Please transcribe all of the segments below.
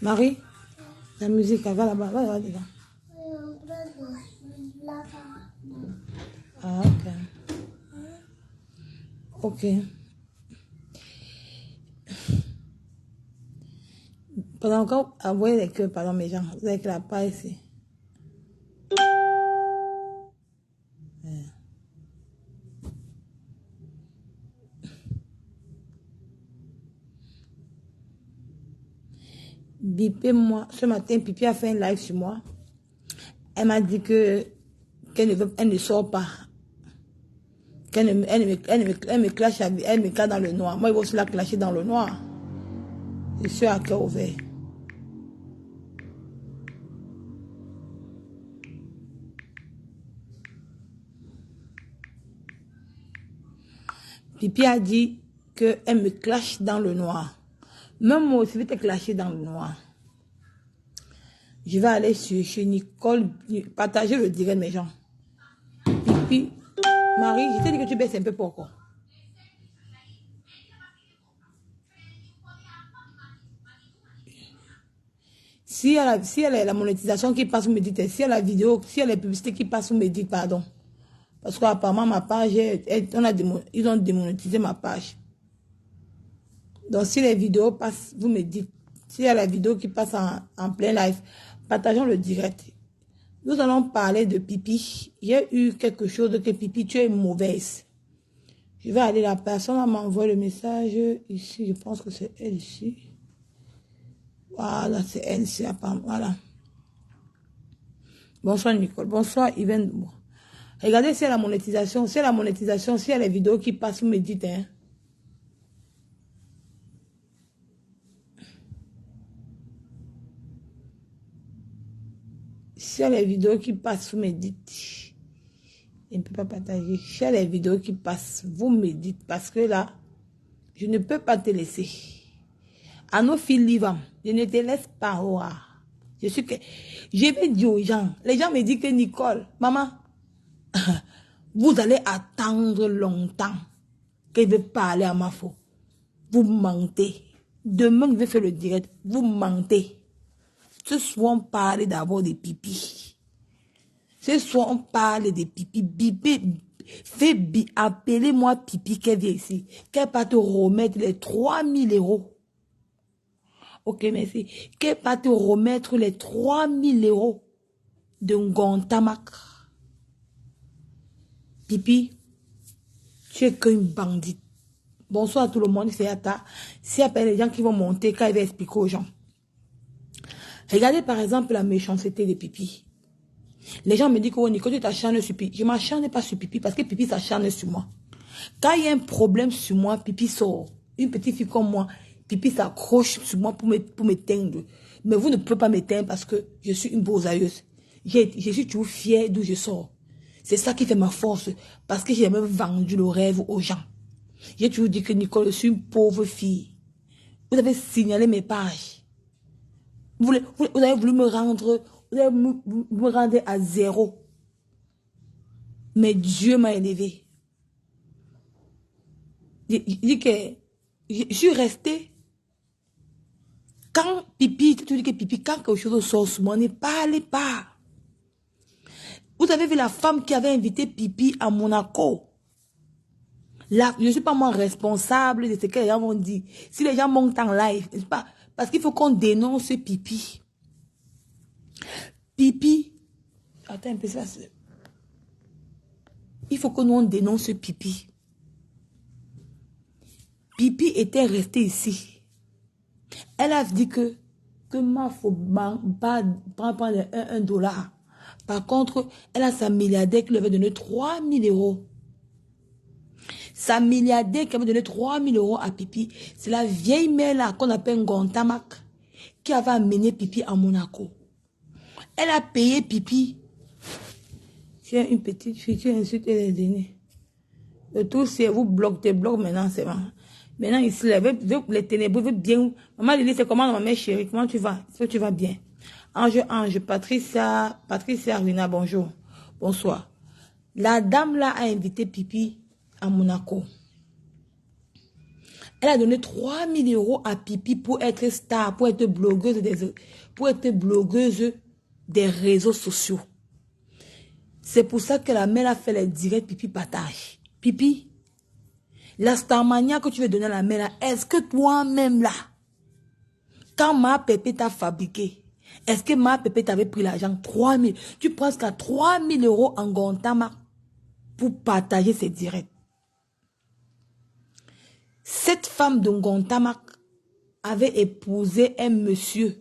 Marie, la musique, elle va là-bas, va là-bas, dedans. Ah, ok. Ok. Pendant qu'on envoie les cœurs, pardon, mes gens, vous avez que la pas ici. Bipez-moi. Ce matin, Pipi a fait un live sur moi. Elle m'a dit que elle ne sort pas. Elle me clash, elle me clash dans le noir. Moi, il va aussi la clasher dans le noir. Je suis à cœur ouvert. Pipi a dit qu'elle me clash dans le noir. Même moi aussi, je vais te clasher dans le noir. Je vais aller chez Nicole, partager le direct, mes gens. Pipi, Marie, je t'ai dit que tu baisses un peu pourquoi. Si elle a la monétisation qui passe ou médite, si elle a la vidéo, si elle a la publicité qui passe ou médite, pardon. Parce qu'apparemment, ma page, ils ont démonétisé ma page. Donc, si les vidéos passent, vous me dites, s'il y a la vidéo qui passe en plein live, partageons le direct. Nous allons parler de Pipi. Il y a eu quelque chose de que Pipi, tu es mauvaise. Je vais aller, la personne m'envoie le message ici. Je pense que c'est elle ici. Voilà, c'est elle ici, apparemment. Voilà. Bonsoir Nicole. Bonsoir Yvaine. Regardez si elle a la monétisation. Si elle a la monétisation, si elle a les vidéos qui passent, vous me dites, hein. Si elle a les vidéos qui passent, vous me dites. Je ne peux pas partager. Si elle a les vidéos qui passent, vous me dites. Parce que là, je ne peux pas te laisser. À nos filles livres, je ne te laisse pas voir. Je vais dire aux gens. Les gens me disent que Nicole, maman, vous allez attendre longtemps que je vais parler à ma faute. Vous mentez. Demain, je vais faire le direct. Vous mentez. Ce soir, on parle d'abord des pipis. Ce soir, on parle des pipis. Appelez-moi Pipi qu'elle vient ici. Qu'elle va te remettre les 3000 euros. Ok, merci. Qu'elle va te remettre les 3000 euros de Ngontamak. Pipi, tu es qu'une bandite. Bonsoir à tout le monde, c'est Yata. Si appelle les gens qui vont monter, quand il va expliquer aux gens. Regardez par exemple la méchanceté de Pipi. Les gens me disent que oh, Nico, tu t'acharnes sur Pipi. Je ne m'acharne pas sur Pipi parce que Pipi s'acharne sur moi. Quand il y a un problème sur moi, Pipi sort. Une petite fille comme moi, Pipi s'accroche sur moi pour m'éteindre. Mais vous ne pouvez pas m'éteindre parce que je suis une boursailleuse. Je suis toujours fière d'où je sors. C'est ça qui fait ma force. Parce que j'ai même vendu le rêve aux gens. J'ai toujours dit que Nicole, je suis une pauvre fille. Vous avez signalé mes pages. Vous avez voulu me rendre, me rendre à zéro. Mais Dieu m'a élevé. Je dis que je suis restée. Quand Pipi, tu dis que Pipi, quand quelque chose sort sur moi, ne parlez pas. Vous avez vu la femme qui avait invité Pipi à Monaco. Là, je ne suis pas moi responsable de ce que les gens vont dire. Si les gens montent en live, n'est-ce pas? Parce qu'il faut qu'on dénonce Pipi. Pipi. Attends un peu, ça. Il faut que nous on dénonce Pipi. Pipi était restée ici. Elle a dit que moi, il faut pas prendre un dollar. Par contre, elle a sa milliardaire qui lui avait donné 3000 euros. Sa milliardaire qui avait donné 3000 euros à Pipi, c'est la vieille mère là qu'on appelle Ngontamak qui avait amené Pipi à Monaco. Elle a payé Pipi. Tu es une petite fille, tu insultes les aînés. Le tout, c'est vous bloquez, maintenant, c'est bon. Maintenant, ici, les ténébreux, bien. Maman Lily, c'est comment, ma mère chérie? Comment tu vas? Est-ce que tu vas bien? Ange, Patricia, Rina, bonjour. Bonsoir. La dame là a invité Pipi à Monaco. Elle a donné 3000 € à Pipi pour être star, pour être blogueuse des réseaux sociaux. C'est pour ça que la mère a fait les directs Pipi partage. Pipi, la starmania que tu veux donner à la mère, est-ce que toi-même là, quand ma pépé t'a fabriqué, est-ce que ma pépé t'avait pris l'argent 3000? Tu penses qu'à 3000 € en Gontama pour partager ses directs. Cette femme de Gontama avait épousé un monsieur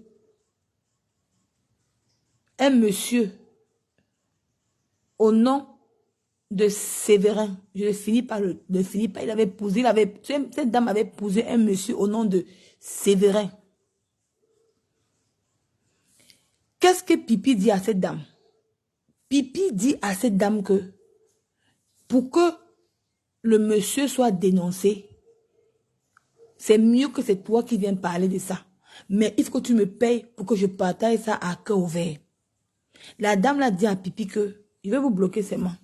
au nom de Séverin. Je ne finis pas, il avait épousé, cette dame avait épousé un monsieur au nom de Séverin. Qu'est-ce que Pipi dit à cette dame? Pipi dit à cette dame que pour que le monsieur soit dénoncé, c'est mieux que c'est toi qui viens parler de ça. Mais il faut que tu me payes pour que je partage ça à cœur ouvert. La dame l'a dit à Pipi que, je vais vous bloquer ses mains.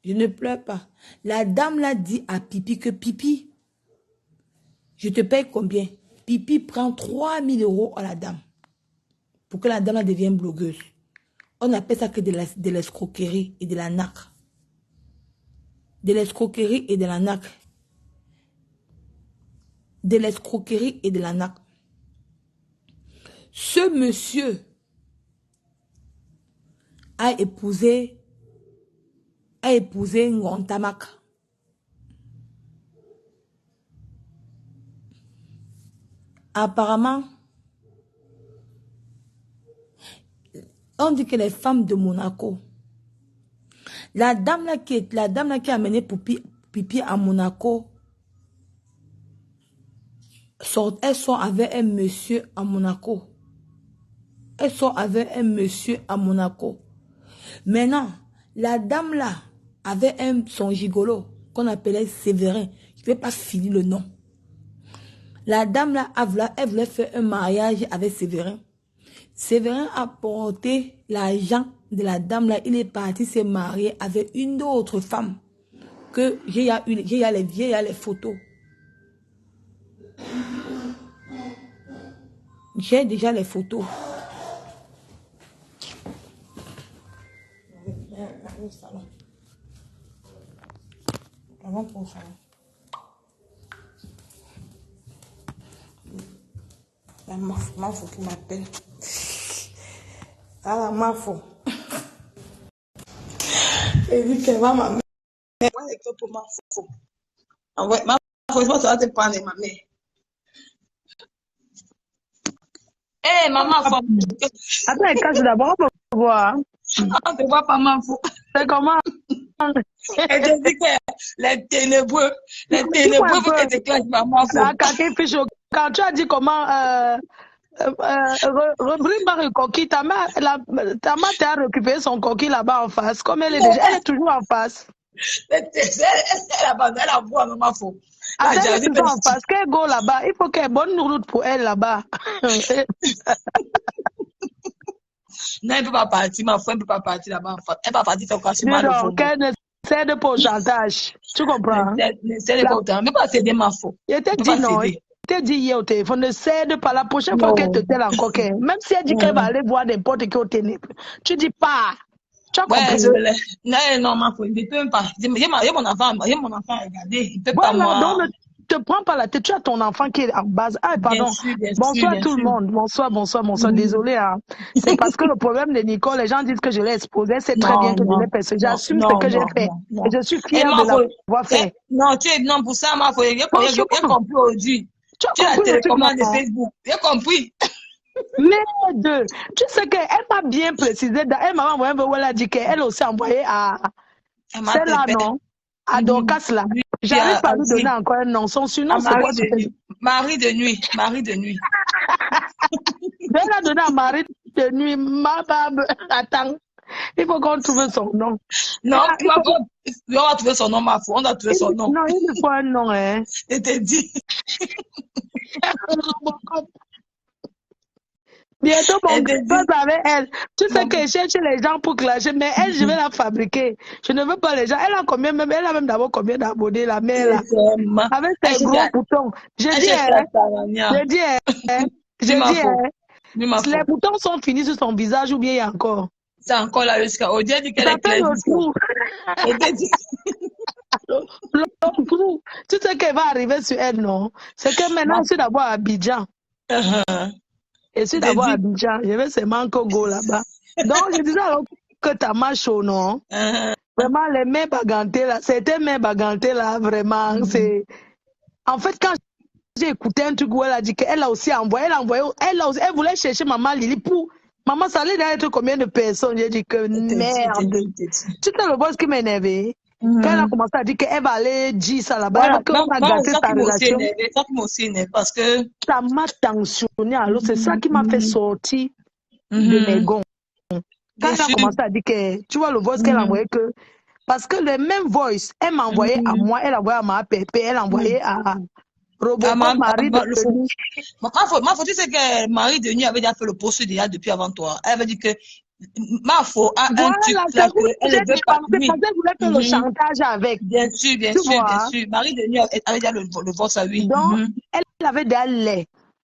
Je ne pleure pas. La dame l'a dit à Pipi que, Pipi, je te paye combien? Pipi prend 3000 € à la dame pour que la dame la devienne blogueuse. On appelle ça que de l'escroquerie et de la nacre. De l'escroquerie et de la nacre. De l'escroquerie et de la nacre. Ce monsieur a épousé Ngontamak. Apparemment, on dit que les femmes de Monaco, la dame là qui a amené Pipi à Monaco, elle sort avec un monsieur à Monaco. Elle sort avec un monsieur à Monaco. Maintenant, la dame là avait son gigolo qu'on appelait Séverin. Je ne vais pas finir le nom. La dame là, elle voulait faire un mariage avec Séverin. Séverin a porté l'argent de la dame là. Il est parti se marier avec une autre femme. Que j'ai les photos. J'ai déjà les photos. Au salon. Avant pour le salon. La Mafo qui m'appelle. Ah, la Mafo. Elle dit qu'elle va m'amener. Moi, j'ai que pour Mafo. Ah ouais, Mafo, je pense que tu vas te prendre ma mère. Eh, maman, faut... Attends, cache d'abord, on peut voir. On ne te voit pas, maman. C'est comment? Elle te dit que les ténébreux vont te déclencher, maman. Quand tu as dit comment Marie Coquille, ta mère t'a récupéré son coquille là-bas en face. Comme elle est toujours en face. Elle a voix, maman. Elle est toujours en face. Qu'elle go là-bas, il faut qu'elle ait bonne route pour elle là-bas. Non, elle ne peut pas partir, ma foi, elle ne peut pas partir là-bas. Elle va partir faire quoi sur ma donc, qu'elle ne cède pas au chantage. Tu comprends? Ne cède pas au chantage. Mais pas céder, ma foi. Je t'ai dit non. Je t'ai dit hier au téléphone, ne cède pas. La prochaine fois qu'elle te telle encore, même si elle dit qu'elle va aller voir n'importe qui au téléphone, tu dis pas. Tu as compris? Non, ma foi, il ne peut pas. J'ai mon enfant à regarder. Il ne peut pas moi. Donc, ne te prends pas la tête. Tu as ton enfant qui est en base. Ah, pardon. Bonsoir tout le monde. Bonsoir. Désolé. Hein. C'est parce que le problème de Nicole, les gens disent que je l'ai exposé. C'est très bien que je l'ai fait. J'assume ce que j'ai fait. Et je suis fière de l'avoir fait. Non, pour ça, ma foi, j'ai compris aujourd'hui. Tu as télécommande de Facebook. J'ai compris. Merde. Tu sais qu'elle m'a bien précisé. Elle m'a envoyé un elle a dit qu'elle aussi envoyé à celle-là, non? À Dorcas là. J'arrive pas à lui donner encore un nom. Son surnom, c'est quoi? Marie de nuit. Elle a donné à Marie de nuit. Ma babe. Attends. Il faut qu'on trouve son nom. Non, on va trouver son nom, ma foi. On doit trouver son nom. Non, il faut un nom, hein. Je te dis. Bientôt, mon Elle gars te dit, passe avec elle. Tu sais mon- qu'elle cherche les gens pour clasher, mais elle, je vais la fabriquer. Je ne veux pas les gens. Elle a même d'abord combien d'abonnés, la mère, là, sincèrement, avec elle ses cherche gros boutons. elle cherche la tarania. Je dis, Dis je ma dis, faute. Dis ma les faute. boutons sont finis sur son visage ou bien il y a encore. C'est encore là jusqu'à. On dit qu'elle Ça est fait claire le jusqu'à. trou. Elle te dit. Le trou. Tu sais qu'elle va arriver sur elle, non? C'est que maintenant, je suis d'abord à Abidjan. Je suis Elle te d'abord à dit. Abidjan. Je vais seulement encore go là-bas. Donc, je disais alors que ta marche au non? Vraiment, les mains bagantées là, c'était mains bagantées là, vraiment. C'est. En fait, quand j'ai écouté un truc où elle a dit qu'elle a aussi envoyé, elle voulait chercher maman Lily pour. Maman, ça allait être combien de personnes? J'ai dit que merde. Tu sais le boss qui m'a énervé? Quand elle a commencé à dire qu'elle va aller dire ça là-bas, Voilà, qu'on a moi, gâté ça sa qui m'a aussi relation, énervé, ça qui m'a aussi énervé parce que. ça m'a tensionné. Alors, c'est ça qui m'a fait sortir de mes gonds. Quand Bien elle a sûr. commencé à dire que, tu vois, le voice qu'elle a envoyé que. Parce que le même voice, elle m'a envoyé à moi, elle a envoyé à ma pépé, elle a envoyé à Robocop, Marie de Denis. Ma faute, c'est que Marie Denis avait déjà fait le post déjà depuis avant toi. Elle avait dit que ma faute a un truc Voilà, là c'est vous qu'elle j'ai ne veut pas. dépensé Oui. parce qu'elle voulait faire le chantage avec. Bien sûr, bien Tu sûr, bien vois. sûr. Marie Denis avait déjà le vote à lui. Donc, elle avait déjà lait.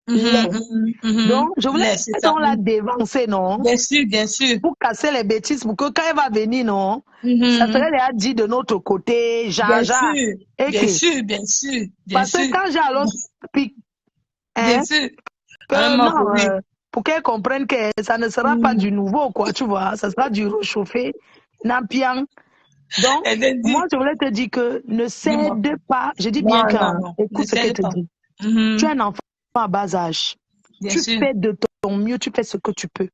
Donc, je voulais C'est ça. donc la dévancer, non? Bien sûr, bien sûr. Pour casser les bêtises, pour que quand elle va venir, non? Ça serait déjà dit de notre côté, Bien Jaja. sûr, bien sûr, bien sûr, bien Parce que sûr. quand j'ai alors pique, Bien hein, sûr. que Ma non, faute, pour qu'elle comprenne que ça ne sera pas du nouveau, quoi, tu vois, ça sera du réchauffé, nampiang. Donc, Elle te dit. moi, je voulais te dire que ne Dis-moi. cède pas, je dis bien Non, non, qu'un, non. Ne écoute ce qu'elle cède te pas. dit. Tu es un enfant à bas âge. Bien Tu sûr. fais de ton mieux, tu fais ce que tu peux.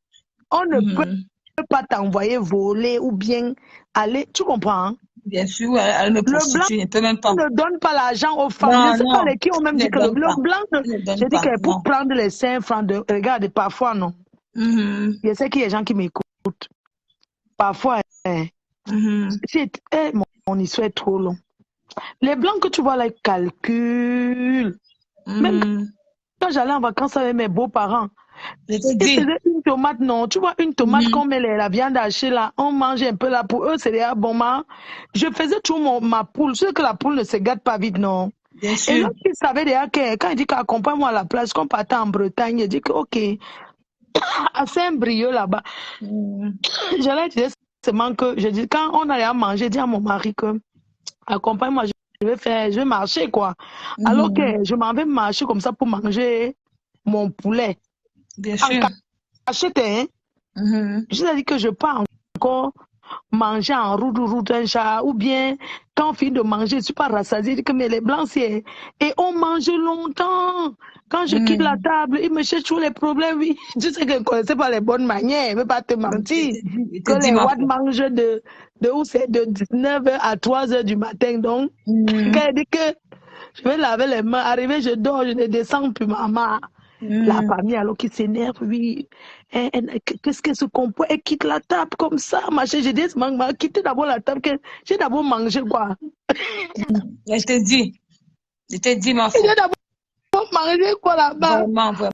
On ne peut pas t'envoyer voler ou bien aller, tu comprends? Hein? Bien sûr, elle me Le blanc prostitue, ne peut même pas. ne donne pas l'argent aux femmes. Non, Je ne sais pas non, les qui ont même ne dit que donne pas. le blanc, Ne j'ai donne dit pas, que pour non. prendre les 5 francs de, regarde, parfois non. Je sais qu'il y a des gens qui m'écoutent. Parfois, mon histoire est trop longue. Les blancs que tu vois là, ils calculent. Même quand j'allais en vacances avec mes beaux-parents, ils faisaient une tomate, non. Tu vois, une tomate qu'on met la viande hachée là, on mange un peu là. Pour eux, c'est déjà bon. Je faisais toujours ma poule. Je sais que la poule ne se gâte pas vite, non. Bien sûr. Et l'autre, il savait déjà que quand il dit qu'accompagne-moi à la plage, qu'on partait en Bretagne, il dit que, ok, à Saint-Brieuc là-bas. J'allais dire seulement que, je dis, quand on allait à manger, j'ai dit à mon mari que, accompagne-moi, je vais marcher, quoi. Alors que je m'en vais marcher comme ça pour manger mon poulet. Bien sûr. Cachette, hein. Je lui ai dit que je pars encore manger en route un chat, ou bien quand on finit de manger, je ne suis pas rassasiée, je dis que mais les blancs, c'est. Et on mange longtemps. Quand je quitte la table, ils me cherchent tous les problèmes. Oui. Je sais que je ne connaissais pas les bonnes manières, je ne vais pas te mentir. Que les Watt mangent de 19h à 3h du matin. Donc, quand elle dit que je vais laver les mains, arrivé, je dors, je ne descends plus, maman. La famille, alors qui s'énerve, oui. Qu'est-ce qu'elle se comprend? Elle quitte la table comme ça, machin. J'ai dit, maman, quittez d'abord la table, j'ai d'abord mangé, quoi. Elle te dit. Je t'ai dit, ma faute. J'ai d'abord mangé, quoi, là-bas. Vraiment, vraiment.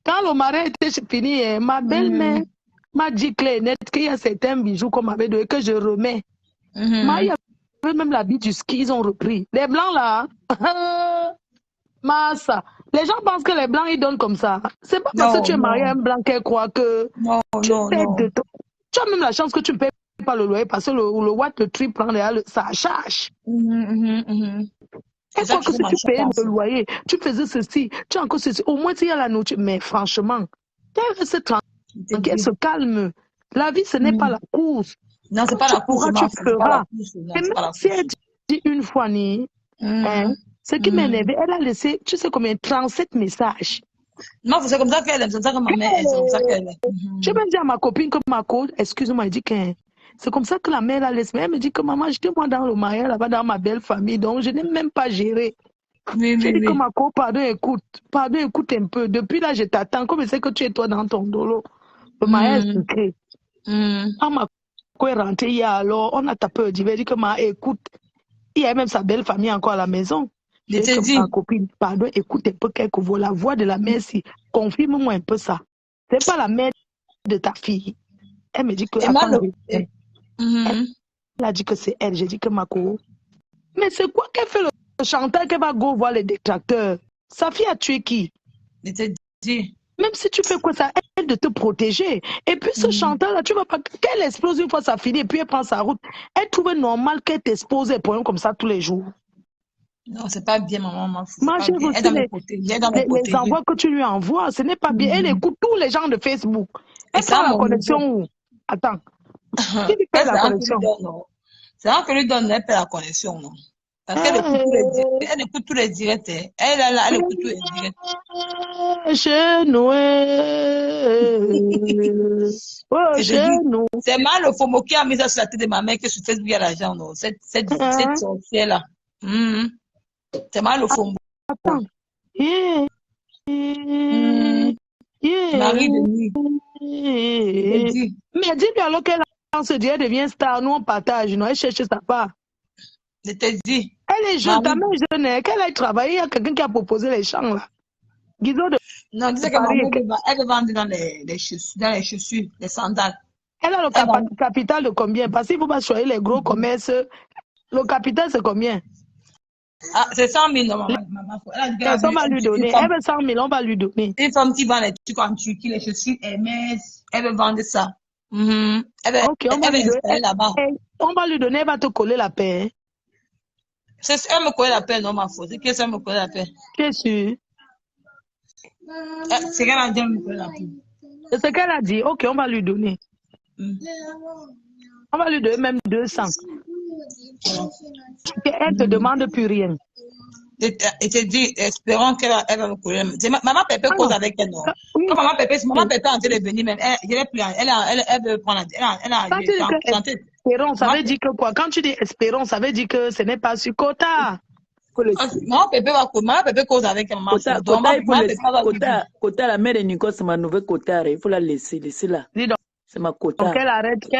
Quand le mariage était fini, ma belle-mère m'a dit clair net qu'il y a certains bijoux qu'on m'avait donné que je remets. Il y avait même l'habit du ski, ils ont repris. Les blancs, là, Massa. Les gens pensent que les blancs, ils donnent comme ça. C'est pas parce que tu es marié à un blanc qu'elle croit que tu paies de ton. Tu as même la chance que tu ne payes pas le loyer parce que le what le trip prend sa charge. Elle croit que si tu payes le loyer, tu faisais ceci, tu as encore ceci. Au moins, il y a la nourriture. Mais franchement, elle reste tranquille, elle se calme. La vie, ce n'est pas la course. Non, c'est pas la course. Tu feras. Et même si elle dit une fois, ce qui m'a énervé, elle a laissé, tu sais combien, 37 messages. Non, c'est comme ça qu'elle aime, c'est comme ça que ma mère est, c'est comme ça qu'elle est. Je vais dire à ma copine que excuse-moi, elle dit que c'est comme ça que la mère la laisse. Mais elle me dit que maman, j'étais moi dans le mariage, là-bas dans ma belle famille, donc je n'ai même pas géré. J'ai dit que ma co, pardon, écoute un peu. Depuis là, je t'attends, comme je sais que tu es toi dans ton dolo. Le mariage est secret. Quand ma co est rentrée hier, alors, on a tapé, je vais dire que écoute, il y a même sa belle famille encore à la maison. Ma copine, pardon, écoute un peu quelques voix. La voix de la mère, si, confirme-moi un peu ça. C'est pas la mère de ta fille. Elle me dit que... Elle a dit que c'est elle. J'ai dit que Mako. Mais c'est quoi qu'elle fait le chanteur qu'elle va go voir les détracteurs? Sa fille a tué qui? Je te dis. Même si tu fais quoi, ça aide de te protéger. Et puis ce chanteur-là, tu vas pas... Qu'elle explose une fois ça finit et puis elle prend sa route. Elle trouve normal qu'elle t'expose des problèmes comme ça tous les jours. Non, c'est pas bien, maman. Moi, j'ai reçu les envois que tu lui envoies. Ce n'est pas bien. Elle écoute tous les gens de Facebook. Elle prend la connexion où? Attends. Qui lui fait la connexion? C'est un que lui donne, elle fait la connexion, non? Parce qu'elle écoute tous les directs. Elle écoute tous les directs. Chez nous. Chez nous. C'est mal le FOMO qui a mis ça sur la tête de ma mère que sur Facebook il y a l'argent, non? Cette sorcière-là. C'est mal le FOMO. Attends. Marie de nuit. Mais dis-lui alors qu'elle se dit, elle devient star, nous on partage, non? Elle cherche sa part. Je te dis. Elle est jeune, ta mère est jeune, qu'elle aille travailler, il y a quelqu'un qui a proposé les champs là. Non, dis que ma mère, elle veut vendre dans les chaussures, les sandales. Elle a le capital de combien? Parce qu'il ne faut pas choisir les gros commerces. Le capital, c'est combien? Ah, c'est 100 000, non, maman. On va lui donner. Elle veut 100 000, on va lui donner. Une femme qui vend les trucs en Turquie, les chaussures Hermès, elle veut vendre ça. Elle va là-bas. On va lui donner, elle va te coller la paix. Elle me colle la paix, non, ma faute. C'est que ça me colle la paix. Qu'est-ce sûr? C'est qu'elle a dit, elle me colle la paix. C'est ce qu'elle a dit. Ok, on va lui donner. On va lui donner même 200. Elle ne te demande plus rien. Et te dis, espérons qu'elle va me coller. Maman Pépé cause avec elle, non? Quand maman Pépé est en train de venir même, elle veut prendre espérons, ça veut dire que quoi? Quand tu dis espérons, ça veut dire que ce n'est pas sur quota. Maman Pépé cause avec elle, maman. Quota, la mère de Nicole, c'est ma nouvelle quota. Il faut la laisser là. Dis donc. C'est ma quota. Donc qu'elle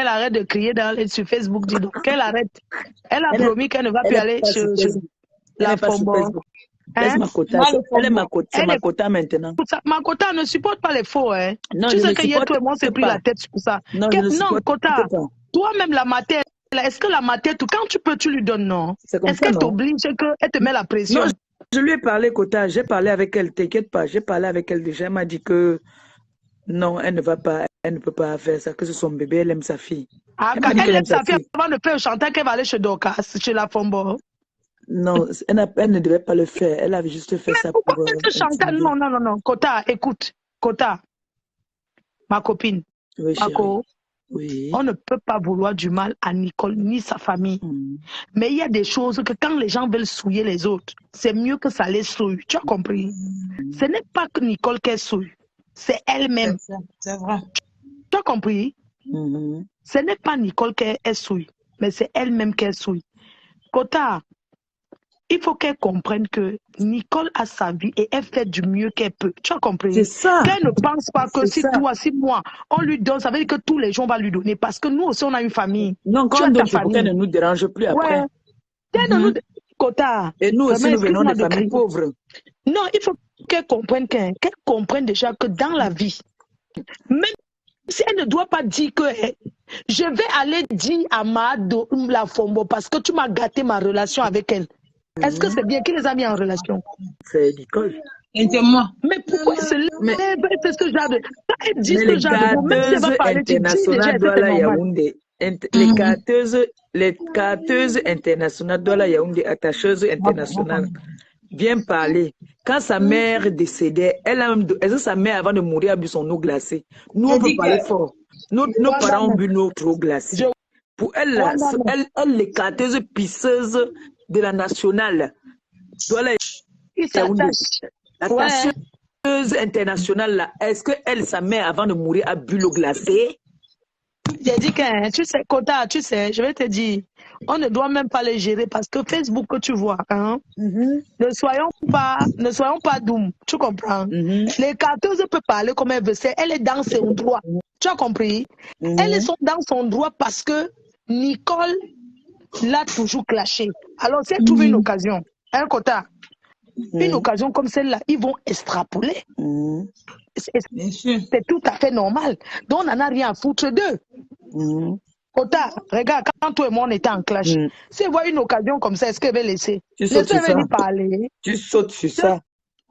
arrête de crier sur Facebook, dis donc. Qu'elle arrête. Elle a promis qu'elle ne va plus aller sur la Fombo. Elle est ma quota maintenant. Ma quota ne supporte pas les faux. Hein. Non, tu sais que hier, tout le monde s'est pris la tête pour ça. Non, quota. Toi-même, la matière, est-ce que la matière, quand tu peux, tu lui donnes, non? Est-ce qu'elle t'oblige, qu'elle te met la pression? Non, je lui ai parlé, quota. J'ai parlé avec elle, t'inquiète pas. J'ai parlé avec elle déjà. Elle m'a dit que non, elle ne va pas, elle ne peut pas faire ça, que c'est son bébé, elle aime sa fille. Ah, quand elle aime sa fille, avant de faire le chanteur, qu'elle va aller chez Dorcas, chez la Fombo. Non, elle ne devait pas le faire. Elle avait juste fait ça pour... Pourquoi elle chanteur? Non. Kota, écoute. Kota, ma copine. Oui, Mako, oui. On ne peut pas vouloir du mal à Nicole ni sa famille. Mais il y a des choses que quand les gens veulent souiller les autres, c'est mieux que ça les souille. Tu as compris? Ce n'est pas que Nicole qu'elle souille. C'est elle-même. C'est vrai. Tu as compris? Ce n'est pas Nicole qu'elle souille, mais c'est elle-même qu'elle souille. Kota, il faut qu'elle comprenne que Nicole a sa vie et elle fait du mieux qu'elle peut. Tu as compris? C'est ça. Qu'elle ne pense pas que si moi, on lui donne, ça veut dire que tous les gens vont lui donner. Parce que nous aussi, on a une famille. Non, quand on donne, qu'elle ne nous dérange plus après. Ouais. Kota. Et nous aussi, nous venons de familles pauvres. Non, il faut qu'elle comprenne déjà que dans la vie, même si elle ne doit pas dire que je vais aller dire à la Fombo parce que tu m'as gâté ma relation avec elle. Est-ce que c'est bien? Qui les a mis en relation? C'est Nicole. Et c'est moi. Mais pourquoi se lève? C'est ce genre de... Elle dit ce genre de... Même si elle va parler, tu dis déjà, c'est Yaoundé. Les carteuses internationales Douala Yaoundé, attacheuses internationales, viennent parler. Quand sa mère décédait, est-ce que sa mère, avant de mourir, a bu son eau glacée? Nous, on peut parler fort. Nos parents ont bu notre eau glacée. Pour elle, les carteuses pisseuses de la nationale. La tasseuse internationale, là, est-ce qu'elle, sa mère, avant de mourir, a bu l'eau glacée? J'ai dit que, tu sais, Kota, tu sais, je vais te dire, on ne doit même pas les gérer parce que Facebook que tu vois, hein, ne soyons pas doux, tu comprends? Les carteuses peuvent parler comme elles veulent, elle est dans son droit, tu as compris? Elles sont dans son droit parce que Nicole l'a toujours clashé. Alors, si elle trouve une occasion, hein, Kota, une occasion comme celle-là, ils vont extrapoler. C'est tout à fait normal. Donc, on n'en a rien à foutre d'eux. Kota, regarde, quand toi et moi on était en clash, si elle voit une occasion comme ça, est-ce qu'elle va laisser? Laissez-elle lui parler. Tu sautes sur ça.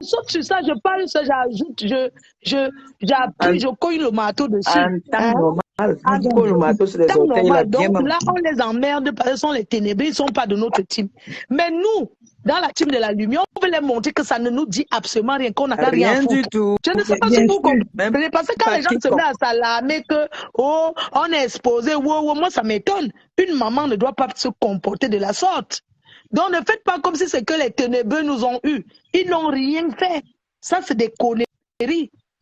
Je saute sur ça, je parle ça, j'ajoute, j'appuie, je cogne le marteau dessus. En temps normal. En cogne le marteau sur les orteils. Donc là, on les emmerde parce qu'ils sont les ténébreux, ils ne sont pas de notre team. Mais nous, dans la team de la lumière, on veut les montrer que ça ne nous dit absolument rien, qu'on n'a rien à foutre. Du tout. Je ne sais pas si vous comprenez. Parce que quand les gens se mettent à s'alarmer que, oh, on est exposé, moi ça m'étonne. Une maman ne doit pas se comporter de la sorte. Donc ne faites pas comme si c'est que les ténébreux nous ont eu. Ils n'ont rien fait. Ça, c'est des conneries.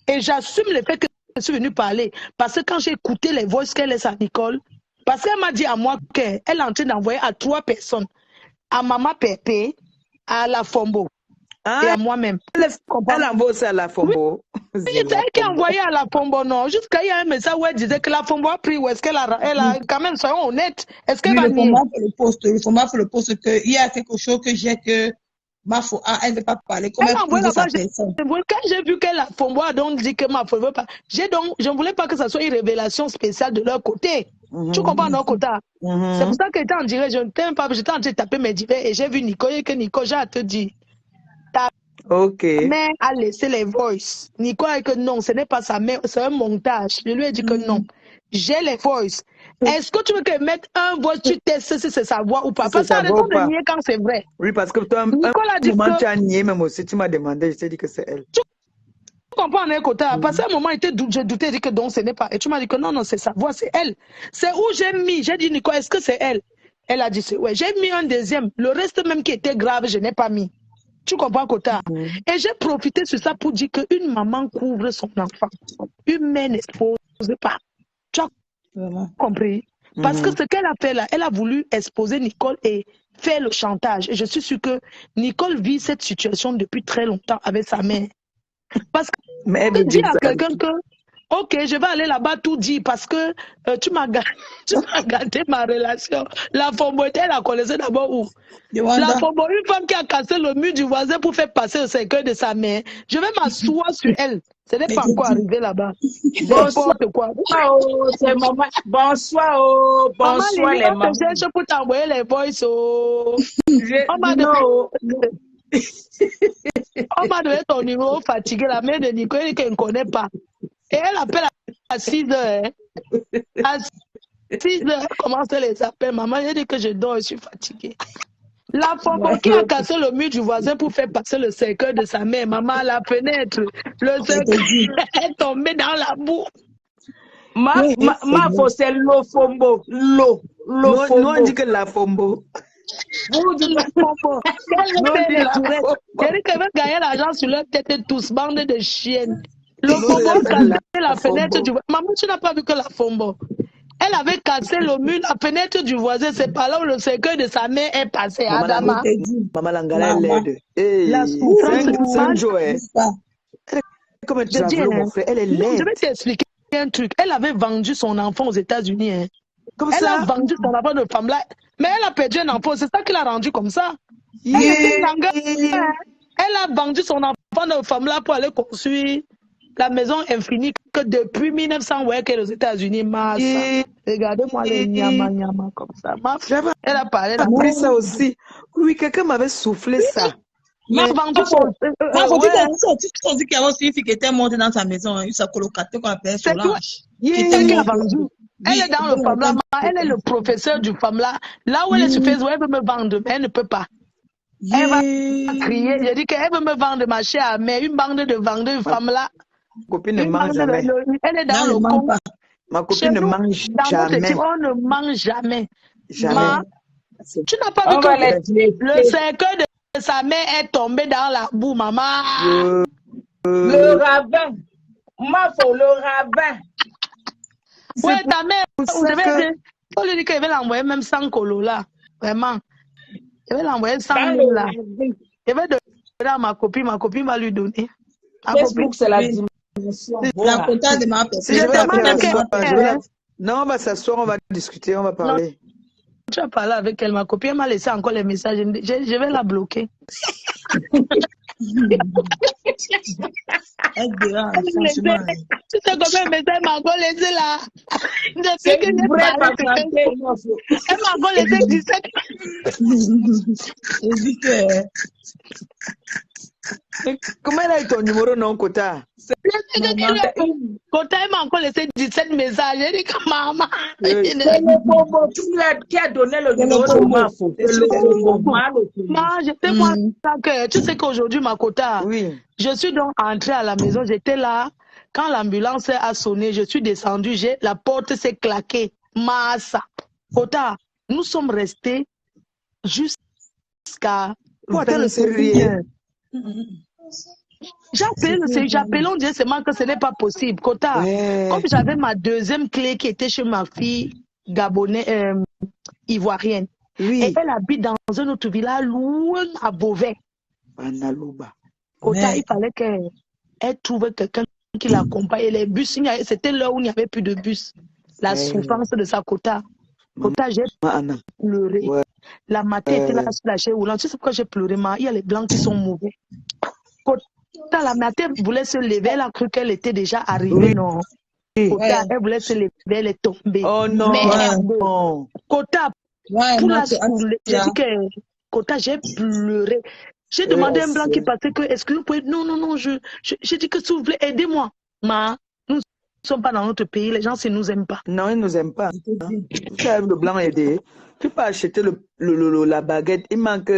Et j'assume le fait que je suis venue parler. Parce que quand j'ai écouté les voix qu'elle laisse à Nicole, parce qu'elle m'a dit à moi qu'elle est en train d'envoyer à 3 personnes. À Maman Pépé, à la Fombo et à moi-même. Elle envoie ça à la Fombo. Oui, c'est elle qui a envoyé à la Fombo, non. Jusqu'à il y a un message où elle disait que la Fombo a pris, ou est-ce qu'elle a quand même, soyons honnêtes, est-ce qu'elle va nier? Le format fait le poste qu'il y a quelque chose que j'ai que ma Fombo, elle ne veut pas parler. Comment elle prouve sa personne? Quand j'ai vu que la Fombo a donc dit que ma Fombo ne veut pas, je ne voulais pas que ça soit une révélation spéciale de leur côté. Tu comprends, non, Kota? C'est pour ça que j'étais en direct, je ne t'aime pas, j'étais en train de taper mes divers et j'ai vu Nicole et que Nicole, j'ai à te dire. Ok. Mais a laissé les voices. Nicole a dit que non, ce n'est pas sa mère, c'est un montage. Je lui ai dit que non. J'ai les voices. Est-ce que tu veux que mette un voice, tu testes si c'est sa voix ou pas? Parce que ça a raison de nier quand c'est vrai. Oui, parce que toi, Nicole a dit que... tu as nié même aussi, tu m'as demandé, je t'ai dit que c'est elle. Tu comprends, Kota? Parce qu'à un moment, je doutais, j'ai dit que non, ce n'est pas. Et tu m'as dit que non, c'est sa voix, c'est elle. C'est où j'ai mis, j'ai dit, Nicole, est-ce que c'est elle? Elle a dit, ouais. J'ai mis un deuxième. Le reste même qui était grave, je n'ai pas mis. Tu comprends, Kota? Et j'ai profité sur ça pour dire qu'une maman couvre son enfant. Une mère n'expose pas. Tu as compris? Parce que ce qu'elle a fait là, elle a voulu exposer Nicole et faire le chantage. Et je suis sûre que Nicole vit cette situation depuis très longtemps avec sa mère. Parce que tu dis à quelqu'un que ok, je vais aller là-bas tout dire parce que tu m'as gâté ma relation. La Fombo, elle la connaissait d'abord où? La Fombo, une femme qui a cassé le mur du voisin pour faire passer le cercueil de sa mère. Je vais m'asseoir sur elle. Ce n'est pas encore arrivé là-bas. Bonsoir. Quoi. C'est maman. Bonsoir, bonsoir les mamans. Je cherche pour t'envoyer les voices. On m'a donné ton numéro fatigué, la mère de Nicole qu'elle ne connaît pas. Et elle appelle à 6 heures. À 6 heures, elle commence à les appeler. Maman, j'ai dit que je dors, je suis fatiguée. La femme qui a cassé le mur du voisin pour faire passer le cercueil de sa mère, maman à la fenêtre, le cercueil est tombé dans la boue. Ma fausse, c'est l'eau Fombo. L'eau Fombo. Nous, on dit que la Fombo. Vous dites la Fombo. Elle dit qu'elle veut gagner l'argent sur leur tête et tous, bande de chiennes. Le Fombo a cassé la fenêtre du voisin. Maman, tu n'as pas vu que la Fombo. Elle avait cassé le mur, la fenêtre du voisin. C'est par là où le cercueil de sa mère est passé. Adama. Maman Langala est laide. La souffrance Comment tu as vu mon frère? Elle est laide. Je vais t'expliquer un truc. Elle avait vendu son enfant aux États-Unis. Hein. Elle a vendu son enfant de femme là. Mais elle a perdu un enfant. C'est ça qui l'a rendu comme ça. Elle a vendu son enfant de femme là pour aller construire la maison infinie que depuis 1900 ouais qu'elle est aux États-Unis. Regardez-moi les nyama comme ça. Elle a parlé. Elle a pris ça aussi. Oui, quelqu'un m'avait soufflé ça. Elle a vendu son. Tu dis qu'il y avait aussi une fille qui était montée dans sa maison, sa colocataire qu'on appelait Solange. Elle a vendu. Elle est dans le Femme là. Elle est le professeur du Femme là. Là où elle est sur Facebook, elle veut me vendre, mais elle ne peut pas. Elle va crier. Je dis qu'elle veut me vendre ma chère, mais une bande de vendeurs femmes là. Ma copine ne mange jamais. Elle est dans le con. Ma copine ne mange jamais. On ne mange jamais. Jamais. Tu n'as pas vu que le cercueil de sa mère est tombé dans la boue, maman. Le ravin. Le ravin. Oui, ta mère, on lui dit qu'elle va l'envoyer même sans colo là. Vraiment. Elle va l'envoyer 100 000 là. Elle va donner à ma copine va lui donner. Facebook, c'est la dimension. La comptable de ma personne. Non, on va s'asseoir, on va discuter, on va parler. tu as parlé avec elle, ma copine, elle m'a laissé encore les messages. Je vais la bloquer. Elle dira, franchement. Tu sais combien de messages elle m'a encore laissé là? C'est Depuis que j'ai vrai, parlé, elle m'a encore laissé 17. Elle dit que... Comment elle a eu ton numéro, non, Kota? Kota, elle m'a encore laissé 17 messages. Elle dit que maman. C'est le Pombo qui a donné le numéro de Mafo. C'est le Pombo. Moi, j'étais moi. Tu sais qu'aujourd'hui, ma Kota, oui. Je suis donc entrée à la maison. J'étais là. Quand l'ambulance a sonné, je suis descendue. La porte s'est claquée. Massa. Kota, nous sommes restés jusqu'à 21h. J'appelais, on disait seulement que ce n'est pas possible. Kota, comme j'avais ma deuxième clé qui était chez ma fille gabonaise, ivoirienne, et elle habite dans un autre village loin à Beauvais. Kota, il fallait qu'elle trouve quelqu'un qui l'accompagne. Et les bus, c'était l'heure où il n'y avait plus de bus. La souffrance de sa Kota. Kota, j'ai pleuré. La matin était là sur la chaise roulante. Tu sais pourquoi j'ai pleuré, il y a les blancs qui sont mauvais. Kota, la matin voulait se lever, elle a cru qu'elle était déjà arrivée, non. Kota, elle voulait se lever, elle est tombée. Oh non. Merde. Kota, pour la soulever, j'ai dit que Kota, j'ai pleuré. J'ai demandé à un blanc qui passait que, est-ce que vous pouvez... Non, j'ai dit que s'il vous plaît, aidez-moi. Nous ne sommes pas dans notre pays, les gens ne nous aiment pas. Non, ils ne nous aiment pas. Tu as le blanc aidé. Tu peux acheter la baguette, il manque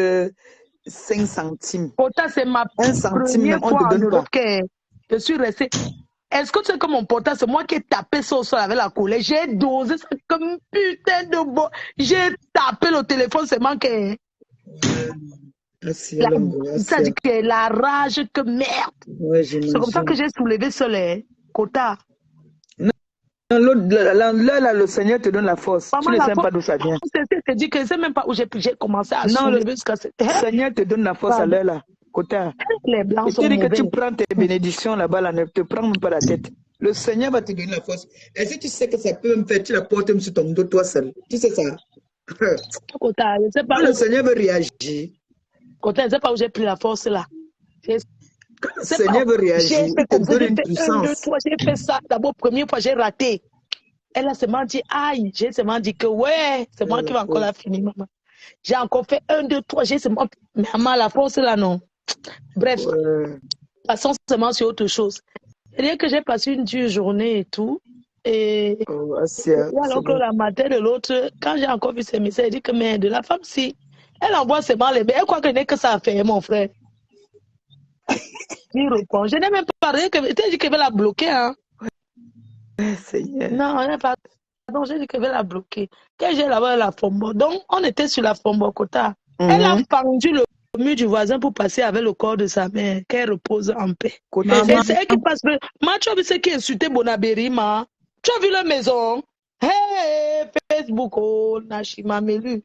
5 centimes. Kota, c'est ma première fois en Europe que je suis restée. Est-ce que tu sais que mon portable, c'est moi qui ai tapé ça au sol avec la colère. J'ai dosé ça comme putain de beau. J'ai tapé le téléphone, c'est moi qui... Ça dit que la rage, que merde. C'est comme ça que j'ai soulevé cela, Kota. Là, le Seigneur te donne la force. Tu ne sais pas d'où ça vient. C'est dit que je ne sais même pas où j'ai commencé à soulever jusqu'à cette... Le Seigneur te donne la force à l'heure là, Kota. Les blancs sont mauvais. que tu prends tes bénédictions là-bas, là, ne te prends même pas la tête. Le Seigneur va te donner la force. Est-ce que tu sais que ça peut me faire, tu la portes sur ton dos toi seul? Tu sais ça? Kota, je ne sais pas. Quand le Seigneur veut réagir. Kota, je ne sais pas où j'ai pris la force là. Quand le Seigneur veut réagir, il te donne une puissance. J'ai fait ça. D'abord, première fois, j'ai raté. Elle a seulement dit, aïe, j'ai seulement dit que ouais, c'est moi qui vais encore la finir, maman. J'ai encore fait 1, 2, 3, j'ai seulement, maman, la force là, non. Bref, passons seulement sur autre chose. C'est-à-dire que j'ai passé une dure journée et tout. Et alors que la matin de l'autre, quand j'ai encore vu ces messages, elle dit que, mais de la femme, si, elle envoie seulement les mails, elle croit qu'elle n'est que ça à faire, mon frère. Il répond, je n'ai même pas parlé, tu as dit qu'elle va la bloquer, hein. Non, elle n'a pas. Donc, j'ai dit qu'elle va la bloquer. Quand j'ai là-bas la Fombo, donc on était sur la Fombo Kota. Elle a pendu le mur du voisin pour passer avec le corps de sa mère, qu'elle repose en paix. Et c'est elle qui passe. Ma, tu as vu ce qui insultait Bonabéry, ma? Tu as vu la maison? Hey, Facebook, oh, Nashima Melu.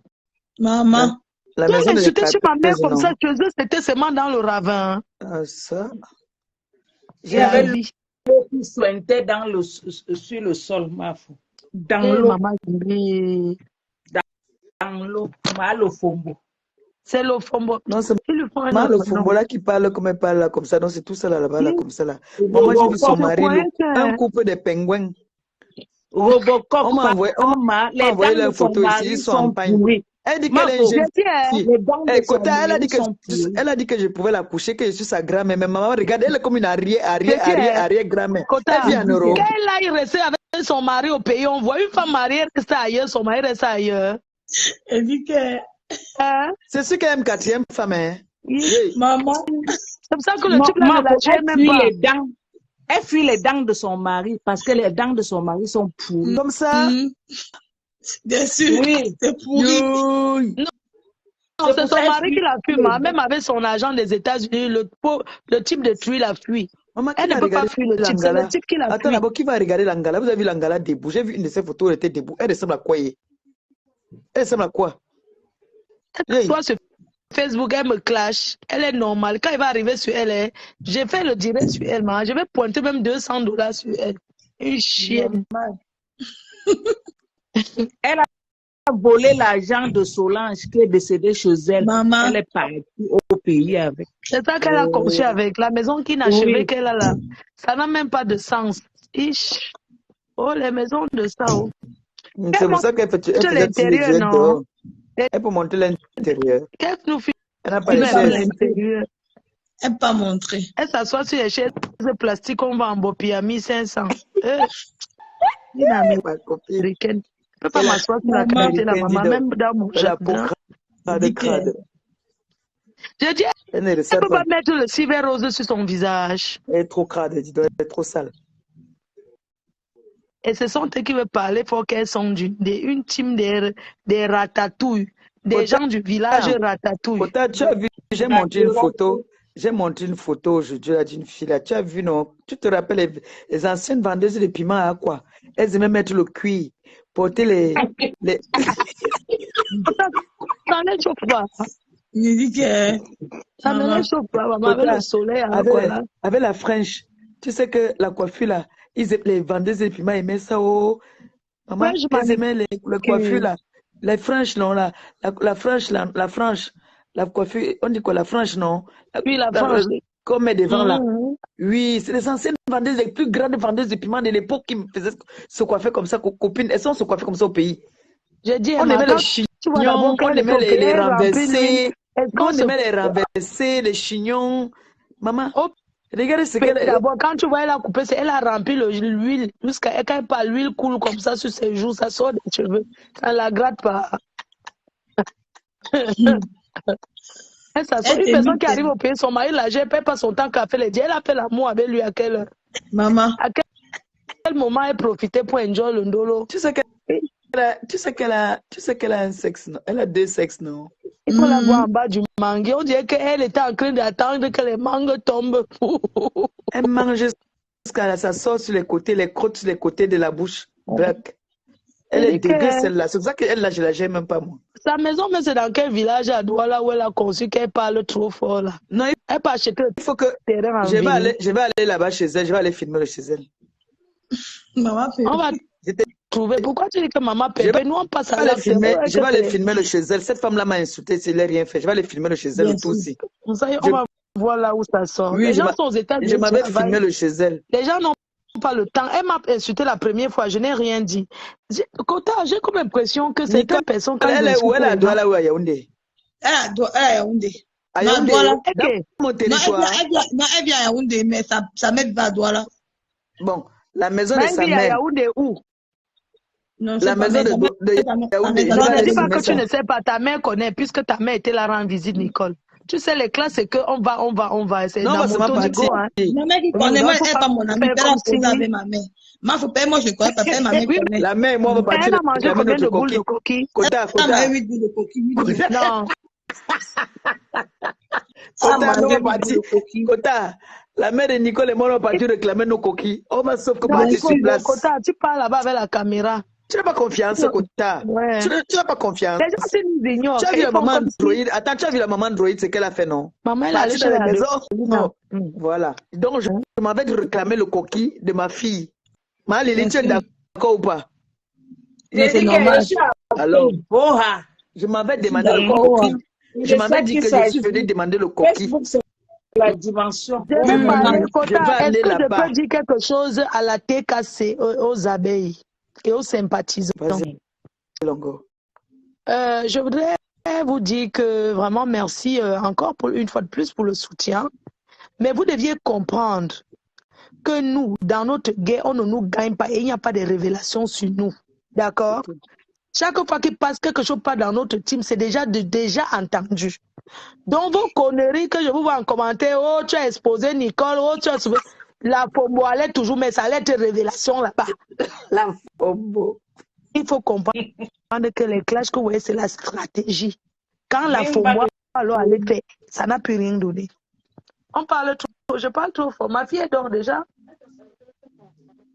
Maman. La maison de insulté sur ma mère comme ça, que c'était seulement dans le ravin. Ah, ça. J'avais l'eau qui sointait sur le sol, ma fou. Dans l'eau. Dans l'eau. Le Fombo. C'est le Fombo. Non, c'est le Fombo là qui parle comme elle parle là, comme ça. Non, c'est tout ça là-bas, là, comme ça là. Moi, j'ai vu son mari, un couple de pingouins. Robocop, on m'a envoyé la photo ici, ils sont en pagne. Elle dit qu'elle est une jeune fille. Elle a dit que je pouvais la coucher, que je suis sa grand-mère. Mais maman, regarde, elle est comme une arrière-grand-mère. Elle vit en Europe. Quand elle a resté avec son mari au pays, on voit une femme mariée rester ailleurs, son mari reste ailleurs. Elle dit que... C'est sûr qu'elle aime quatrième femme, hein? Maman. C'est pour ça que le type là ne la gère même pas. Elle fuit les dents de son mari parce que les dents de son mari sont pourries. Comme ça? Bien sûr, oui. C'est pourri. Non, c'est son mari qui la fume. Même avec son agent des États-Unis, le type de tuer la fuit. Maman, elle ne peut pas fuir le type. C'est le type qui la fuit. Attends, d'abord, qui va regarder l'Angala? Vous avez vu l'Angala debout? J'ai vu une de ses photos, elle était debout. Elle ressemble à quoi? Elle ressemble à quoi? Toi, sur Facebook, elle me clash. Elle est normale. Quand il va arriver sur elle, j'ai fait le direct sur elle. Je vais pointer même $200 sur elle. Une chienne. Elle a volé l'argent de Solange qui est décédée chez elle. Maman. Elle est partie au pays avec. C'est ça qu'elle a conçu avec. La maison qui n'achevait qu'elle a là. Ça n'a même pas de sens. Ich. Oh, les maisons de ça. Oh. C'est pour ça qu'elle fait l'intérieur, non? Elle peut montrer l'intérieur. Qu'est-ce que nous faisons? Elle n'a pas de l'intérieur. Elle n'a pas montré. Elle s'assoit sur les chaises plastiques qu'on vend en Bopi à 1500. Il n'a même pas copie. Je ne peux pas m'asseoir sur la qualité de la maman, même dans mon jardin. Je dis, elle ne peut pas mettre le civet rose sur son visage. Elle est trop crade, elle est trop sale. Et ce sont eux qui veulent parler, il faut qu'elles sont une team des ratatouilles, des gens du village ratatouille. Tu as vu, j'ai montré une photo. J'ai montré une photo aujourd'hui d'une fille là. Tu as vu, non? Tu te rappelles les anciennes vendeuses de piments à quoi? Elles aimaient mettre le cuir, porter les... Ça ne chauffe pas. Il dit que... Ça ne chauffe pas, maman, avec le soleil. Avec la French. Tu sais que la coiffure là, les vendeuses de piments aimaient ça. Oh. Maman, elles aimaient les coiffures là. Les French, non, la French, la franche. La coiffure, on dit quoi, la frange, non? Oui, la frange. Comme met devant là. Oui, c'est les anciennes vendeuses, les plus grandes vendeuses de piments de l'époque qui me faisaient se coiffer comme ça, copines. Elles sont se coiffer comme ça au pays. J'ai dit, on aimait les chignons, on aimait les renverser. On aimait les renverser, les chignons. Maman, regardez ce qu'elle... D'abord, quand tu vois elle a coupé, elle a rempli l'huile. Jusqu'à quand l'huile coule comme ça sur ses joues, ça sort des cheveux. Ça ne la gratte pas. Une personne qui arrive au pays, son mari l'a gère, paye pas son temps qu'à faire les dieux. Elle a fait l'amour avec lui à quelle heure? Maman. À quel moment elle profitait pour enjoy le ndolo? Tu sais qu'elle a un sexe, non? Elle a 2 sexes, non? Il faut la voir en bas du mangue. On dirait qu'elle était en train d'attendre que les mangues tombent. Elle mange jusqu'à ça sort sur les côtés, les crottes sur les côtés de la bouche. Black. Elle est dégueu celle-là. C'est pour ça qu'elle là, je la gère même pas moi. Sa maison, mais c'est dans quel village à Douala où elle a conçu qu'elle parle trop fort là? Non, elle peut acheter il faut que je vais aller là-bas chez elle, je vais aller filmer chez elle. Maman, on va trouver. Pourquoi tu dis que maman Pépé, nous on passe à la filmer. Je vais aller filmer le chez elle. Cette femme-là m'a insulté s'il n'a rien fait. Je vais aller filmer le chez elle tout aussi. On va voir là où ça sort. Oui, les gens sont aux États-Unis. Je m'avais filmé le chez elle. Les gens n'ont pas le temps. Elle m'a insulté la première fois, je n'ai rien dit. Kota, j'ai comme l'impression que c'est une personne... Elle est où? Elle est à Douala ou à Yaoundé? Elle est à Yaoundé. À Yaoundé, dans mon territoire. Non, elle vient à Yaoundé, mais sa mère va à Douala. Bon, la maison de sa mère... à Yaoundé où? Non, la maison de Yaoundé. Non, ne dis pas que tu ne sais pas. Ta mère connaît, puisque ta mère était là rendre visite, Nicole. Tu sais, les classes, c'est qu'on va. C'est non, c'est ma partie. Ma mère qui connaît, moi, elle n'est pas mon amie. Elle a posé avec ma mère. Moi, faut pas, moi, je connais pas. Ma mère connaît. La mère, moi, on va partir. Elle a mangé combien de boules de coquille? Kota. Elle a 8 boules de coquille. Non. Kota, la mère de Nicole et moi, on va partir réclamer nos coquilles. On va sauf que partir sur place. Kota, tu parles là-bas avec la caméra. Tu n'as pas confiance, Kota. Ouais. Tu n'as pas confiance. Les gens nous ignorent. Tu as vu la maman Android? Attends, tu as vu la maman Android, ce qu'elle a fait, non? Maman, elle a allé chez la maison. Non. Voilà. Donc, je m'avais réclamé le coquille de ma fille. Ma Lili, tu es d'accord ou pas? C'est normal. Alors, je m'avais demandé le coquille. Je m'avais dit que je suis venu demander le coquille. La dimension. Est-ce que je peux dire quelque chose à la TKC, aux abeilles et aux sympathisants? Je voudrais vous dire que vraiment merci encore une fois de plus pour le soutien. Mais vous deviez comprendre que nous, dans notre guerre, on ne nous gagne pas et il n'y a pas de révélations sur nous. D'accord? Chaque fois qu'il passe quelque chose pas dans notre team, c'est déjà entendu. Donc vos conneries que je vous vois en commentaire, oh tu as exposé Nicole, oh tu as exposé... La FOMO allait toujours, mais ça allait être révélation là-bas. La FOMO. Il faut comprendre que les clashs que vous voyez, c'est la stratégie. Quand la FOMO alors allait faire, ça n'a plus rien donné. On parle trop, je parle trop fort. Ma fille est dort déjà.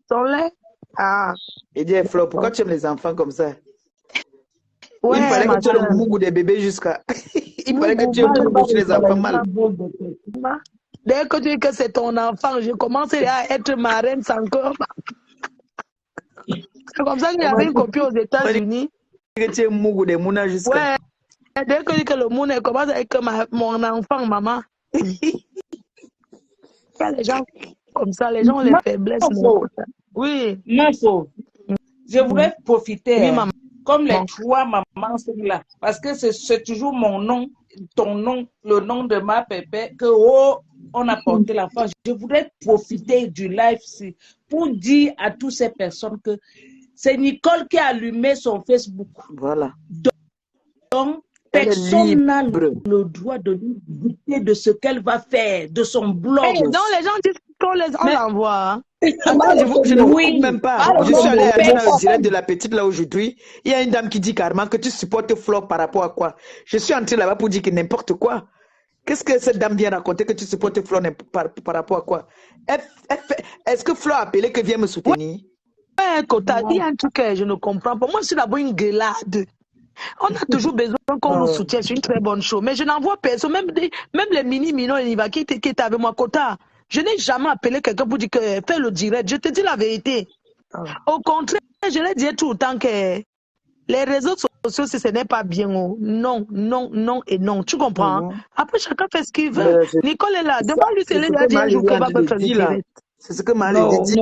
Son lait. Ah. Et dit Flo, pourquoi tu aimes les enfants comme ça? Ouais, il fallait que tu aies le mougou des bébés jusqu'à... Il fallait que tu aies touché les enfants mal. Dès que tu dis que c'est ton enfant, je commence à être marraine sans cœur. C'est comme ça qu'il y avait une copine aux États-Unis. que tu es mougou de mouna jusqu'à. Ouais, dès que le monde commence avec mon enfant, maman. Il y a les gens comme ça, les gens ont les faiblesses. Oui. Mafo, je voudrais profiter, Oui, maman. comme les trois mamans sont là, parce que c'est toujours mon nom, ton nom, le nom de ma pépé, que on a porté l'enfant. Je voudrais profiter du live pour dire à toutes ces personnes que c'est Nicole qui a allumé son Facebook. Voilà. Donc, personne n'a le droit de lui douter de ce qu'elle va faire, de son blog. Hey, donc les gens disent qu'on l'envoie. Je ne oui, même pas. Je suis allée au direct de la petite là aujourd'hui. Il y a une dame qui dit carrément que tu supportes Flo par rapport à quoi? Je suis entrée là-bas pour dire que n'importe quoi. Qu'est-ce que cette dame vient raconter que tu supportes Flo par rapport à quoi? Est-ce que Flo a appelé que vient me soutenir? Ouais, Kota, il y a un truc que je ne comprends pas. Moi, je suis d'abord une gueulade. On a toujours besoin qu'on nous soutienne, c'est une très bonne chose. Mais je n'envoie personne, même les mini-minons qui étaient avec moi, Kota. Je n'ai jamais appelé quelqu'un pour dire que fais le direct. Je te dis la vérité. Au contraire, je l'ai dit tout le temps que les réseaux sociaux, si ce n'est pas bien, non, non, non et non. Tu comprends? Après, chacun fait ce qu'il veut. Nicole est là. Demande-lui si elle a dit un jour qu'elle va faire le direct. C'est ce que Marie dit.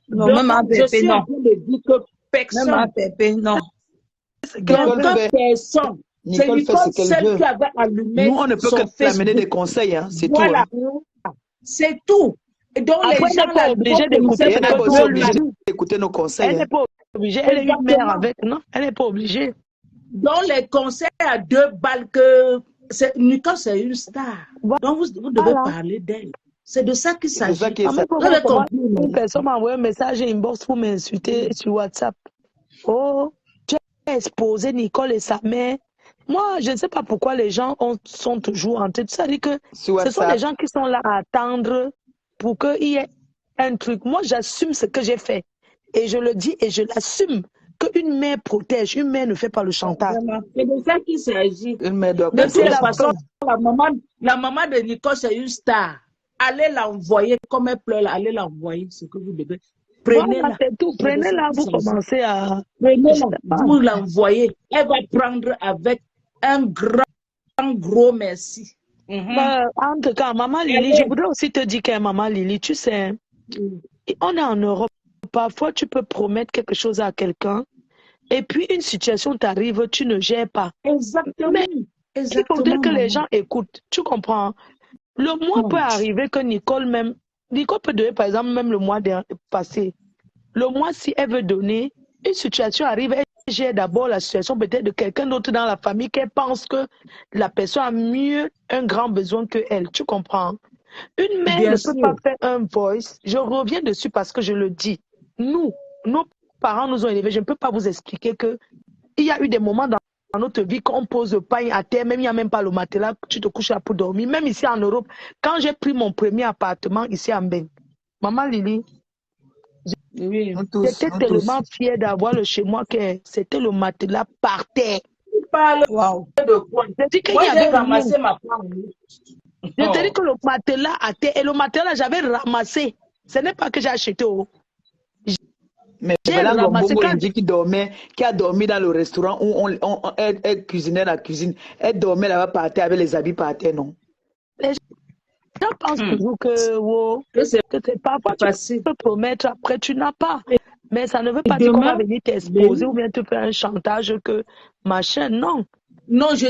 Non, même à Pépé, non. Personne. Même à Pépé, non. Personne. C'est Nicole seule qui avait allumé. Nous, on ne peut que l'amener des conseils, hein. C'est voilà. tout. C'est tout. Et donc, après, les gens n'est pas obligée d'écouter nos conseils. Elle n'est pas obligée. Elle est une mère avec, non? Elle n'est pas obligée. Donc, les conseils à 2 balles que Nicole, c'est une star. Voilà. Donc, vous devez parler d'elle. C'est de ça qu'il s'agit. Une personne m'a envoyé un message inbox pour m'insulter sur WhatsApp. Oh, tu as exposé Nicole et sa mère. Moi, je ne sais pas pourquoi les gens sont toujours en tête. Ça veut dire que ce sont les gens qui sont là à attendre pour qu'il y ait un truc. Moi, j'assume ce que j'ai fait. Et je le dis et je l'assume. Qu'une mère protège, une mère ne fait pas le chantage. C'est de ça qu'il s'agit. Une mère doit de toute façon, la maman de Nicole, c'est une star. Allez l'envoyer, comme elle pleure, allez l'envoyer, ce que vous devez. Prenez-la. Voilà, c'est tout. Prenez-la, vous commencez à... Prenez-la, vous l'envoyez. Elle va prendre avec un gros merci. En tout cas, Maman Lily, je voudrais aussi te dire que Maman Lily, tu sais, on est en Europe. Parfois, tu peux promettre quelque chose à quelqu'un et puis une situation t'arrive, tu ne gères pas. Exactement. Mais il faudrait que les gens écoutent. Tu comprends? Le mois peut arriver que Nicole peut donner, par exemple, même le mois passé. Le mois, si elle veut donner, une situation arrive, elle gère d'abord la situation peut-être de quelqu'un d'autre dans la famille qu'elle pense que la personne a mieux un grand besoin que elle. Tu comprends? Une mère ne peut pas faire un voice. Je reviens dessus parce que je le dis. Nos parents nous ont élevés. Je ne peux pas vous expliquer qu'il y a eu des moments dans notre vie qu'on pose le pain à terre, même il n'y a même pas le matelas, tu te couches là pour dormir. Même ici en Europe, quand j'ai pris mon premier appartement ici en Beng, Maman Lily, j'étais tellement fière d'avoir le chez moi que c'était le matelas par terre. Wow. De quoi? Moi, j'ai ramassé ma part. Je te dis que le matelas à terre, et le matelas, j'avais ramassé. Ce n'est pas que j'ai acheté. Mais Bella Bongo dit qui a dormi dans le restaurant où elle cuisinait la cuisine. Elle dormait là-bas par terre avec les habits par terre, non? Les gens pensent toujours que parfois tu peux promettre, après tu n'as pas. Mais ça ne veut pas dire qu'on va venir t'exposer ou bien te faire un chantage que machin, non. Non, je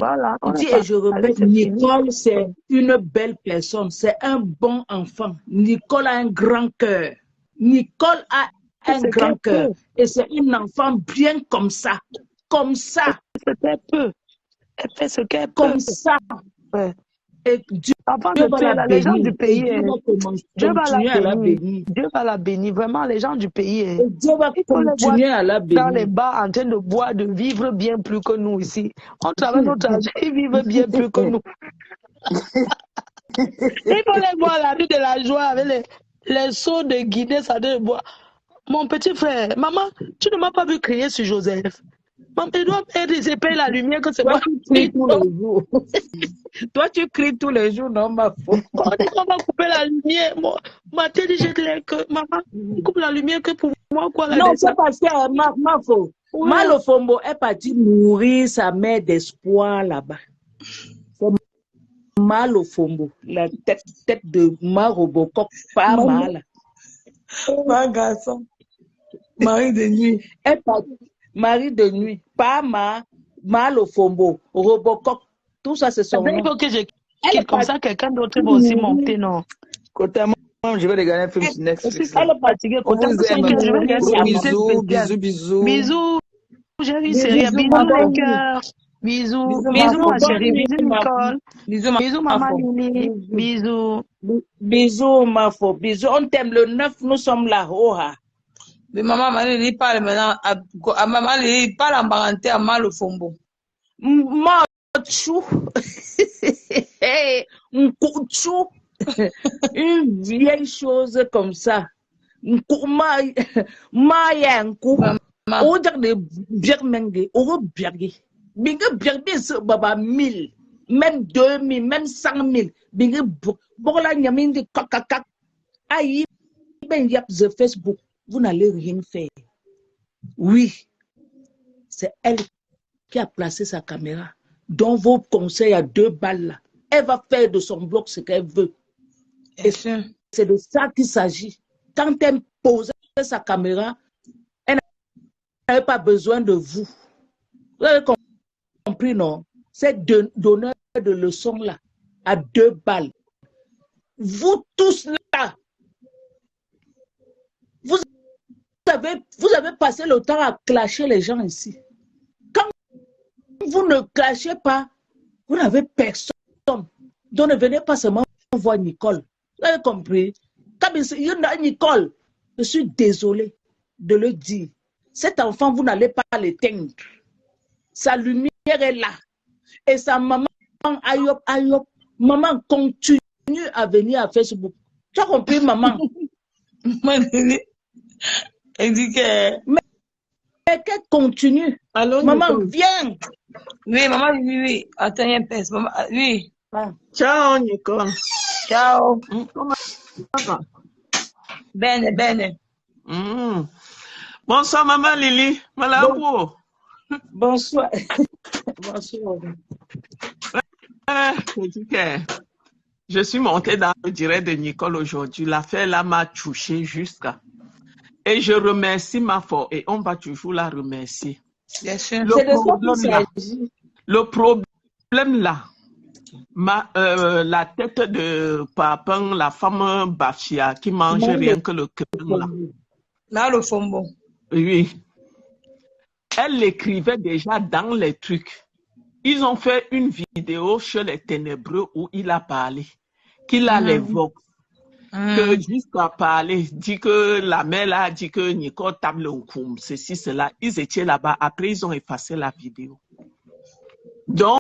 dis et je répète, Nicole, c'est une belle personne, c'est un bon enfant. Nicole a un grand cœur. Nicole a un grand cœur. Et c'est un enfant bien comme ça. Comme ça. Elle fait ce qu'elle peut. Comme ça. Ouais. Et Dieu va la les gens du pays, Dieu va la bénir. Dieu va la bénir. Vraiment, les gens du pays. Et Dieu va continuer à la bénir. Dans les bars, en train de boire, de vivre bien plus que nous ici. On travaille notre argent, ils vivent bien plus que nous. Il faut les boire la nuit de la joie avec les seaux de Guinée, ça doit boire. Mon petit frère, maman, tu ne m'as pas vu crier sur Joseph. Maman, il doit payer la lumière que c'est moi qui crie tous les jours. Toi, tu cries tous les jours, non, ma faute. On va couper la lumière. Ma tête dit, que maman, coupe la lumière que pour moi, quoi. Non, c'est parce que, ma faute. Malofombo est parti nourrir sa mère d'espoir là-bas. Malofombo, la tête de Marobocop, pas mal. Ma garçon. Mari de nuit. Elle parti, mari de nuit, pas Malofombo, Robocop, tout ça c'est son nom. Il faut que je quitte comme ça, quelqu'un d'autre va aussi monter, non? Côté moi, je vais regarder un film sur Netflix. Elle est fatiguée. Côté moi, je vais regarder. Bisous. J'ai vu série. Bisous, les cœurs. Bisous, ma chérie. Bisous, Nicole. Bisous, maman Lili. Bisous. Bisous, ma faux. Bisous, on t'aime le 9, nous sommes là. Mais maman Lili parle maintenant. Maman Lili parle en parenté à Malofombo. Chou. Chou. Une vieille chose comme ça. Mayankou. Au dire de Birmengue, au Birgue. Bingue Birgue, c'est baba 1000, même 2000, même 100 000. Bingue Bola Nyamin de Kakakak. Aïe, ben yap the Facebook. Vous n'allez rien faire. Oui, c'est elle qui a placé sa caméra. Dans vos conseils à 2 balles là. Elle va faire de son blog ce qu'elle veut. Et c'est de ça qu'il s'agit. Quand elle pose sa caméra, elle n'avait pas besoin de vous. Vous avez compris, non? C'est donneur de leçons là, à 2 balles. Vous tous là, vous avez passé le temps à clasher les gens ici. Quand vous ne clashez pas, vous n'avez personne. Donc ne venez pas seulement voir Nicole. Vous avez compris? Quand il y a Nicole, je suis désolée de le dire. Cet enfant, vous n'allez pas l'éteindre. Sa lumière est là. Et sa maman, Ayop, maman continue à venir à Facebook. Tu as compris, maman? Elle dit que... Mais qu'elle continue. Allô, maman, viens. Oui, maman, oui. Attends, un peu. Maman, oui. Ciao, Nicole. Ciao. Comment ça va? Bene. Bonsoir, maman Lili. Malabo. Bonsoir. Bonsoir. Je suis montée dans le direct de Nicole aujourd'hui. L'affaire là m'a touchée jusqu'à. Et je remercie ma foi et on va toujours la remercier. Bien sûr. Le problème là, la tête de Papin, la femme Bafia qui mange rien que le cœur là. Malofombo. Oui. Elle l'écrivait déjà dans les trucs. Ils ont fait une vidéo chez les Ténébreux où il a parlé, qu'il a les vox. Que jusqu'à parler, dit que la mère a dit que Nicole table au coum, ceci, cela. Ils étaient là-bas. Après, ils ont effacé la vidéo. Donc,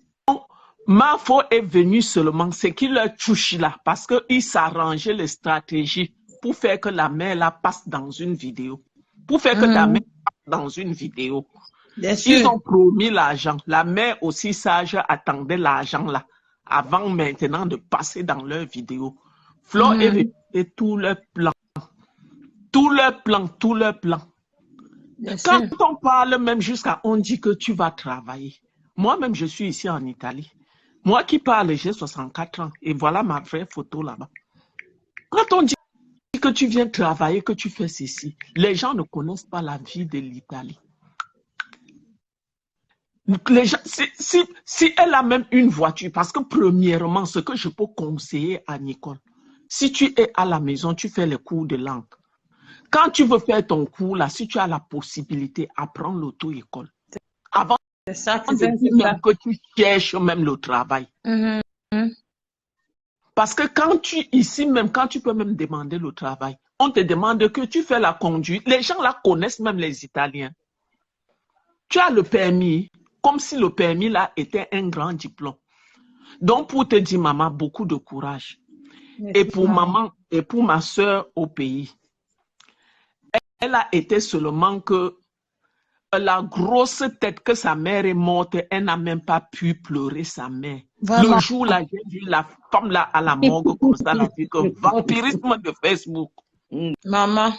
ma faute est venue seulement, c'est qu'il leur touche là, parce qu'ils s'arrangeaient les stratégies pour faire que la mère là passe dans une vidéo. Pour faire que la mère passe dans une vidéo. Ils ont promis l'argent. La mère aussi sage attendait l'argent là, avant maintenant de passer dans leur vidéo. Flo est venu et tout leur plan. Tout leur plan. Quand on parle même jusqu'à on dit que tu vas travailler. Moi-même, je suis ici en Italie. Moi qui parle, j'ai 64 ans. Et voilà ma vraie photo là-bas. Quand on dit que tu viens travailler, que tu fais ceci, les gens ne connaissent pas la vie de l'Italie. Les gens, si elle a même une voiture, parce que premièrement, ce que je peux conseiller à Nicole, si tu es à la maison, tu fais les cours de langue. Quand tu veux faire ton cours là, si tu as la possibilité, apprends l'auto-école. Avant que tu cherches même le travail. Parce que quand tu peux même demander le travail, on te demande que tu fais la conduite. Les gens là connaissent même les Italiens. Tu as le permis, comme si le permis là était un grand diplôme. Donc pour te dire, maman, beaucoup de courage. Et pour maman et pour ma soeur au pays, elle a été seulement que la grosse tête que sa mère est morte, elle n'a même pas pu pleurer sa mère. Vraiment. Le jour là, j'ai vu la femme là à la morgue comme ça, la vie que vampirisme de Facebook. Maman.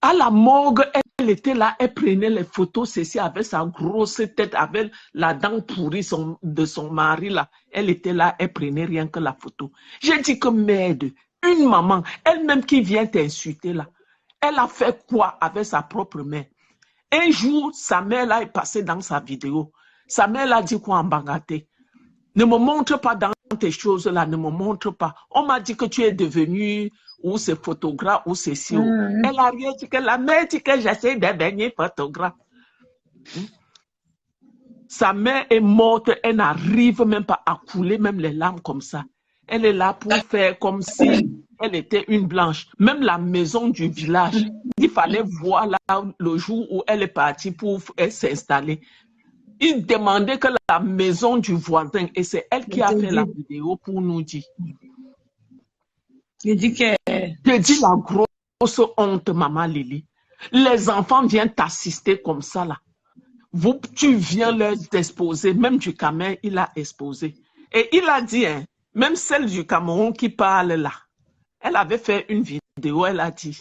À la morgue, Elle était là, elle prenait les photos, ceci, avec sa grosse tête, avec la dent pourrie de son mari, là. Elle était là, elle prenait rien que la photo. J'ai dit que merde, une maman, elle-même qui vient t'insulter, là, elle a fait quoi avec sa propre mère? Un jour, sa mère, là, est passée dans sa vidéo. Sa mère, là, dit quoi en Bangaté? Ne me montre pas dans tes choses, là, ne me montre pas. On m'a dit que tu es devenu ou c'est photographe ou c'est si. Elle a rien dit que la mère dit que j'essaie de devenir photographe. Sa mère est morte, elle n'arrive même pas à couler même les larmes comme ça. Elle est là pour faire comme si elle était une blanche. Même la maison du village, il fallait voir là le jour où elle est partie pour s'installer. Il demandait que la maison du voisin, et c'est elle qui a fait la vidéo pour nous dire. Je dis la grosse honte, maman Lily. Les enfants viennent t'assister comme ça là. Tu viens leur exposer, même du Cameroun, il a exposé. Et il a dit, hein, même celle du Cameroun qui parle là, elle avait fait une vidéo, elle a dit,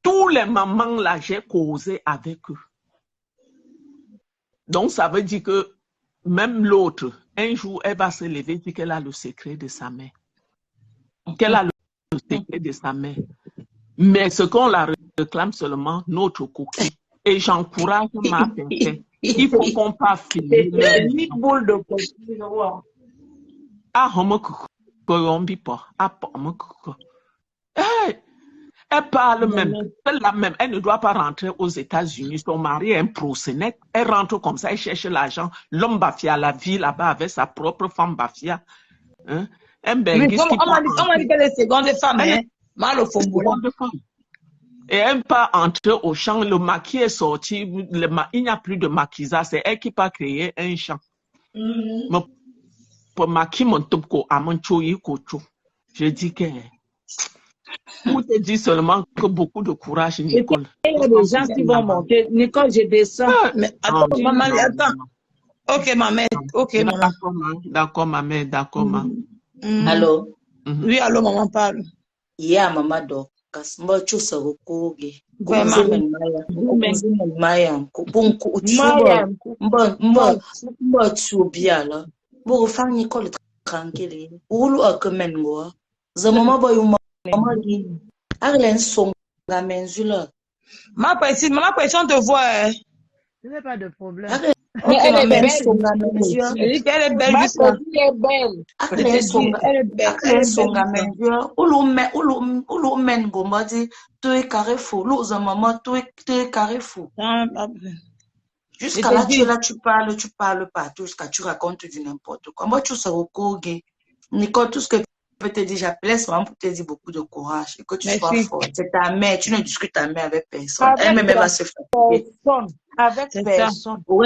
tous les mamans là, j'ai causé avec eux. Donc, ça veut dire que même l'autre, un jour, elle va se lever et dire qu'elle a le secret de sa mère. Qu'elle a le secret de sa mère. Mais ce qu'on la réclame seulement, notre coquille. Et j'encourage ma fille. Il faut qu'on passe filmer. boule de coquille. Ah, elle parle même, elle ne doit pas rentrer aux États-Unis. Son mari est un prosénète. Elle rentre comme ça, elle cherche l'argent. L'homme bafia la vie là-bas avec sa propre femme bafia. Hein? On m'a dit qu'elle est seconde femme, hein? Mal au fond. Et elle part entrer au champ, le maquis est sorti, il n'y a plus de maquisage, c'est elle qui part créer un champ. Pour maquis mon topko à mon choyi-kocho. Je dis que. Pour te dire seulement que beaucoup de courage, Nicole. Il y a des gens qui vont monter. Nicole, je descends. Mais attends, maman, attends. Ok, maman. Ok, maman. D'accord, maman. D'accord, maman. Allô? Oui, allô, maman parle. Yeah, maman do. Kasmba chusa rukugi. Maya. Kubunku uchuba. Mba chubiala. Bo fang Nicole tranquille. Ulu akamengo. Zamama boy maman dit. Arlen son la menzula. Maman pression te voir. Ce n'est pas de problème. Mais elle est belle. Elle est belle. Elle est belle. Elle est Ulu men gomadi, tu es carré fou. L'autre maman, tu es carré fou. Jusqu'à là, tu parles pas. Jusqu'à tu racontes du n'importe quoi. Moi, tu sais au courrier. Nicole, tout ce que je peux te dire, j'appelais seulement pour te dire beaucoup de courage et que tu sois forte. C'est ta mère, tu ne discutes ta mère avec personne. Elle-même va se fatiguer. Avec personne. Ou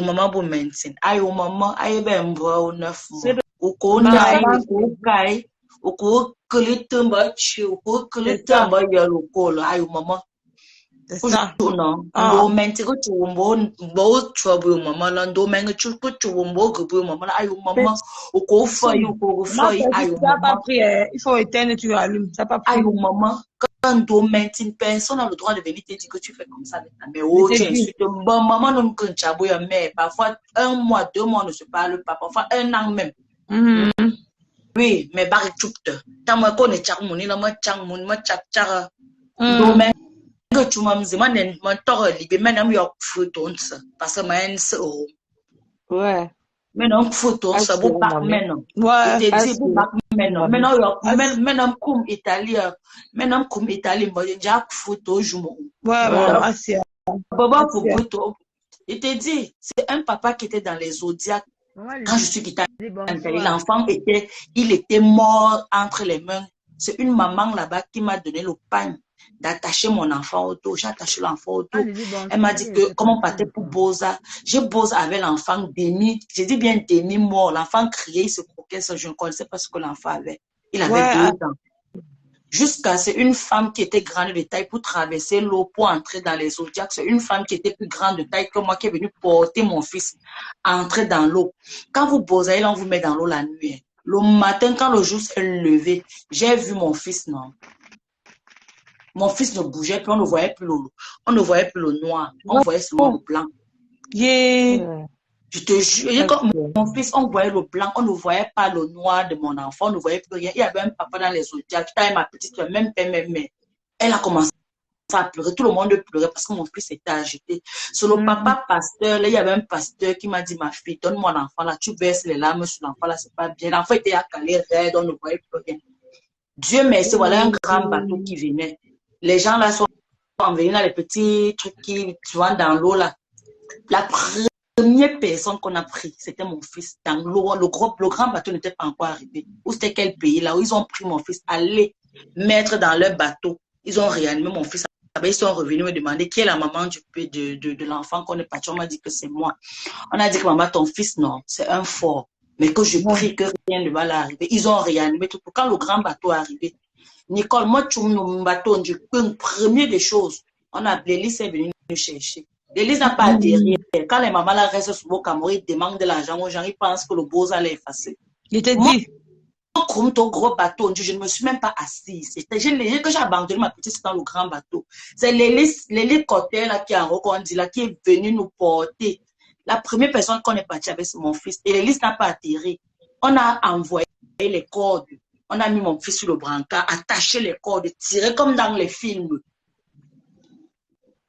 maman pour maintenir. Aïe, maman, aïe, ben, au 9 mois. Ou qu'on aille, ou caille, ou qu'on que tombe, ou qu'on le tombe, il y a le col, aïe, maman. C'est ça. Non, on maintenir que tu trouves maman, là, on maintenir que tu trouves maman, aïe, maman, ou qu'on faille, aïe, maman. Il faut éteindre, tu allumes. Ça pas pris. Aïe, maman. Quand on maintient, personne n'a le droit de venir te dire que tu fais comme ça. Mais oh, tu insultes. Bon, maman, non, que tu as beau, mais parfois, 1 mois, 2 mois, on ne se parle pas. Parfois, 1 an même. Oui, mais barre tout. Tant que on est charmoni, là, moi, charmoni, moi, chara. Donc, que tu m'as dit, moi, mon tort, libé, maintenant, il y a photo, parce que moi, c'est oh. Ouais. Maintenant, photo, ça vous parle maintenant. Ouais. Maintenant, comme italien, moi, j'ai déjà photo, je m'en. Ouais, c'est Papa, photo. Il te dit, c'est un papa qui était dans les zodiacs. Quand je suis quitté, l'enfant était mort entre les mains. C'est une maman là-bas qui m'a donné le pain d'attacher mon enfant au dos. J'ai attaché l'enfant au dos. Elle m'a dit que comment partir pour Boza. J'ai Boza avec l'enfant demi, j'ai dit bien demi-mort. L'enfant criait, il se croquait, ça, je ne connaissais pas ce que l'enfant avait. Il avait 2 ans. Jusqu'à c'est une femme qui était grande de taille pour traverser l'eau, pour entrer dans les zodiacs. C'est une femme qui était plus grande de taille que moi qui est venue porter mon fils à entrer dans l'eau. Quand vous Boza, on vous met dans l'eau la nuit. Le matin, quand le jour s'est levé, j'ai vu mon fils, non. Mon fils ne bougeait plus, on ne voyait plus le noir, on voyait seulement le blanc. Yeah. Je te jure, comme mon fils, on voyait le blanc, on ne voyait pas le noir de mon enfant, on ne voyait plus rien. Il y avait un papa dans les zodiacs, ma petite soeur, même père, même mère. Elle a commencé à pleurer, tout le monde pleurait parce que mon fils était agité. Sur le papa pasteur, là, il y avait un pasteur qui m'a dit, ma fille, donne mon enfant là, tu verses les larmes sur l'enfant là, c'est pas bien. L'enfant était accalé, raide, on ne voyait plus rien. Dieu merci, voilà un grand bateau qui venait. Les gens là sont venus dans les petits trucs qui, tu vois, dans l'eau là. La première personne qu'on a pris, c'était mon fils. Dans l'eau, le grand bateau n'était pas encore arrivé. Où c'était quel pays là où ils ont pris mon fils, aller mettre dans leur bateau. Ils ont réanimé mon fils. Ils sont revenus me demander qui est la maman de l'enfant qu'on est parti. On m'a dit que c'est moi. On a dit que maman, ton fils, non, c'est un fort. Mais que je prie que rien ne va l'arriver. Ils ont réanimé tout. Quand le grand bateau est arrivé, Nicole, moi, tu me bateau, première des choses, on a appelé Lise, est venue nous chercher. L'Élise n'a pas atterri. Quand les mamans là restent sur le Cameroun, ils demandent de l'argent aux gens, ils pensent que le beau allait effacer. Je te dis. Comme ton gros bateau, je ne me suis même pas assise. C'était que j'ai abandonné ma petite dans le grand bateau. C'est l'hélicoptère là qui a reconduit là, qui est venu nous porter. La première personne qu'on est parti avec, c'est mon fils. Et l'Élise n'a pas atterri. On a envoyé les cordes. On a mis mon fils sur le brancard, attaché les cordes, tiré comme dans les films.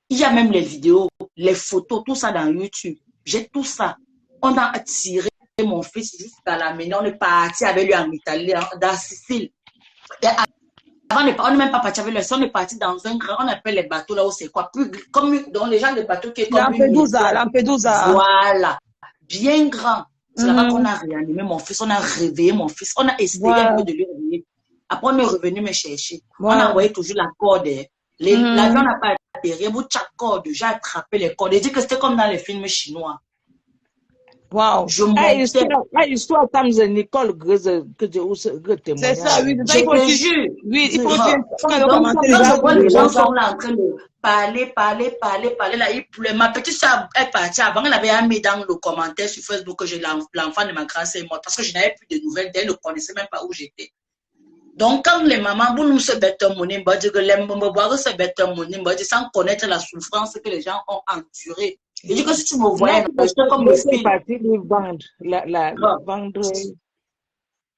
Il y a même les vidéos, les photos, tout ça dans YouTube. J'ai tout ça. On a tiré mon fils jusqu'à la maison. On est parti avec lui en Italie, dans Sicile. Et avant, on n'est même pas parti avec lui. On est parti dans un grand, on appelle les bateaux là où c'est quoi, plus comme dans les gens des bateaux qui est comme Lampedusa. Voilà, bien grand. C'est là-bas qu'on a réanimé mon fils, on a réveillé mon fils, on a essayé un peu de lui réveiller. Après, on est revenu me chercher. On a envoyé toujours la corde. L'avion n'a pas atterri. Chaque corde, j'ai attrapé les cordes. J'ai dit que c'était comme dans les films chinois. Wow. Histoire comme Nicole c'est ça, oui. Je te jure. Oui, il faut je vois les gens sont là en train de parler. Là, ma petite soeur est partie avant. Elle avait mis dans le commentaire sur Facebook que l'enfant de ma grand-sœur est mort parce que je n'avais plus de nouvelles d'elle. Elle ne connaissait même pas où j'étais. Donc, quand les mamans, vous nous se bêtent mon nez, que les mamans boire se bêtent mon nez, sans connaître la souffrance que les gens ont endurée. Je dis que si tu me voyais, c'est comme le film.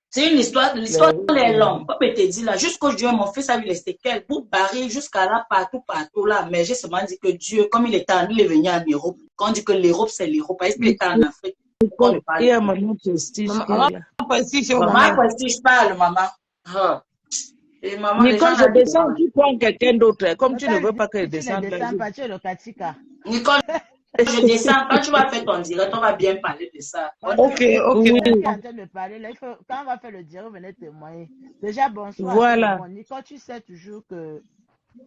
C'est une histoire, l'histoire est longue. Papa te dit là, jusqu'au Dieu, mon fils a eu les séquelles, pour barrer jusqu'à là, partout là. Mais j'ai seulement dit que Dieu, comme il est venu en Europe, quand on dit que l'Europe, c'est l'Europe, est-ce qu'il est en Afrique? Il y a maman prestige. Maman prestige parle, maman. Nicole, je descends, tu prends quelqu'un d'autre. Comme tu ne veux pas que je descende. Nicole, je descends. Quand tu vas faire ton direct, on va bien parler de ça. Ok. Oui. En train de parler, là, quand on va faire le direct, venez témoigner. Déjà, bonsoir. Voilà. Nicole, tu sais toujours que,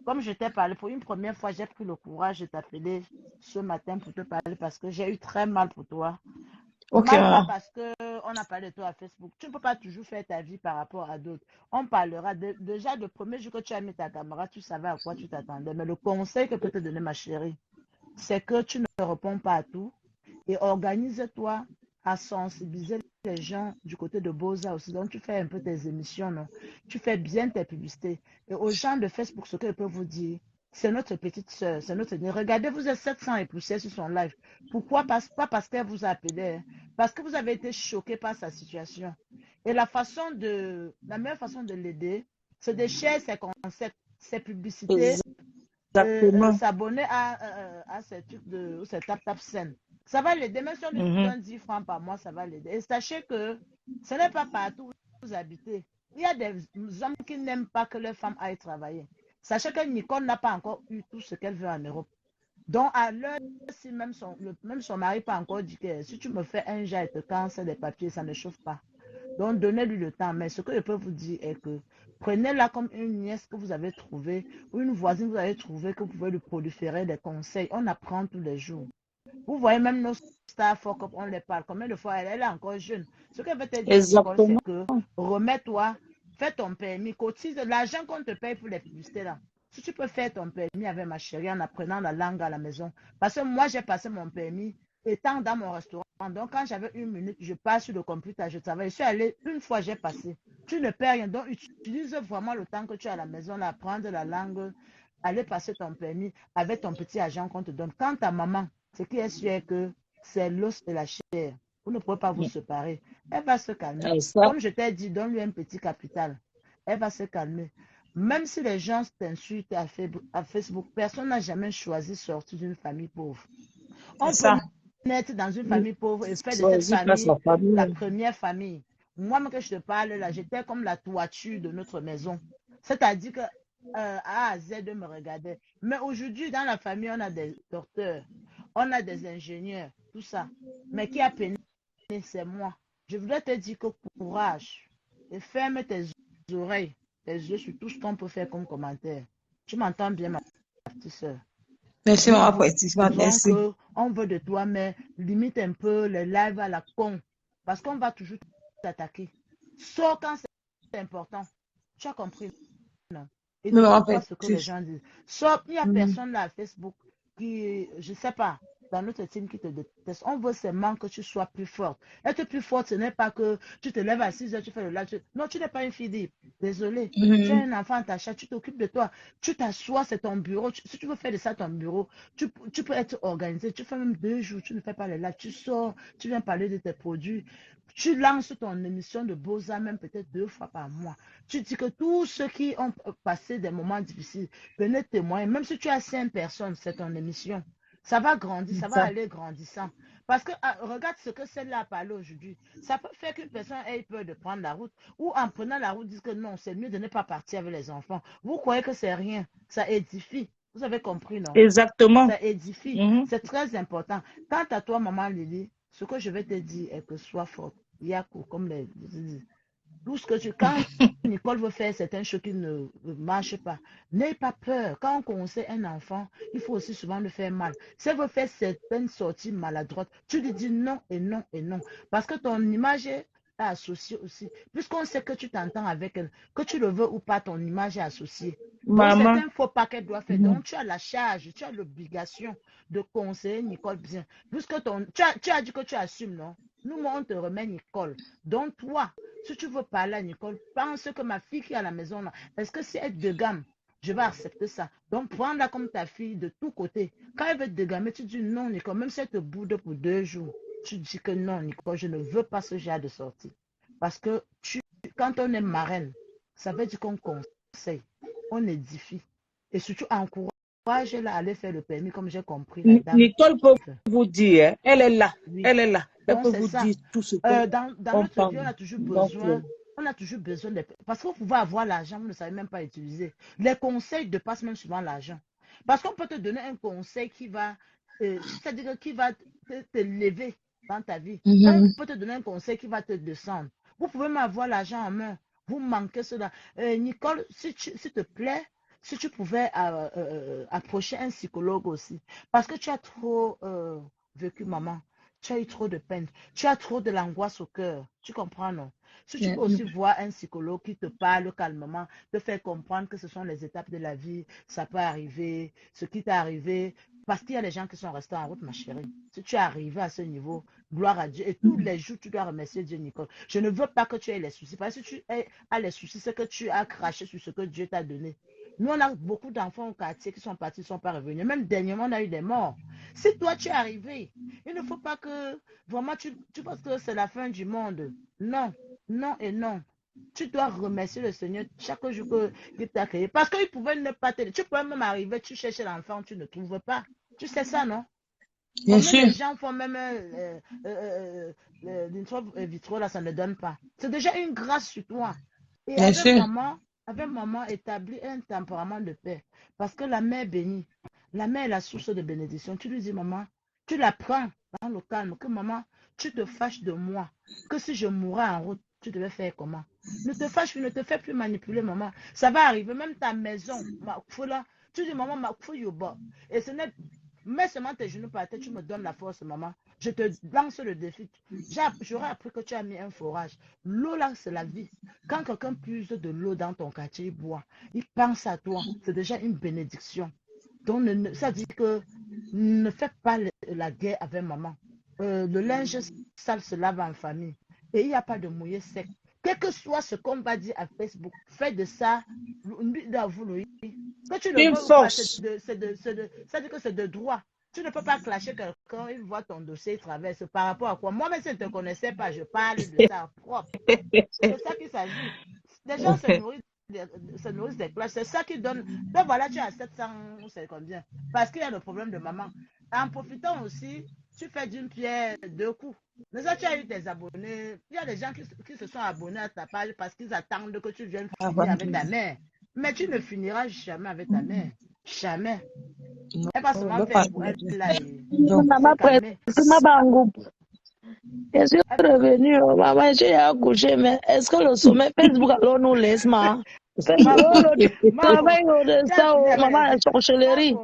comme je t'ai parlé, pour une première fois, j'ai pris le courage de t'appeler ce matin pour te parler parce que j'ai eu très mal pour toi. Pas parce qu'on a parlé de toi à Facebook. Tu ne peux pas toujours faire ta vie par rapport à d'autres. On parlera déjà le premier jour que tu as mis ta caméra, tu savais à quoi tu t'attendais. Mais le conseil que peut te donner ma chérie, c'est que tu ne réponds pas à tout et organise-toi à sensibiliser les gens du côté de Boza aussi. Donc, tu fais un peu tes émissions, non? Tu fais bien tes publicités. Et aux gens de Facebook, ce que je peux vous dire, c'est notre petite soeur, c'est notre nièce. Regardez, vous êtes 700 et poussière sur son live. Pourquoi? Pas parce qu'elle vous a appelé, parce que vous avez été choqué par sa situation. Et la meilleure façon de l'aider, c'est de share ses concepts, ses publicités, s'abonner à ces trucs de ces tap scène. Ça va l'aider, même si on lui donne 10 francs par mois, ça va l'aider. Et sachez que ce n'est pas partout où vous habitez. Il y a des hommes qui n'aiment pas que leurs femmes aillent travailler. Sachez que Nicole n'a pas encore eu tout ce qu'elle veut en Europe. Donc, à l'heure, si même son mari n'a pas encore dit que si tu me fais un jet et te cancer des papiers, ça ne chauffe pas. Donc, donnez-lui le temps. Mais ce que je peux vous dire est que prenez-la comme une nièce que vous avez trouvée ou une voisine que vous avez trouvée que vous pouvez lui proliférer des conseils. On apprend tous les jours. Vous voyez même nos stars fuck up, on les parle. Combien de fois elle est encore jeune. Ce qu'elle veut te dire, c'est que remets-toi. Fais ton permis, cotise l'argent qu'on te paye pour les publicités là. Si tu peux faire ton permis avec ma chérie en apprenant la langue à la maison. Parce que moi, j'ai passé mon permis étant dans mon restaurant. Donc, quand j'avais 1 minute, je passe sur le computer, je travaille. Je suis allée une fois, j'ai passé. Tu ne perds rien. Donc, utilise vraiment le temps que tu as à la maison, là, apprendre la langue, aller passer ton permis avec ton petit argent qu'on te donne. Quand ta maman, ce qui est sûr que c'est l'os et la chair, vous ne pouvez pas vous séparer. Elle va se calmer. Comme je t'ai dit, donne-lui un petit capital. Elle va se calmer. Même si les gens t'insultent à Facebook, personne n'a jamais choisi de sortir d'une famille pauvre. On peut naître dans une famille pauvre et faire de cette famille la première famille. Moi, même que je te parle là, j'étais comme la toiture de notre maison. C'est-à-dire que A à Z me regardait. Mais aujourd'hui, dans la famille, on a des docteurs, on a des ingénieurs, tout ça. Mais qui a peiné, c'est moi. Je voudrais te dire que courage et ferme tes oreilles, tes yeux sur tout ce qu'on peut faire comme commentaire. Tu m'entends bien, ma petite soeur? Merci, maman, merci. On veut de toi, mais limite un peu les lives à la con. Parce qu'on va toujours t'attaquer. Sauf quand c'est important. Tu as compris, non? Et ne pas ce que les gens disent. Sauf il n'y a personne là à Facebook qui, je ne sais pas, dans notre team qui te déteste. On veut seulement que tu sois plus forte. Être plus forte, ce n'est pas que tu te lèves à 6 heures, tu fais le live. Non, tu n'es pas une fille libre. Désolée. Tu es un enfant attaché, tu t'occupes de toi. Tu t'assois, c'est ton bureau. Si tu veux faire de ça ton bureau, tu peux être organisé. Tu fais même 2 jours, tu ne fais pas le live. Tu sors, tu viens parler de tes produits. Tu lances ton émission de Beaux-Arts même peut-être 2 fois par mois. Tu dis que tous ceux qui ont passé des moments difficiles, venez témoigner. Même si tu as 5 personnes, c'est ton émission. Ça va grandir, ça va aller grandissant. Parce que regarde ce que celle-là a parlé aujourd'hui. Ça peut faire qu'une personne ait peur de prendre la route ou en prenant la route, dise que non, c'est mieux de ne pas partir avec les enfants. Vous croyez que c'est rien. Ça édifie. Vous avez compris, non? Exactement. Ça édifie. C'est très important. Quant à toi, maman Lily, ce que je vais te dire est que sois forte. Yaku, comme les disent. Tout ce que quand Nicole veut faire certaines choses qui ne marchent pas, n'aie pas peur. Quand on conseille un enfant, il faut aussi souvent le faire mal. Si elle veut faire certaines sorties maladroites, tu lui dis non et non et non. Parce que ton image est associée aussi. Puisqu'on sait que tu t'entends avec elle, que tu le veux ou pas, ton image est associée. Donc, c'est un faux pas qu'elle doit faire. Donc, tu as la charge, tu as l'obligation de conseiller Nicole bien. Puisque tu as dit que tu assumes, non? Nous, on te remet Nicole. Donc, toi, si tu veux parler à Nicole, pense que ma fille qui est à la maison, là, est-ce que si elle est de gamme, je vais accepter ça. Donc, prends-la comme ta fille de tous côtés. Quand elle veut te dégamer, tu dis non, Nicole. Même si elle te boude pour 2 jours, tu dis que non, Nicole, je ne veux pas ce genre de sortie. Parce que quand on est marraine, ça veut dire qu'on conseille, on édifie. Et surtout, encourage-la à aller faire le permis, comme j'ai compris. Nicole peut vous dire, elle est là. Oui. Elle est là. Elle donc, peut vous dire tout ce que dans notre vie, on a toujours besoin. On a toujours besoin de... Parce que vous pouvez avoir l'argent, vous ne savez même pas utiliser. Les conseils dépassent même souvent l'argent. Parce qu'on peut te donner un conseil qui va... c'est-à-dire qui va te lever dans ta vie. On peut te donner un conseil qui va te descendre. Vous pouvez même avoir l'argent en main. Vous manquez cela. Nicole, s'il te plaît, si tu pouvais approcher un psychologue aussi. Parce que tu as trop vécu, maman. Tu as eu trop de peine. Tu as trop de l'angoisse au cœur. Tu comprends, non? Si tu peux aussi voir un psychologue qui te parle calmement, te faire comprendre que ce sont les étapes de la vie, ça peut arriver, ce qui t'est arrivé, parce qu'il y a des gens qui sont restés en route, ma chérie. Si tu es arrivé à ce niveau, gloire à Dieu. Et tous les jours, tu dois remercier Dieu, Nicole. Je ne veux pas que tu aies les soucis. Parce que si tu as les soucis, c'est que tu as craché sur ce que Dieu t'a donné. Nous, on a beaucoup d'enfants au quartier qui sont partis, ne sont pas revenus. Même dernièrement, on a eu des morts. Si toi, tu es arrivé, il ne faut pas que vraiment tu penses que c'est la fin du monde. Non, non et non. Tu dois remercier le Seigneur chaque jour qu'il t'a créé. Parce qu'il pouvait ne pas t'aider. Tu peux même arriver, tu cherches l'enfant, tu ne trouves pas. Tu sais ça, non? Bien sûr. Les gens font même vitro, là, ça ne donne pas. C'est déjà une grâce sur toi. Et Bien sûr. avec maman, établit un tempérament de paix. Parce que la mère bénit. La mère est la source de bénédiction. Tu lui dis, maman, tu la prends dans le calme. Que maman, tu te fâches de moi. Que si je mourais en route, tu devais faire comment? Ne te fâche plus, ne te fais plus manipuler, maman. Ça va arriver. Même ta maison, tu dis, maman, ma yoba. Et ce n'est mets seulement tes genoux par terre, tu me donnes la force, maman. Je te lance le défi. J'aurais appris que tu as mis un forage. L'eau là, c'est la vie. Quand quelqu'un puise de l'eau dans ton quartier, il boit. Il pense à toi. C'est déjà une bénédiction. Donc, ça dit que ne fais pas la guerre avec maman. Le linge sale se lave en famille. Et il n'y a pas de mouillé sec. quel que soit ce qu'on va dire à Facebook, fais de ça, que tu ne veux pas, ça dit que c'est de droit. Tu ne peux pas clasher quelqu'un, il voit ton dossier, il traverse. Par rapport à quoi? Moi-même, si je ne te connaissais pas, je parle de ça propre. C'est ça qui s'agit. Les gens se nourrissent des classes. C'est ça qui donne. Donc voilà, tu as 700, c'est combien? Parce qu'il y a le problème de maman. En profitant aussi, tu fais d'une pierre deux coups. Mais ça, tu as eu tes abonnés. Il y a des gens qui se sont abonnés à ta page parce qu'ils attendent que tu viennes finir avec ta mère. Mais tu ne finiras jamais avec ta mère. Jamais. Elle va seulement faire pour elle là. Je suis revenue, maman, j'ai accouché, mais est-ce que le sommet Facebook alors nous laisse, maman? Maman, la sorcellerie.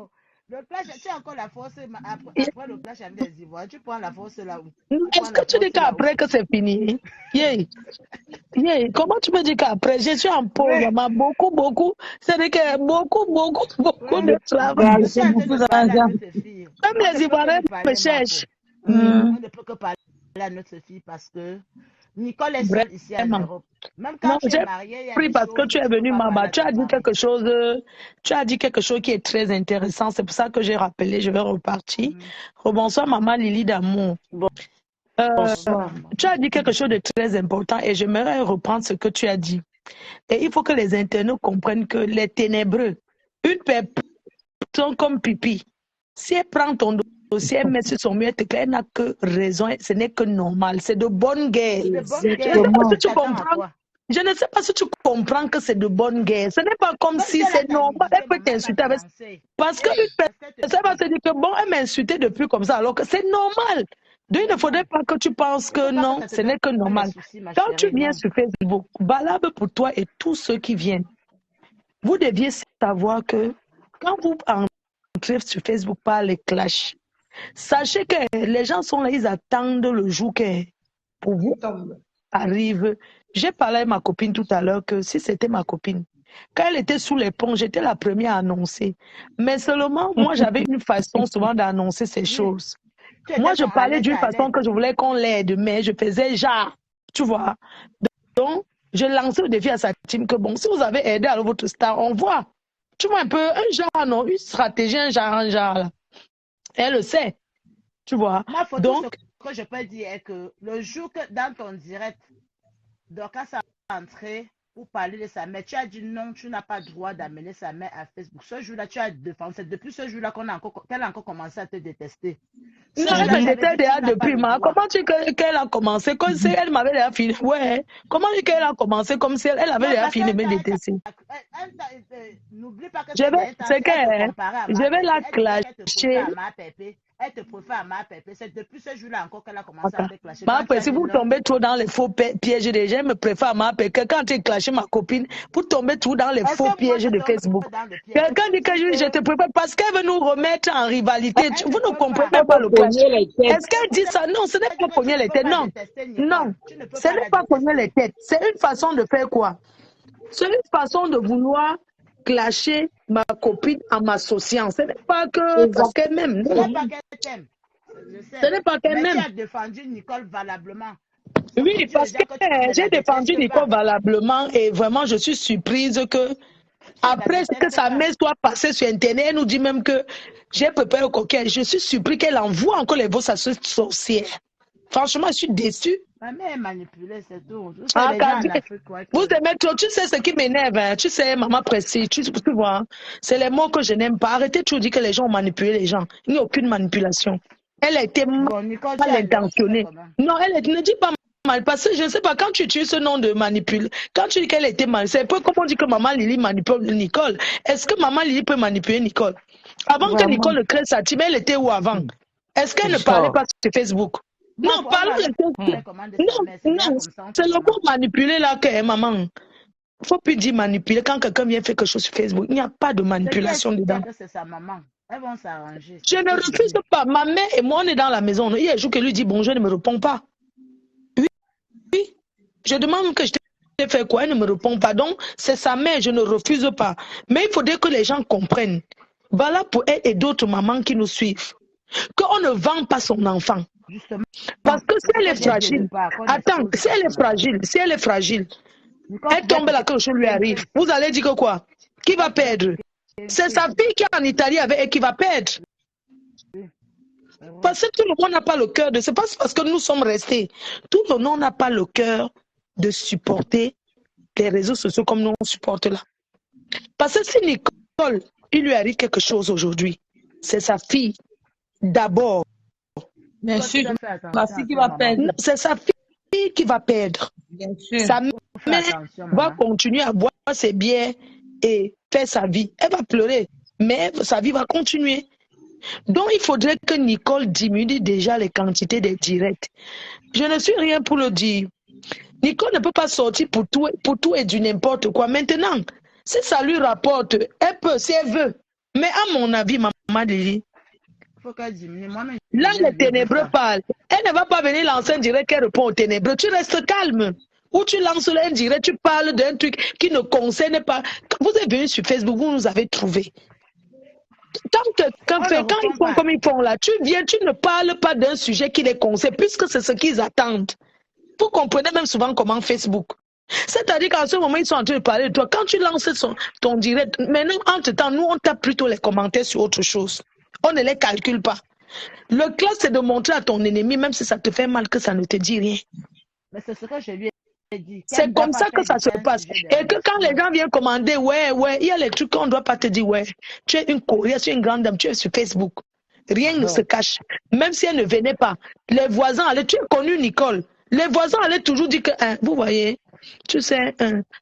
Le clash, tu as encore la force après le clash avec les Ivoiriens. Tu prends la force là où? Est-ce que tu dis qu'après que c'est fini? Comment tu peux dire qu'après? Je suis en pause, maman. Beaucoup. C'est-à-dire que beaucoup de travail. Même les Ivoiriens me cherchent. On ne peut que parler à notre fille parce que Nicole est seule ici en Europe. Même quand tu es mariée, parce que tu es venue, maman, tu as dit quelque chose qui est très intéressant. C'est pour ça que j'ai rappelé, je vais repartir. Bonsoir, maman Lily d'amour. Tu as dit quelque chose de très important et j'aimerais reprendre ce que tu as dit. Et il faut que les internautes comprennent que les ténébreux, une personne comme Pipi, si elle prend ton dossier, elle met sur son mur, elle n'a que raison, ce n'est que normal. C'est de bonne guerre. Je ne sais pas si tu comprends que c'est de bonne guerre. Ce n'est pas comme si c'est normal. Elle peut t'insulter avec... Parce qu'une personne va se dire que bon, elle m'a insulté depuis comme ça, alors que c'est normal. Donc il ne faudrait pas que tu penses que non, ce n'est que normal. Quand tu viens sur Facebook, valable pour toi et tous ceux qui viennent, vous deviez savoir que quand vous entrez sur Facebook par les clashs, sachez que les gens sont là, ils attendent le jour que pour vous arrive. J'ai parlé à ma copine tout à l'heure que si c'était ma copine, quand elle était sous les ponts, j'étais la première à annoncer. Mais seulement, moi, j'avais une façon souvent d'annoncer ces choses. Moi, je parlais d'une façon que je voulais qu'on l'aide, mais je faisais genre, tu vois. Donc, je lançais le défi à sa team que bon, si vous avez aidé à votre star, on voit. Tu vois un peu, un genre, non, une stratégie, un genre, là. Elle le sait, tu vois. Moi, donc, ce que je peux dire est que le jour que dans ton direct, donc quand ça a entré pour parler de sa mère, tu as dit non, tu n'as pas le droit d'amener sa mère à Facebook. Ce jour-là, tu as défendu. C'est depuis ce jour-là qu'elle a encore commencé à te détester. Non, elle me déteste déjà depuis, ma. Comment tu dis qu'elle a commencé comme si elle m'avait déjà fini? Ouais. Comment tu dis qu'elle a commencé comme si elle avait déjà fini de me détester? N'oublie pas que je vais la clasher. Elle te préfère à ma pépé. C'est depuis ce jour-là encore qu'elle a commencé à te clasher. Si vous tombez trop dans les faux pièges des gens, me préfère à ma pépé. Quand tu clashes ma copine, vous tombez trop dans les faux pièges de Facebook. Quelqu'un dit que je te préfère parce qu'elle veut nous remettre en rivalité. Vous ne comprenez pas le clash. Est-ce qu'elle dit ça? Non, ce n'est pas cogner les têtes. Non, ce n'est pas cogner les têtes. C'est une façon de faire quoi? C'est une façon de vouloir clasher ma copine en m'associant. Ce n'est pas que parce qu'elle m'aime. Ce n'est pas qu'elle t'aime. Ce n'est pas qu'elle m'aime. Mais tu as défendu Nicole valablement. Oui, parce que j'ai défendu Nicole valablement et vraiment je suis surprise que après que sa mère soit passée sur Internet, elle nous dit même que j'ai préparé le coquin. Je suis surpris qu'elle envoie encore les fausses sorcières. Franchement, je suis déçue. Ma mère est manipulée, c'est tout. Vous aimez trop, tu sais ce qui m'énerve, hein? Tu sais, maman précise, tu vois, c'est les mots que je n'aime pas. Arrêtez de dire que les gens ont manipulé les gens. Il n'y a aucune manipulation. Elle a été mal intentionnée. Non, ne dit pas mal, parce que je ne sais pas, quand tu utilises ce nom de manipule, quand tu dis qu'elle était mal, c'est un peu comme on dit que maman Lily manipule Nicole. Est-ce que maman Lily peut manipuler Nicole? Avant que Nicole ne crée sa team, elle était où avant? Est-ce qu'elle ne parlait pas sur Facebook? Non, parlons de non, c'est le mot manipuler là que maman. Il ne faut plus dire manipuler quand quelqu'un vient faire quelque chose sur Facebook. Il n'y a pas de manipulation dedans. C'est sa maman. Elles vont s'arranger. Je ne refuse pas. Ma mère et moi, on est dans la maison. Il y a un jour qu'elle lui dit bonjour, elle ne me répond pas. Oui. Je demande que je t'ai fait quoi, elle ne me répond pas. Donc, c'est sa mère, je ne refuse pas. Mais il faudrait que les gens comprennent. Voilà pour elle et d'autres mamans qui nous suivent. Qu'on ne vend pas son enfant. Justement. Parce que si elle est fragile, attends, si elle est fragile, elle tombe là, quelque chose lui arrive. Vous allez dire que quoi? Qui va perdre? C'est sa fille qui est en Italie avec elle qui va perdre. Parce que tout le monde n'a pas le cœur de... C'est pas parce que nous sommes restés. Tout le monde n'a pas le cœur de supporter les réseaux sociaux comme nous on supporte là. Parce que si Nicole, il lui arrive quelque chose aujourd'hui, c'est sa fille d'abord. Bien sûr, ma fille qui va perdre. C'est sa fille qui va perdre. Bien sûr. Sa mère va continuer à boire ses bières et faire sa vie. Elle va pleurer, mais sa vie va continuer. Donc, il faudrait que Nicole diminue déjà les quantités des directs. Je ne suis rien pour le dire. Nicole ne peut pas sortir pour tout et du n'importe quoi. Maintenant, si ça lui rapporte, elle peut, si elle veut. Mais à mon avis, maman dit, là, les ténébreux parlent. Elle ne va pas venir lancer un direct qu'elle répond aux ténébreux. Tu restes calme. Ou tu lances un direct, tu parles d'un truc qui ne concerne pas. Quand vous êtes venu sur Facebook, vous nous avez trouvé. Quand ils font comme ils font là, tu viens, tu ne parles pas d'un sujet qui les concerne, puisque c'est ce qu'ils attendent. Vous comprenez même souvent comment Facebook. C'est-à-dire qu'en ce moment, ils sont en train de parler de toi. Quand tu lances ton direct, maintenant, entre-temps, nous, on tape plutôt les commentaires sur autre chose. On ne les calcule pas. Le classe, c'est de montrer à ton ennemi, même si ça te fait mal, que ça ne te dit rien. Mais c'est ce que je lui ai dit. C'est comme ça que ça se passe. Et que quand les gens viennent commander, ouais, il y a les trucs qu'on ne doit pas te dire, ouais, tu es une courrière, tu es une grande dame, tu es sur Facebook. Rien ne se cache. Même si elle ne venait pas, les voisins allaient, tu es connu, Nicole. Les voisins allaient toujours dire que, vous voyez, tu sais,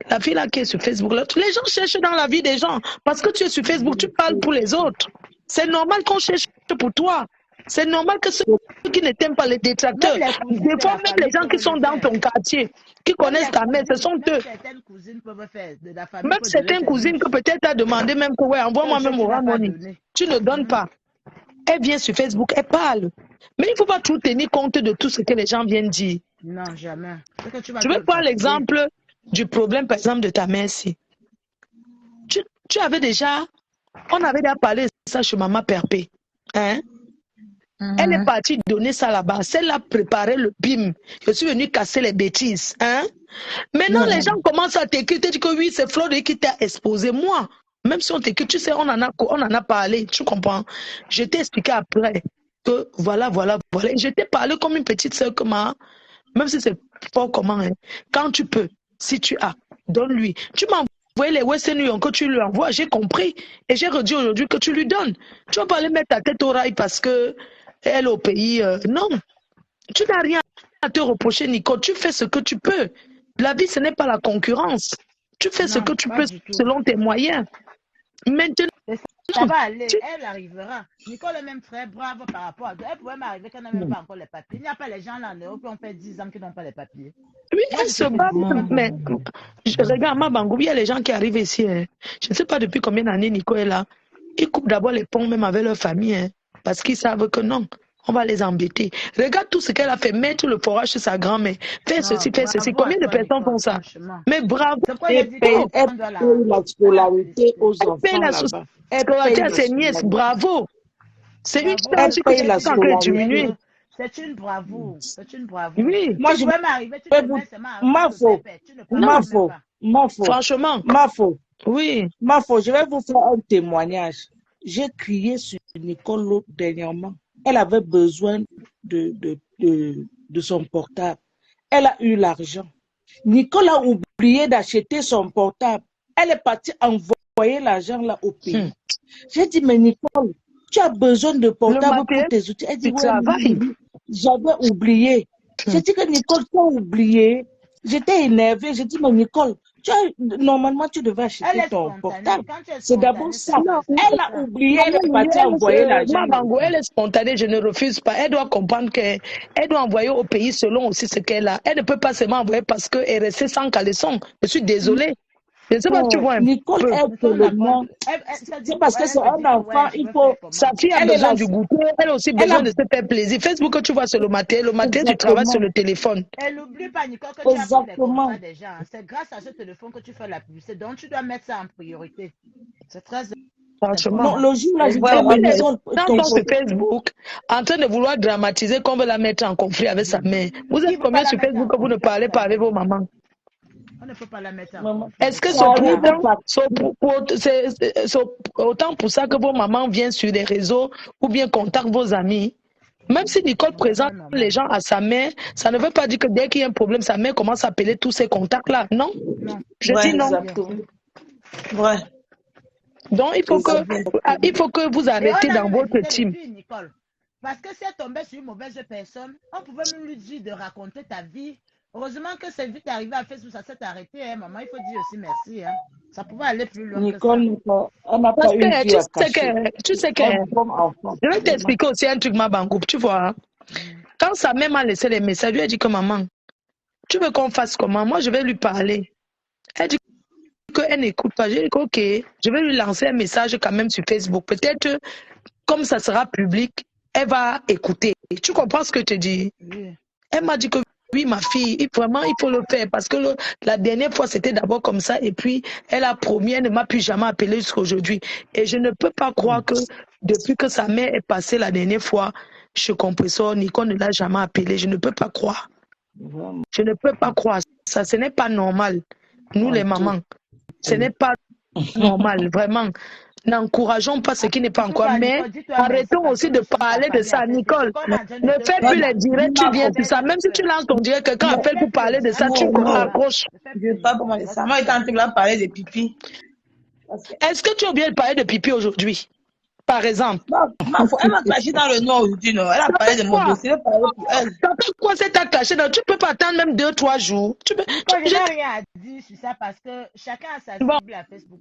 la fille là qui est sur Facebook, là, les gens cherchent dans la vie des gens. Parce que tu es sur Facebook, tu parles pour les autres. C'est normal qu'on cherche pour toi. C'est normal que ceux qui ne t'aiment pas, les détracteurs, des fois même les gens qui sont dans ton quartier, qui connaissent ta mère, ce sont eux. Même certaines cousines que peut-être tu as demandé même que, ouais, envoie-moi même au Ramoni. Tu ne donnes pas. Elle vient sur Facebook, elle parle. Mais il ne faut pas tout tenir compte de tout ce que les gens viennent dire. Non, jamais. Je veux prendre l'exemple du problème, par exemple, de ta mère ici. Tu avais déjà, on avait déjà parlé de ça chez Maman Perpé. Hein? Elle est partie donner ça là-bas. Elle a préparé le BIM. Je suis venue casser les bêtises. Hein? Maintenant, les gens commencent à t'écrire. Tu dis que oui, c'est Floride qui t'a exposé. Moi, même si on t'écrit, tu sais, on en a parlé. Tu comprends? Je t'ai expliqué après que voilà. Je t'ai parlé comme une petite soeur que moi, même si c'est pas comment. Hein. Quand tu peux, si tu as, donne-lui. Tu m'as envoyé les Western Union que tu lui envoies. J'ai compris. Et j'ai redit aujourd'hui que tu lui donnes. Tu vas pas aller mettre ta tête au rail parce que elle au pays. Non. Tu n'as rien à te reprocher, Nicole. Tu fais ce que tu peux. La vie, ce n'est pas la concurrence. Tu fais ce que tu peux selon tes moyens. Maintenant, ça va aller, elle arrivera. Nicole est même très brave par rapport à toi. Elle pourrait m'arriver qu'elle n'a même pas encore les papiers. Il n'y a pas les gens là en Europe qui ont fait 10 ans qui n'ont pas les papiers. Oui, elle se bat. Mais regarde, ma Bangou, il y a les gens qui arrivent ici. Hein. Je ne sais pas depuis combien d'années Nicole est là. Ils coupent d'abord les ponts même avec leur famille. Hein, parce qu'ils savent que non. On va les embêter. Regarde tout ce qu'elle a fait. Mettre le forage sur sa grand-mère. Faire ceci, faire ceci. Combien de personnes font ça? Mais bravo. Elle paye la scolarité aux enfants là-bas. Elle paye à ses nièces. Bravo. C'est une chose que tu as encore diminuer. C'est une bravoure. C'est une bravoure. Oui. Moi, je vais m'arriver. Franchement. Oui. Je vais vous faire un témoignage. J'ai crié sur Nicole dernièrement. Elle avait besoin de son portable. Elle a eu l'argent. Nicole a oublié d'acheter son portable. Elle est partie envoyer l'argent là au pays. J'ai dit, mais Nicole, tu as besoin de portable pour tes outils. Elle dit, oui, j'avais oublié. J'ai dit que Nicole, tu as oublié. J'étais énervée. J'ai dit, mais Nicole, normalement, tu devais acheter ton portable. C'est d'abord ça. Elle a oublié, elle est partie envoyer l'argent. Elle est spontanée, je ne refuse pas. Elle doit comprendre qu'elle doit envoyer au pays selon aussi ce qu'elle a. Elle ne peut pas seulement envoyer parce qu'elle est restée sans caleçon. Je suis désolée. Je ne sais pas si tu vois un Nicole peu. est pour le monde. C'est parce que c'est un enfant, il faut... Sa fille a besoin du goûter, elle a aussi besoin de se faire plaisir. Facebook, que tu vois, c'est le matériel. Le matériel, tu travailles sur le téléphone. Elle n'oublie pas, Nicole, que tu as pris les contrats déjà. C'est grâce à ce téléphone que tu fais la publicité. Donc, tu dois mettre ça en priorité. C'est très Franchement. Non, le jour là, je Ouais, vois Les ton gens sont sur Facebook en train de vouloir dramatiser qu'on veut la mettre en conflit avec sa mère. Vous Qui êtes veut pas combien la sur mettre en Facebook que vous ne conflit parlez avec pas sa avec mère? vos mamans? On ne peut pas la mettre en maman. conflit Est-ce avec que sa c'est Ça mère. arrive c'est autant pour ça que vos mamans viennent sur les réseaux ou bien contactent vos amis? Même si Nicole Non, c'est présente pas les normal. gens à sa mère, ça ne veut pas dire que dès qu'il y a un problème, sa mère commence à appeler tous ces contacts-là. Non, Non, je Ouais, dis non. exactement. ouais. Donc, il faut que vous Et arrêtez on a dans même votre évité team. depuis, Nicole. Parce que si elle tombait sur une mauvaise personne, on pouvait même lui dire de raconter ta vie. Heureusement que c'est vite arrivé à Facebook, ça s'est arrêté, hein, maman. Il faut dire aussi merci. Hein. Ça pouvait aller plus loin que ça. Nicole, elle n'a Parce pas une que vie à cacher. tu sais que, Elle est comme enfant. je vais t'expliquer aussi un truc, ma bangoup, tu vois. Hein. Quand sa mère m'a laissé les messages, je lui ai dit que maman, tu veux qu'on fasse comment? Moi, je vais lui parler. Elle dit qu'elle n'écoute pas. J'ai dit ok, je vais lui lancer un message quand même sur Facebook. Peut-être, comme ça sera public, elle va écouter. Tu comprends ce que je te dis? Oui. Elle m'a dit que oui, ma fille, vraiment, il faut le faire. Parce que la dernière fois, c'était d'abord comme ça. Et puis, elle a promis, elle ne m'a plus jamais appelé jusqu'à aujourd'hui. Et je ne peux pas croire que depuis que sa mère est passée la dernière fois chez Compressor, Nicole ne l'a jamais appelé. Je ne peux pas croire. Vraiment. Je ne peux pas croire ça. Ce n'est pas normal. Nous, les mamans, ce n'est pas normal, vraiment. N'encourageons pas ce qui n'est pas encore. Mais arrêtons aussi de parler de ça. Nicole, ne fais plus les directs, tu viens sur ça. Même si tu lances ton direct, quelqu'un appelle pour parler de ça, tu accroches. Je ne veux pas comment ça. Moi, j'étais en train de parler de pipi. Est-ce que tu as oublié de parler de pipi aujourd'hui? Par exemple. Elle m'a clashé dans le nord aujourd'hui, non? Elle a parlé de mon dossier, elle a parlé pour elle. Pourquoi c'est ta clashé? Tu peux pas attendre même 2-3 jours. Je n'ai rien à dire sur ça parce que chacun a sa cible à Facebook.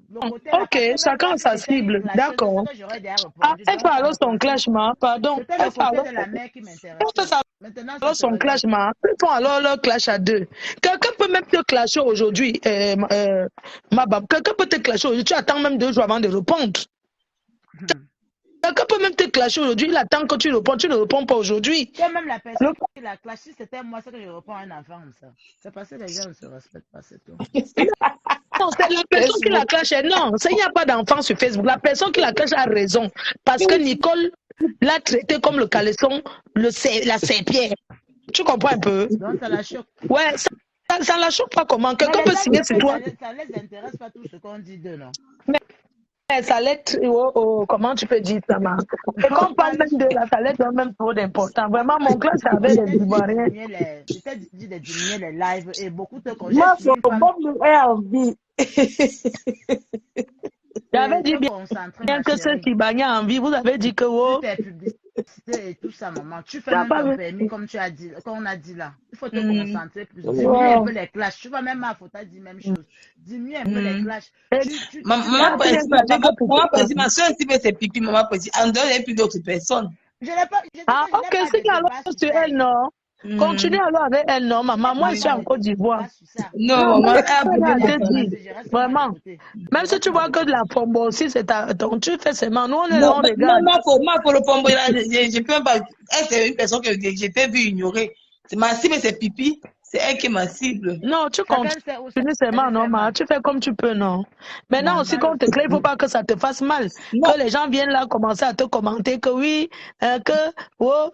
Ok, chacun a sa cible. D'accord. Elle fait alors son clashement, pardon. C'était le côté de la mère qui m'intéresse. Maintenant, alors son clashement. Ils font alors leur clash à deux. Quelqu'un peut même te clasher aujourd'hui, Mabam. Quelqu'un peut te clasher aujourd'hui. Tu attends même 2 jours avant de répondre. Quelqu'un peut même te clasher aujourd'hui, il attend que tu réponds, tu ne réponds pas aujourd'hui. Même la personne qui l'a clashé, c'était moi, c'est que je réponds à un enfant comme ça. C'est parce que les gens ne se respectent pas, c'est tout. Non, c'est la personne qui la clash. Non, il n'y a pas d'enfant sur Facebook. La personne qui la clash a raison. Parce que Nicole l'a traité comme le caleçon, la serpillère. Tu comprends un peu? Donc ça la choque. Ouais, ça ne la choque pas comment. Quelqu'un peut signer sur toi. Ça ne les intéresse pas tout ce qu'on dit d'eux, non? Mais ça l'est, comment tu peux dire ça, ma? Et quand on parle même de la salette, donne même trop d'importance. Vraiment, mon classe avait les Ivoiriens. Je t'ai dit de diminuer les lives et beaucoup te congèlent. Moi, c'est bon, elle a envie. J'avais dit bien que ceux qui bagnaient en vie, vous avez dit que et tout ça, maman. Tu fais même ton permis, comme tu as dit, comme on a dit là. Il faut te concentrer plus. Diminue un peu les clashs. Tu vois, même ma faute a dit même chose. Diminue un peu les clashs. Maman peut dire, ma soeur, si c'est pipi, maman peut dire, en dehors, il n'y a plus d'autres personnes. Ah, ok, c'est alors sur elle, non? Continue alors avec elle, non, maman. Moi, je suis en Côte d'Ivoire. Non, maman, vraiment. Même si tu vois que de la pombo aussi, c'est donc tu fais seulement. Nous, on est là, on regarde. Non, pour le pombo, je peux pas. Elle, c'est une personne que j'ai pas vu ignorer. C'est ma cible, c'est pipi. C'est elle qui est ma cible. Non, tu continues seulement, non, ma. Tu fais comme tu peux, non. Maintenant aussi, quand on te crée, il ne faut pas que ça te fasse mal. Non. Que les gens viennent là commencer à te commenter que oui, que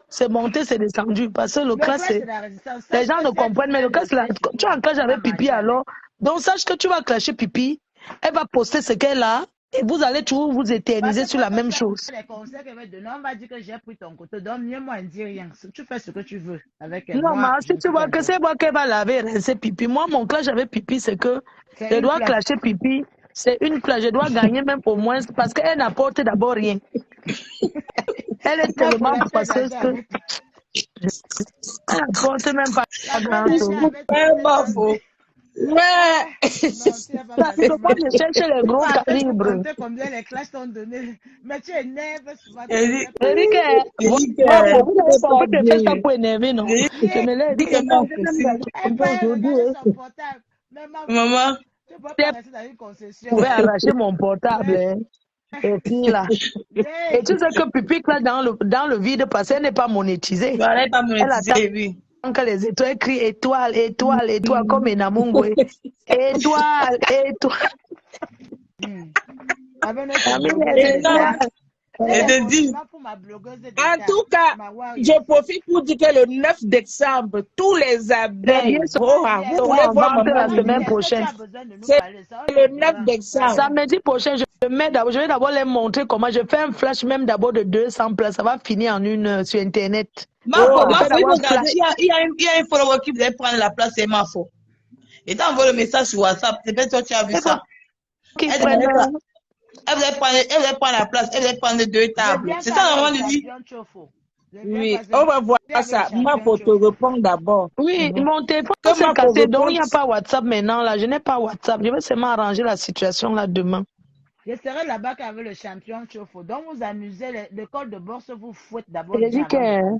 c'est monté, c'est descendu. Parce que le classe, les gens ne comprennent, mais le classe, tu as un clash avec pipi alors. Donc, sache que tu vas clasher pipi. Elle va poster ce qu'elle a. Et vous allez toujours vous éterniser sur la même chose. Les conseils qu'elle va donner, on va dire que j'ai pris ton côté. Donc, mieux moi, ne dis rien. Tu fais ce que tu veux avec elle. Non, mais si tu vois que c'est moi qu'elle va laver, rincer pipi. Moi, mon clash avec pipi, c'est que je dois clasher pipi. C'est une clash. Je dois gagner même au moins parce qu'elle n'apporte d'abord rien. Elle est tellement passeuse que. Elle n'apporte même pas grand-chose. Ouais. Je cherche les gros calibres. Combien les classes t'ont donné. Mais tu énerves souvent. Eric, vous te faites ça pour énerver, non? Je me l'ai dit que maman, je pouvais arracher mon portable. Et puis là. Et tu sais que Pipic là dans le vide parce qu'elle n'est pas monétisée. Elle n'est pas monétisée, oui. Que les étoiles écrit étoile, étoile, étoile, comme Enamungwe. Étoile, étoile. En tout cas, je profite pour dire que le 9 décembre, tous les abeilles, vous voulez voir maman la semaine prochaine. C'est le 9 décembre. Samedi prochain, je vais d'abord les montrer comment je fais un flash même d'abord de 200 places. Ça va finir en 1 heure sur Internet. Il y a un follower qui voulait prendre la place, c'est ma faute. Et t'as envoyé le message sur WhatsApp, c'est peut-être toi tu as vu ça. Elle voulait prendre la place, elle voulait prendre 2 tables. C'est ça, on lui dit. Oui, on va voir ça. Ma photo répond d'abord. Oui, mon téléphone s'est cassé, donc il n'y a pas WhatsApp maintenant. Là, je n'ai pas WhatsApp. Je vais seulement arranger la situation là demain. Je serai là-bas avec le champion Chofo. Donc, vous amusez, l'école de bourse vous fouette d'abord.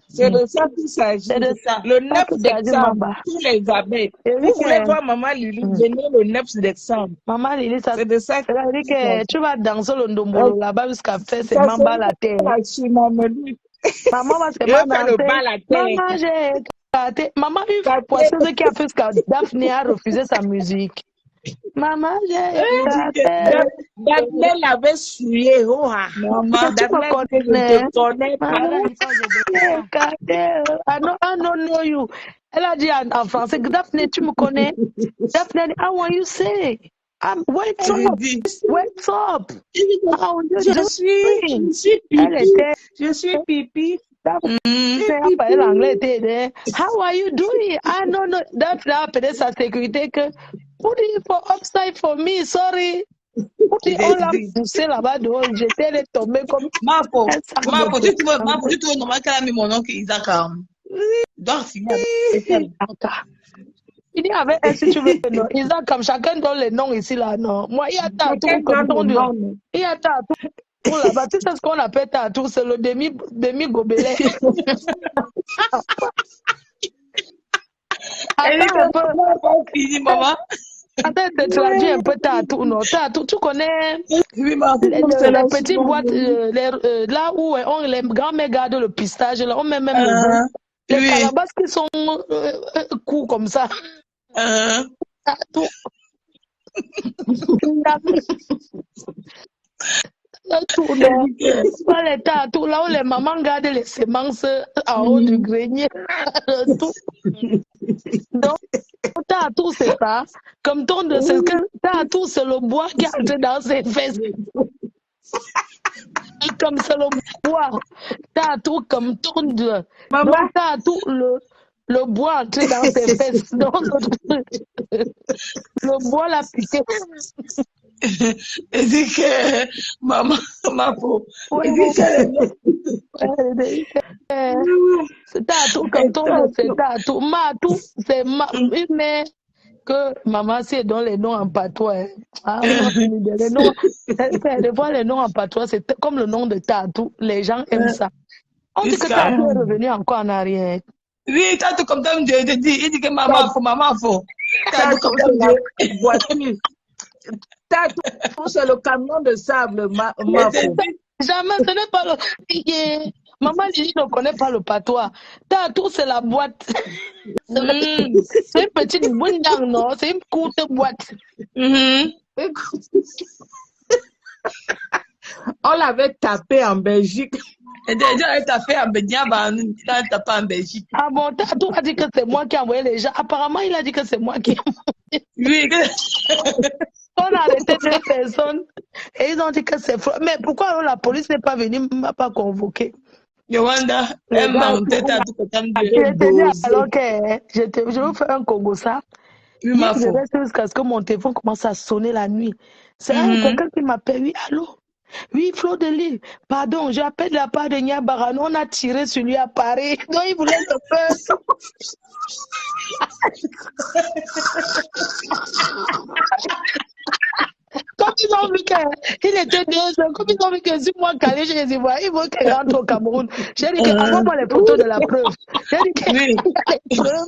C'est de ça qu'il s'agit. Le 9 décembre, tous les abeilles. Vous voulez voir Maman Lily, venez le 9 décembre. Maman Lily, c'est de ça qu'il s'agit. Tu vas danser le ndombolo là-bas jusqu'à faire ses mamba la terre. Maman va se danser. Maman, j'ai gâté. Maman, une poisseuse qui a fait ce que Daphné a refusé sa musique. Maman, j'ai gâté. Daphné l'avait souillé. Maman, tu me connais. Maman, j'ai gâté. I don't know you. Elle a dit en français, Daphné, tu me connais? Daphné a dit, how are you say? What's up? What's up? Je suis Pipi. L'anglais était how are you doing? Ah non, non, Daphné a appelé sa sécurité que put it for upside for me, sorry. On l'a poussé là-bas dehors, j'étais tombée comme Marco, tu trouves normal qu'elle a mis mon nom qui Isaac. Donc, il y avait un, si tu veux, non. Isaac, comme chacun donne les noms ici, là, non. Moi, il y a Tatou comme ton nom. Il y a Tatou là-bas. Tu sais ce qu'on appelle Tatou? C'est le demi-gobelet. Attends un peu. Attends, tu traduis un peu Tatou, non? Tatou, tu connais les petites boîtes, là où les grands-mères gardent le pistage, là, on met même le les calabasses qui sont courts comme ça. Tatou. Pas les tatous, là où les mamans gardent les semences en haut du grenier. Donc, tatou, c'est ça. Comme ton de ce que tatou, c'est le bois qui est entré dans ses fesses. Comme c'est le bois. Tatou, comme ton de. Donc, tatou, le bois entré dans ses fesses. Donc, le bois l'a piqué. Elle dit que maman, ma peau. C'est tatou comme ton, c'est tatou. Matou, c'est une mère que maman sait dans les noms en patois. Les noms, des fois, les noms en patois, c'est comme le nom de tatou. Les gens aiment ça. On dit que tatou est revenu encore en arrière. Oui, tatou comme ton Dieu, il dit que maman faut. Tatou comme ton Dieu. Tatou, c'est le camion de sable, Jamais, ce n'est pas le. Maman Lily ne connaît pas le patois. Tatou, c'est la boîte. C'est une petite boundang, non? C'est une courte boîte. On l'avait tapé en Belgique. Et déjà, elle t'a fait en Belgique, elle t'a pas en Belgique. Ah bon, Tatou a dit que c'est moi qui ai envoyé les gens. Apparemment, il a dit que c'est moi qui ai envoyé. Oui. On a arrêté 2 personnes et ils ont dit que c'est faux. Mais pourquoi la police n'est pas venue, ne m'a pas convoqué? Yolanda, elle m'a monté Tatou comme ton Dieu. Alors que je veux faire un Congo ça. Oui, ma je reste jusqu'à ce que mon téléphone commence à sonner la nuit. C'est quelqu'un qui m'appelle. Oui, allô? Oui, Flo de Lille. Pardon, j'appelle de la part de Niabarano. On a tiré sur lui à Paris. Donc, il voulait le faire. Comme ils ont vu qu'il était 2 heures, comme ils ont vu que si moi calé, je les ai vus, ils vont qu'il rentre au Cameroun. J'ai dit que envoie-moi les photos de la preuve. J'ai dit que les preuves.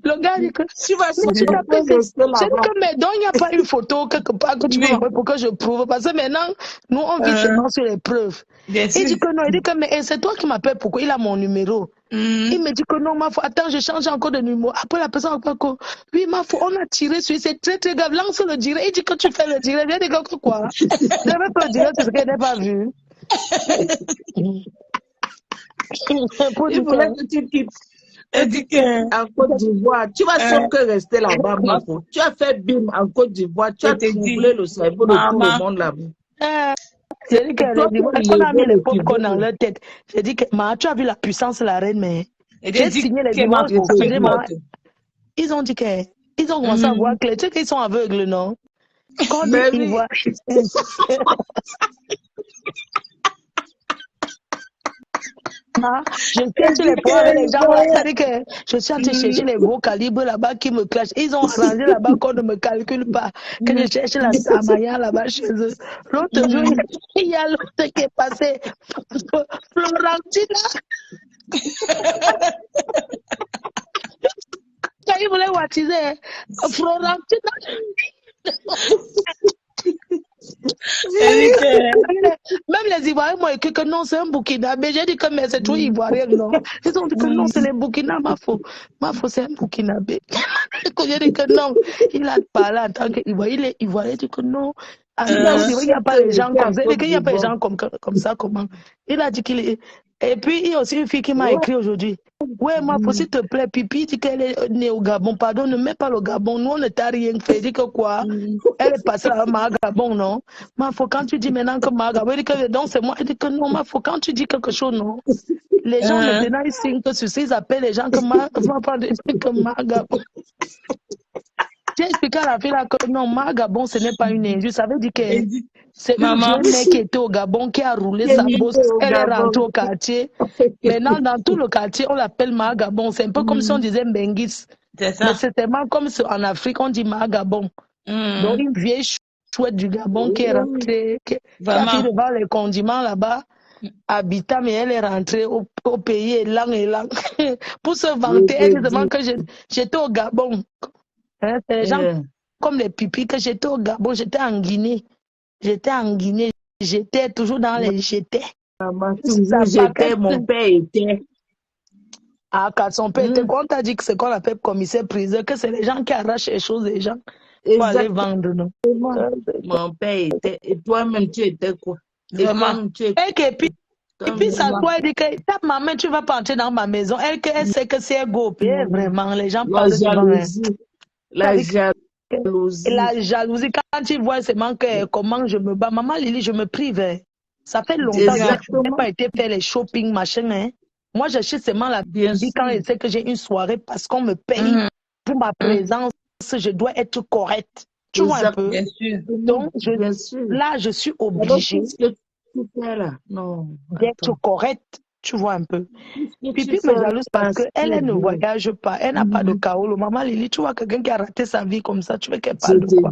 Le gars dit que, Tu vas non, rester j'ai dit là-bas. que, mais donc, il n'y a pas une photo quelque part que tu peux m'envoyer pour que je prouve. Parce que maintenant, nous, on vit seulement sur les preuves. Bien Il sûr. dit que non, il dit que, mais c'est toi qui m'appelles, pourquoi il a mon numéro? Il me dit que non, ma foi, attends, je change encore de numéro. Après, la personne va pas oui, ma foi, on a tiré sur, c'est très, très grave. Lance le direct. Il dit que tu fais le direct. J'ai dit que quoi? Je vais pas le direct, c'est ce qu'elle n'a pas vu. Il voulait que tu quittes. En Côte d'Ivoire, tu vas sauf que rester là-bas, ma foi. Tu as fait bim en Côte d'Ivoire, tu as troublé le cerveau de tout le monde là-bas. J'ai dit qu'on a mis les popcorn dans leur tête. J'ai dit que, tu as vu la puissance de la reine, mais j'ai signé les divorces. Ils ont dit qu'ils ont commencé à voir clair. Tu sais qu'ils sont aveugles, non? Quand ils voient. Je cherche les points avec les gens là, c'est-à-dire que je suis en train de chercher les gros calibres là-bas qui me clashent. Ils ont arrangé là-bas qu'on ne me calcule pas, que je cherche la Samaya là-bas chez eux. L'autre jour, il y a l'autre qui est passé, Florentina. Quand il voulait baptiser, Florentina. Même les Ivoiriens m'ont écrit que non, c'est un Burkinabé. J'ai dit que mais c'est tout Ivoirien, non. Ils ont dit que non, c'est les Burkina, ma faux, c'est un Burkinabé. J'ai dit que non, il a parlé en tant qu'Ivoirien. Il est Ivoirien, il dit que non. Il n'y a pas les gens comme ça. Il n'y a pas les gens comme ça, comment. Il a dit qu'il est. Et puis, il y a aussi une fille qui m'a écrit aujourd'hui. Ouais, ma fille, s'il te plaît, Pipi dit qu'elle est née au Gabon. Pardon, ne mets pas le Gabon. Nous, on ne t'a rien fait. Dit que quoi? Elle est passée à Gabon, non? Ma fille, quand tu dis maintenant que Gabon, elle dit que donc c'est moi. Elle dit que non, ma fille, quand tu dis quelque chose, non? Les gens maintenant, ils signent que sur ça, ils appellent les gens que Gabon. J'ai expliqué à la fille là que non, Gabon, ce n'est pas une injure. Ça veut dire que c'est une vieille mère qui était au Gabon, qui a roulé sa bosse. Elle est rentrée au quartier. Maintenant, dans tout le quartier, on l'appelle Gabon. C'est un peu comme si on disait Benguis. Mais c'est tellement comme en Afrique, on dit Gabon. Donc, une vieille chouette du Gabon qui est rentrée, qui a fait devant les condiments là-bas, habitant, mais elle est rentrée au pays élang. Pour se vanter, elle demande que j'étais au Gabon. Hein, c'est les gens comme les pipis que j'étais au Gabon, j'étais en Guinée. J'étais toujours dans les j'étais. Mon père était. Ah, quand son père était, quand on t'a dit que c'est qu'on appelle commissaire priseur, que c'est les gens qui arrachent les choses des gens pour aller vendre, non? Mon père était. Et toi-même, tu étais quoi? Vraiment. Et puis ça doit dire que ta maman, tu vas pas entrer dans ma maison. Elle sait que c'est go. Vraiment, les gens parlent de la jalousie. La jalousie, quand tu vois seulement comment je me bats, maman Lily, je me prive. Ça fait longtemps que je n'ai pas été faire les shopping, machin. Hein. Moi, j'achète seulement la vie quand je sais que j'ai une soirée parce qu'on me paye pour ma présence. Je dois être correcte. Tu vois un peu? Bien sûr. Donc, là, je suis obligée d'être correcte. Tu vois un peu. Pipi me jalouse parce qu'elle ne voyage pas. Elle n'a pas de chaos. Maman Lily, tu vois quelqu'un qui a raté sa vie comme ça, tu veux qu'elle parle de quoi?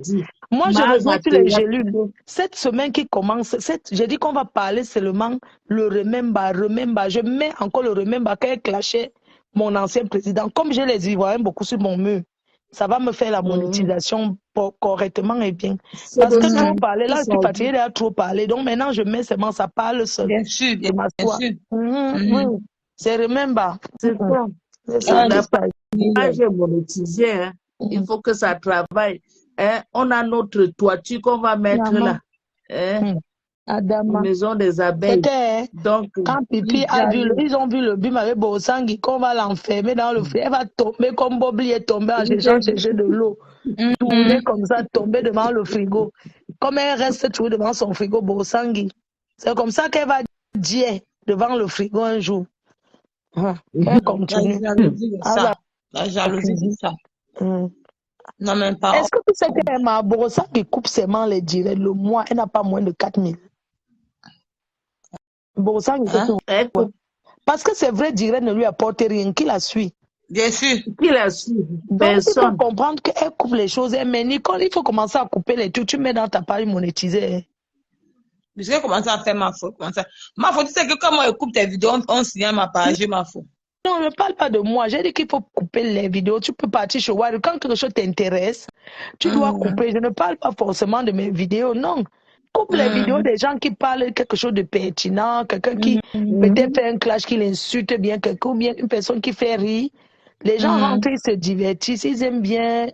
Moi, je reviens sur les gélules. Cette semaine qui commence, j'ai dit qu'on va parler seulement le remember. Je mets encore le remember quand elle clashait mon ancien président. Comme j'ai les Ivoiriens beaucoup sur mon mur, ça va me faire la monétisation correctement et bien. Parce que trop parler, là, je suis fatiguée de trop parler. Donc maintenant, je mets seulement ça parle seul. Bien sûr, bien sûr. Oui. C'est remember. C'est ça. On n'a pas monétisé. Hein. Il faut que ça travaille. Hein. On a notre toiture qu'on va mettre là. Hein. Adama. Maison des abeilles. Donc, quand Pipi a vu, ils ont vu le bim avec Bosangui, qu'on va l'enfermer dans le feu. Elle va tomber comme Bobli est tombé en cherchant de l'eau. Tourner comme ça, tomber devant le frigo. Comme elle reste toujours devant son frigo, Bosangui. C'est comme ça qu'elle va dire devant le frigo un jour. Elle continue. La jalousie, c'est ça. Non, même pas. Est-ce que tu sais qu'elle m'a Bosangui coupe seulement les directs le mois, elle n'a pas moins de 4000. Parce que c'est vrai, direct ne lui apporte rien, qui la suit. Bien sûr. Qui la suit. Donc, il faut comprendre qu'elle coupe les choses. Mais Nicole, il faut commencer à couper les trucs. Tu mets dans ta page monétisée. Je vais commencer à faire ma faute. Ma faute, c'est que quand moi, je coupe tes vidéos, on signale ma page, ma faute. Non, ne parle pas de moi. J'ai dit qu'il faut couper les vidéos. Tu peux partir chez Wari. Quand quelque chose t'intéresse, tu dois couper. Je ne parle pas forcément de mes vidéos, non. Coupe les vidéos des gens qui parlent quelque chose de pertinent, quelqu'un qui peut-être fait un clash, qui l'insulte bien, quelqu'un ou bien une personne qui fait rire. Les gens rentrent, ils se divertissent, ils aiment bien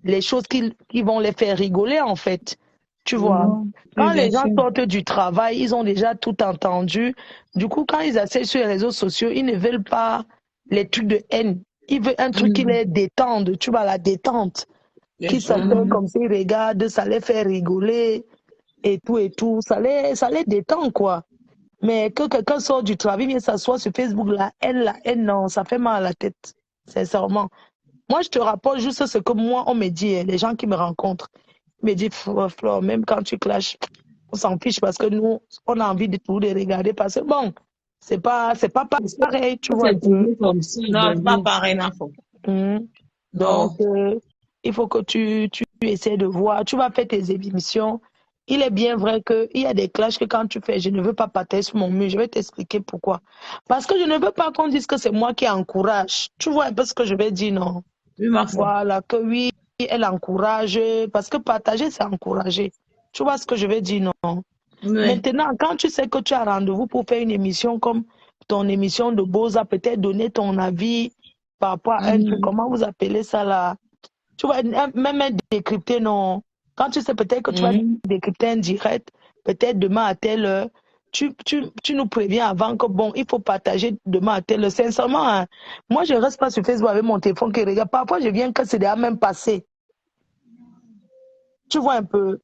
les choses qui vont les faire rigoler, en fait. Tu vois, quand les gens sortent du travail, ils ont déjà tout entendu. Du coup, quand ils accèdent sur les réseaux sociaux, ils ne veulent pas les trucs de haine. Ils veulent un truc qui les détende, tu vois, la détente. Qui s'appelle comme s'ils regardent, ça les fait rigoler et tout. Ça les détend, quoi. Mais que quelqu'un sort du travail, vient s'asseoir sur Facebook, la haine, non, ça fait mal à la tête, sincèrement. Moi, je te rapporte juste ce que moi, on me dit, les gens qui me rencontrent. Me dit, Flore, même quand tu clashes, on s'en fiche parce que nous, on a envie de tout les regarder parce que bon, c'est pas pareil, tu vois. Non, c'est pas pareil, non. Donc, il faut que tu essaies de voir, tu vas faire tes émissions. Il est bien vrai qu'il y a des clashs que quand tu fais, je ne veux pas partager sur mon mur, je vais t'expliquer pourquoi. Parce que je ne veux pas qu'on dise que c'est moi qui encourage. Tu vois un peu ce que je vais dire, non? Oui, ma foi. Voilà, que oui, elle encourage, parce que partager, c'est encourager. Tu vois ce que je veux dire, non? Oui. Maintenant, quand tu sais que tu as rendez-vous pour faire une émission comme ton émission de Boza, peut-être donner ton avis par rapport à un truc, comment vous appelez ça là? Tu vois, même décrypter, non? Quand tu sais peut-être que tu vas décrypter un direct, peut-être demain à telle heure, tu nous préviens avant que, bon, il faut partager demain à telle heure. Sincèrement, hein, moi, je ne reste pas sur Facebook avec mon téléphone qui regarde. Parfois, je viens que c'est déjà même passé. Tu vois un peu.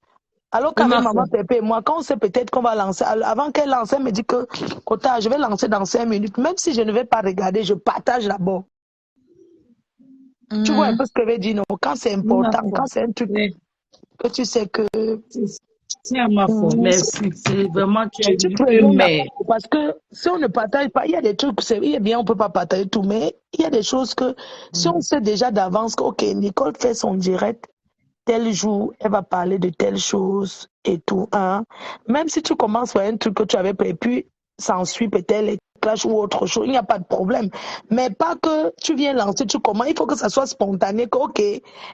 Alors qu'avec maman Pépé et moi, quand on sait peut-être qu'on va lancer, avant qu'elle lance, elle me dit que, Kota, je vais lancer dans 5 minutes. Même si je ne vais pas regarder, je partage d'abord. Tu vois un peu ce que je veux dire, non? Quand c'est important, quand c'est un truc que tu sais que... C'est à ma faute, merci. C'est vraiment tu es mais parce que si on ne partage pas, il y a des trucs, il est bien, on ne peut pas partager tout, mais il y a des choses que si on sait déjà d'avance que, ok, Nicole fait son direct, tel jour, elle va parler de telle chose et tout, hein. Même si tu commences par un truc que tu avais prévu, puis s'ensuit peut-être les clashs ou autre chose, il n'y a pas de problème. Mais pas que tu viens lancer, tu commences, il faut que ça soit spontané, que ok,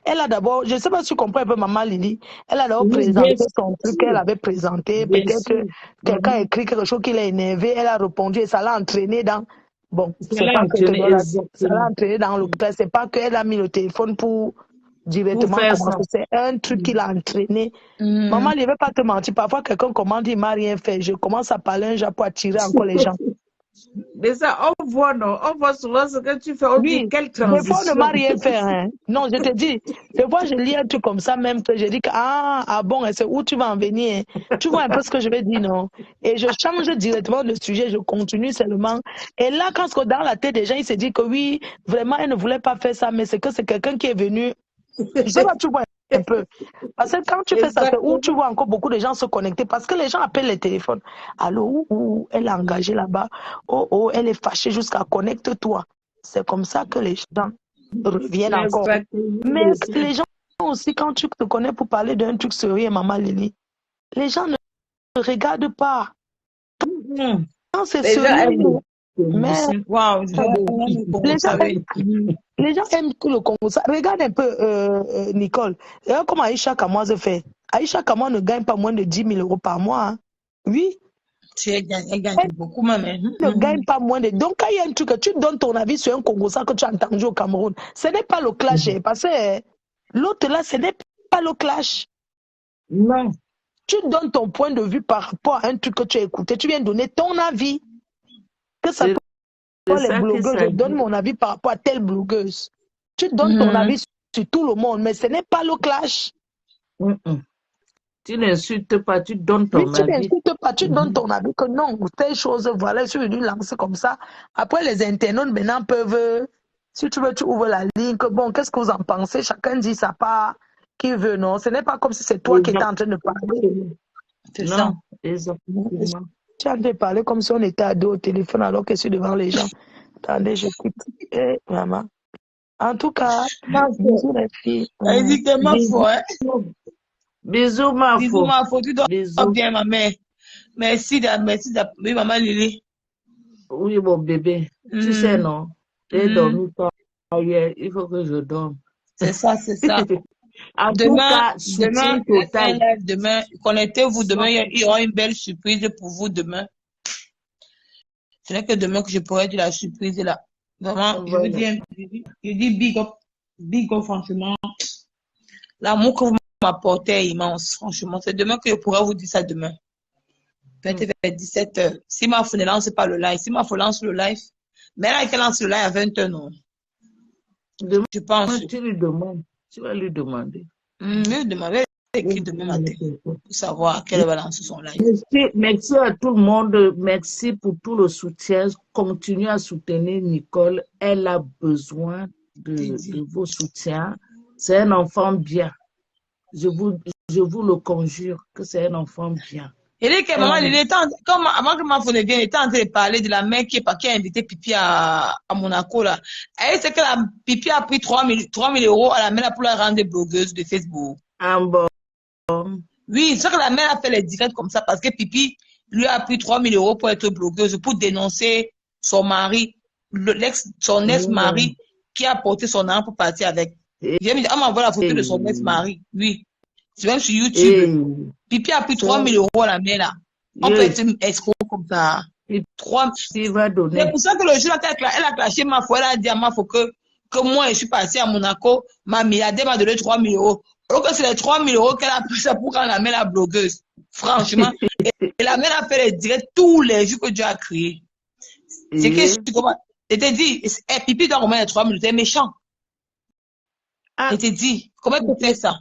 elle a d'abord, je ne sais pas si tu comprends un peu maman Lily, elle a d'abord présenté son truc qu'elle avait présenté, peut-être que quelqu'un a écrit quelque chose qui l'a énervé, elle a répondu et ça l'a entraîné dans, bon, c'est pas que ça l'a entraîné dans le clash, c'est pas qu'elle a mis le téléphone pour directement commencer, c'est un truc qu'il a entraîné. Maman, je ne vais pas te mentir, parfois quelqu'un commande, il ne m'a rien fait, je commence à parler un japon, à tirer encore les gens. Mais ça, on voit, non? On voit souvent ce que tu fais. On dit quelle transition. Des fois, on ne m'a rien fait. Hein. Non, je te dis, des fois, je lis un truc comme ça même que je dis que, ah bon, c'est où tu vas en venir? Tu vois un peu ce que je vais dire, non? Et je change directement de sujet, je continue seulement. Et là, quand dans la tête des gens, ils se disent que oui, vraiment, elle ne voulait pas faire ça, mais c'est que c'est quelqu'un qui est venu. Je sais pas, tu vois un peu. Parce que quand tu fais ça, c'est où tu vois encore beaucoup de gens se connecter. Parce que les gens appellent les téléphones. Allô, elle est engagée là-bas. Oh, elle est fâchée jusqu'à connecte-toi. C'est comme ça que les gens reviennent encore. Mais les gens aussi, quand tu te connais pour parler d'un truc sérieux, maman Lily, les gens ne regardent pas. Quand c'est sérieux, mais les gens aiment que le Congo. Regarde un peu, Nicole. Regarde comment Aïcha Kamoise fait. Aïcha Kamoise ne gagne pas moins de 10 000 € par mois. Hein. Oui. Elle gagne beaucoup, même. Elle ne gagne pas moins de. Donc, quand il y a un truc que tu donnes ton avis sur un Congo, ça que tu as entendu au Cameroun, ce n'est pas le clash. Parce que l'autre là, ce n'est pas le clash. Non. Tu donnes ton point de vue par rapport à un truc que tu as écouté. Tu viens donner ton avis. Que ça les blogueuses, je donne mon avis par rapport à telle blogueuse. Tu donnes ton avis sur tout le monde, mais ce n'est pas le clash. Tu n'insultes pas, tu donnes ton avis. Tu n'insultes pas, tu donnes ton avis que non, telle chose, voilà, je suis venu lancer comme ça. Après, les internautes maintenant peuvent, si tu veux, tu ouvres la ligne, que bon, qu'est-ce que vous en pensez? Chacun dit sa part, qui veut, non? Ce n'est pas comme si c'est toi qui étais en train de parler. C'est ça. Exactement. Tu es en train de parler comme si on était à deux au téléphone alors que je suis devant les gens. Attendez, j'écoute. Maman. En tout cas, bisous les filles. Elle dit que ma foi. Bisous, ma foi. Bisous, ma foi. Tu dois bien, ma mère. Merci, oui, maman Lily. Oui, mon bébé. Tu sais, non? J'ai dormi pas hier. Il faut que je dorme. C'est ça, c'est ça. En tout Demain, cas, soutien total. demain, connectez-vous demain, il y aura une belle surprise pour vous demain. Ce n'est que demain que je pourrai dire la surprise là. Vraiment, je dis big up, franchement. L'amour que vous m'apportez est immense, franchement. C'est demain que je pourrai vous dire ça demain. Peut-être vers 17h. Si ma fille ne lance pas le live, si ma fille lance le live, mais là, elle lance le live à 20h, non. Demain, je pense. Tu lui demandes. Tu vas lui demander. Je vais demander écrit demain matin pour savoir à quelle heure va lancer son live. Merci à tout le monde. Merci pour tout le soutien. Continuez à soutenir Nicole. Elle a besoin de vos soutiens. C'est un enfant bien. Je vous le conjure que c'est un enfant bien. Il dit que maman, avant que ma fille ne vienne, il était en train de parler de la mère qui a invité Pipi à Monaco là. Elle sait que la Pipi a pris 3 000 € à la mère pour la rendre blogueuse de Facebook. Ah bon. Oui, c'est que la mère a fait les directs comme ça parce que Pipi lui a pris 3 000 € pour être blogueuse, pour dénoncer son mari, son ex-mari qui a porté son arme pour partir avec. J'ai mis, on m'envoie la photo de son ex-mari. Oui. C'est même sur YouTube. Pipi a pris 3 000 € à la mère là. On peut être escroc comme ça. 3 000 €. C'est pour ça que le jour elle a clashé ma foi. Elle a dit à ma foi que moi je suis passée à Monaco. Ma milliardaire m'a donné 3 000 €. Alors que c'est les 3 000 € qu'elle a pris ça pour quand la mère la blogueuse. Franchement. et la mère a fait les directs tous les jours que Dieu a créé. C'est que je comprends. Elle t'a dit, Pipi doit remettre les 3 000 €. C'est méchant. Elle t'a dit, comment tu peux faire ça?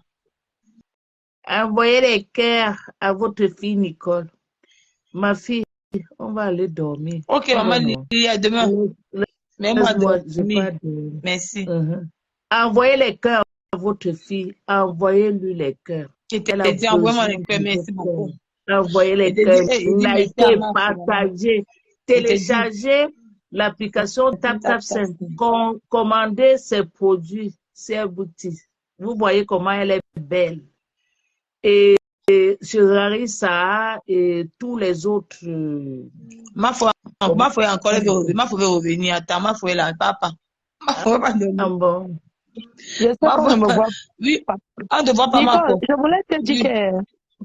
Envoyez les cœurs à votre fille Nicole. Ma fille, on va aller dormir. Ok, maman, à demain. Mais moi, dormir. Merci. Envoyez les cœurs à votre fille. Envoyez-lui les cœurs. Envoyez-moi les cœurs. Merci beaucoup. Envoyez les cœurs. Likez, partagez, téléchargez l'application TapTapSend. Commandez ses produits, ses boutiques. Vous voyez comment elle est belle. Et sur Larissa et tous les autres. Ma foi encore revenir. Attends, ma foi là, papa. Ma foi pas de bon. Je sais qu'on ne me voit oui, on ne voit pas ma foi. Je voulais te dire que,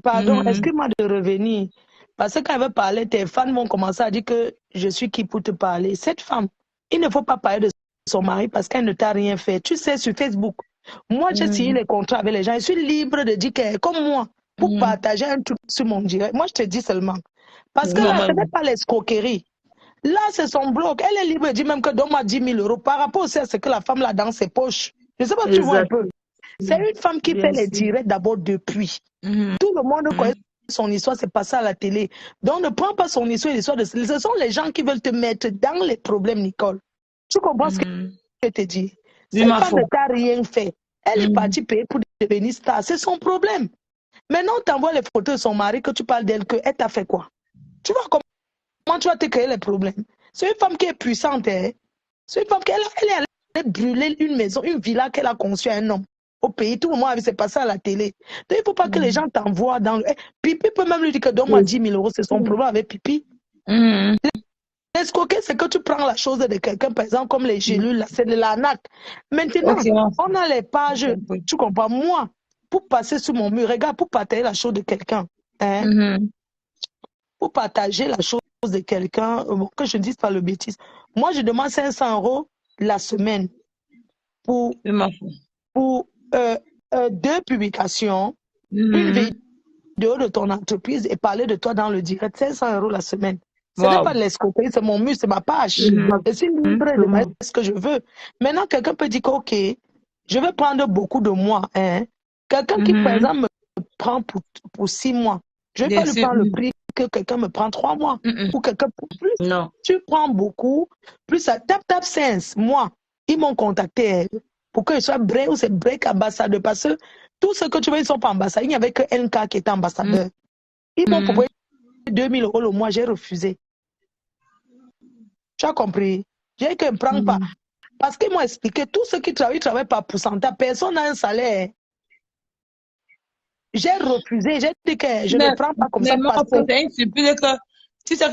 pardon, excuse-moi de revenir. Parce que quand elle veut parler, tes fans vont commencer à dire que je suis qui pour te parler. Cette femme, il ne faut pas parler de son mari parce qu'elle ne t'a rien fait. Tu sais, sur Facebook, moi, j'ai signé les contrats avec les gens. Je suis libre de dire que, comme moi, pour partager un truc sur mon direct. Moi, je te dis seulement. Parce que là, ce n'est pas l'escroquerie. Là, c'est son blog. Elle est libre de dire même que donne-moi 10 000 € par rapport aussi à ce que la femme a dans ses poches. Je ne sais pas si tu vois un peu. C'est une femme qui fait les directs d'abord depuis. Tout le monde connaît son histoire, c'est passé à la télé. Donc, ne prends pas son histoire, l'histoire de... Ce sont les gens qui veulent te mettre dans les problèmes, Nicole. Tu comprends ce que je te dis? Cette femme ne t'a rien fait. Elle est partie payer pour devenir star. C'est son problème. Maintenant, tu envoies les photos de son mari, que tu parles d'elle, qu'elle t'a fait quoi? Tu vois comment tu vas te créer les problèmes? C'est une femme qui est puissante. Hein? C'est une femme qui elle est allée brûler une maison, une villa qu'elle a conçue à un homme. Au pays, tout le monde avait s'est passé à la télé. Donc, il ne faut pas que les gens t'envoient dans le... Pipi peut même lui dire que donne-moi 10 000 €, c'est son problème avec Pipi. L'escroquer, c'est que tu prends la chose de quelqu'un, par exemple, comme les gélules, là, c'est de l'arnaque. Maintenant, on a les pages, tu comprends, moi, pour passer sur mon mur, regarde, pour partager la chose de quelqu'un, hein, pour partager la chose de quelqu'un, que je ne dise pas le bêtise, moi, je demande 500 € la semaine pour 2 publications, une vidéo de ton entreprise et parler de toi dans le direct, 500 € la semaine. Ce n'est pas de l'escroquerie, c'est mon mur, c'est ma page. Je suis libre de mettre ce que je veux. Maintenant, quelqu'un peut dire que, OK, je vais prendre beaucoup de mois. Hein. Quelqu'un qui, par exemple, me prend pour 6 mois, je ne vais pas lui prendre le prix que quelqu'un me prend 3 mois. Ou quelqu'un pour plus. Non. Tu prends beaucoup, plus ça TapTapSend. Moi, ils m'ont contacté pour que je sois break ou c'est break ambassadeur. Parce que tout ce que tu veux, ils ne sont pas ambassadeurs. Il n'y avait que NK qui était ambassadeur. Ils m'ont proposé 2 000 € le mois, j'ai refusé. Tu as compris? J'ai que ne prends pas. Parce qu'ils m'ont expliqué, tous ceux qui travaillent, ils travaillent par pourcentage. Personne n'a un salaire. J'ai refusé. J'ai dit que je ne prends pas comme ça. Parce que tu sais que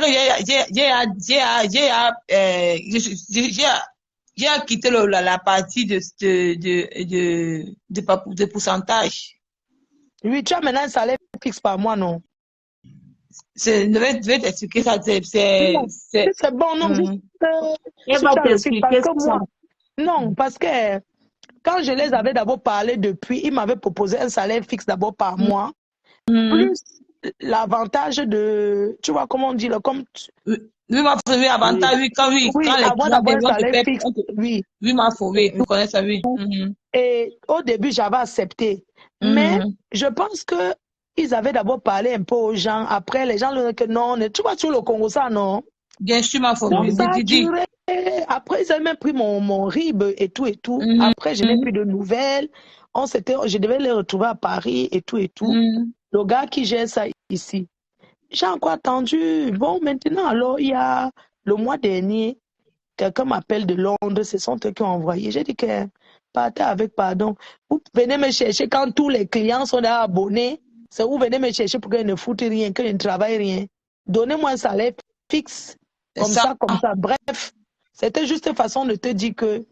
J'ai quitté la partie de pourcentage. Oui, tu as maintenant un salaire fixe par mois, non? Je vais t'expliquer ça. C'est bon, non. Elle va t'expliquer parce que ça. moi, non, parce que quand je les avais d'abord parlé depuis, ils m'avaient proposé un salaire fixe d'abord par mois, plus l'avantage de, tu vois comment on dit, comme... Oui, ma fille, oui, avantage, oui, quand les clients un salaire fixe, oui. Oui, ma fille, oui, je connais ça, oui. Et au début, j'avais accepté. Mais je pense que ils avaient d'abord parlé un peu aux gens. Après, les gens leur disaient que non, tu vois, sur le Congo, ça, non? Bien sûr, ma fille. Donc, ça a duré. Après, ils avaient même pris mon RIB et tout et tout. Après, je n'ai plus de nouvelles. Je devais les retrouver à Paris et tout et tout. Le gars qui gère ça ici. J'ai encore attendu. Bon, maintenant, alors, il y a le mois dernier, quelqu'un m'appelle de Londres, ce sont eux qui ont envoyé. J'ai dit que partez avec pardon. Vous venez me chercher quand tous les clients sont déjà abonnés. C'est vous venez me chercher pour que je ne foute rien, que je ne travaille rien. Donnez-moi un salaire fixe. Comme ça, comme ça. Bref, c'était juste une façon de te dire que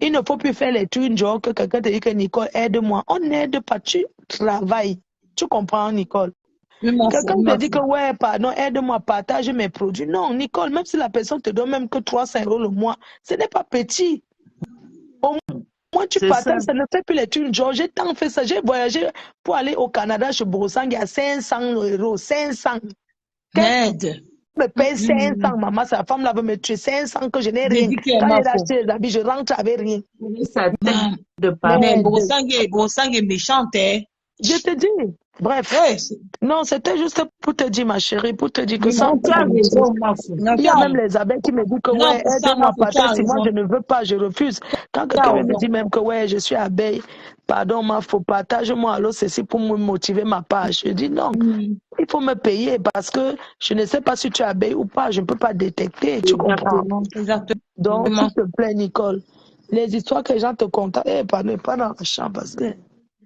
il ne faut plus faire les twin jobs que quelqu'un te dit que Nicole, aide-moi. On n'aide pas, tu travailles. Tu comprends, Nicole? Quelqu'un te dit que ouais, pardon, aide-moi, partage mes produits. Non, Nicole, même si la personne te donne même que 300 € le mois, ce n'est pas petit. Au moins, tu partages, ça ne fait plus les thunes. J'ai tant fait ça. J'ai voyagé pour aller au Canada chez Borosang à 500 €. 500. Aide. Me paye 500, maman, sa femme là veut me tuer 500 que je n'ai rien. Quand j'ai acheté les habits, je rentre avec rien. Mais Borosang est méchante, hein. Je te dis. Bref. Non, c'était juste pour te dire, ma chérie, pour te dire que ça. Il y a même les abeilles qui me disent que ouais, aide-moi, partage. Si moi je ne veux pas, je refuse. Quand quelqu'un me dit même que ouais, je suis abeille, pardon, ma faut partage-moi, alors c'est pour me motiver ma page. Je dis non, il faut me payer parce que je ne sais pas si tu es abeille ou pas, je ne peux pas détecter, tu comprends? Donc, s'il te plaît, Nicole, les histoires que les gens te contactent, pas dans le champ parce que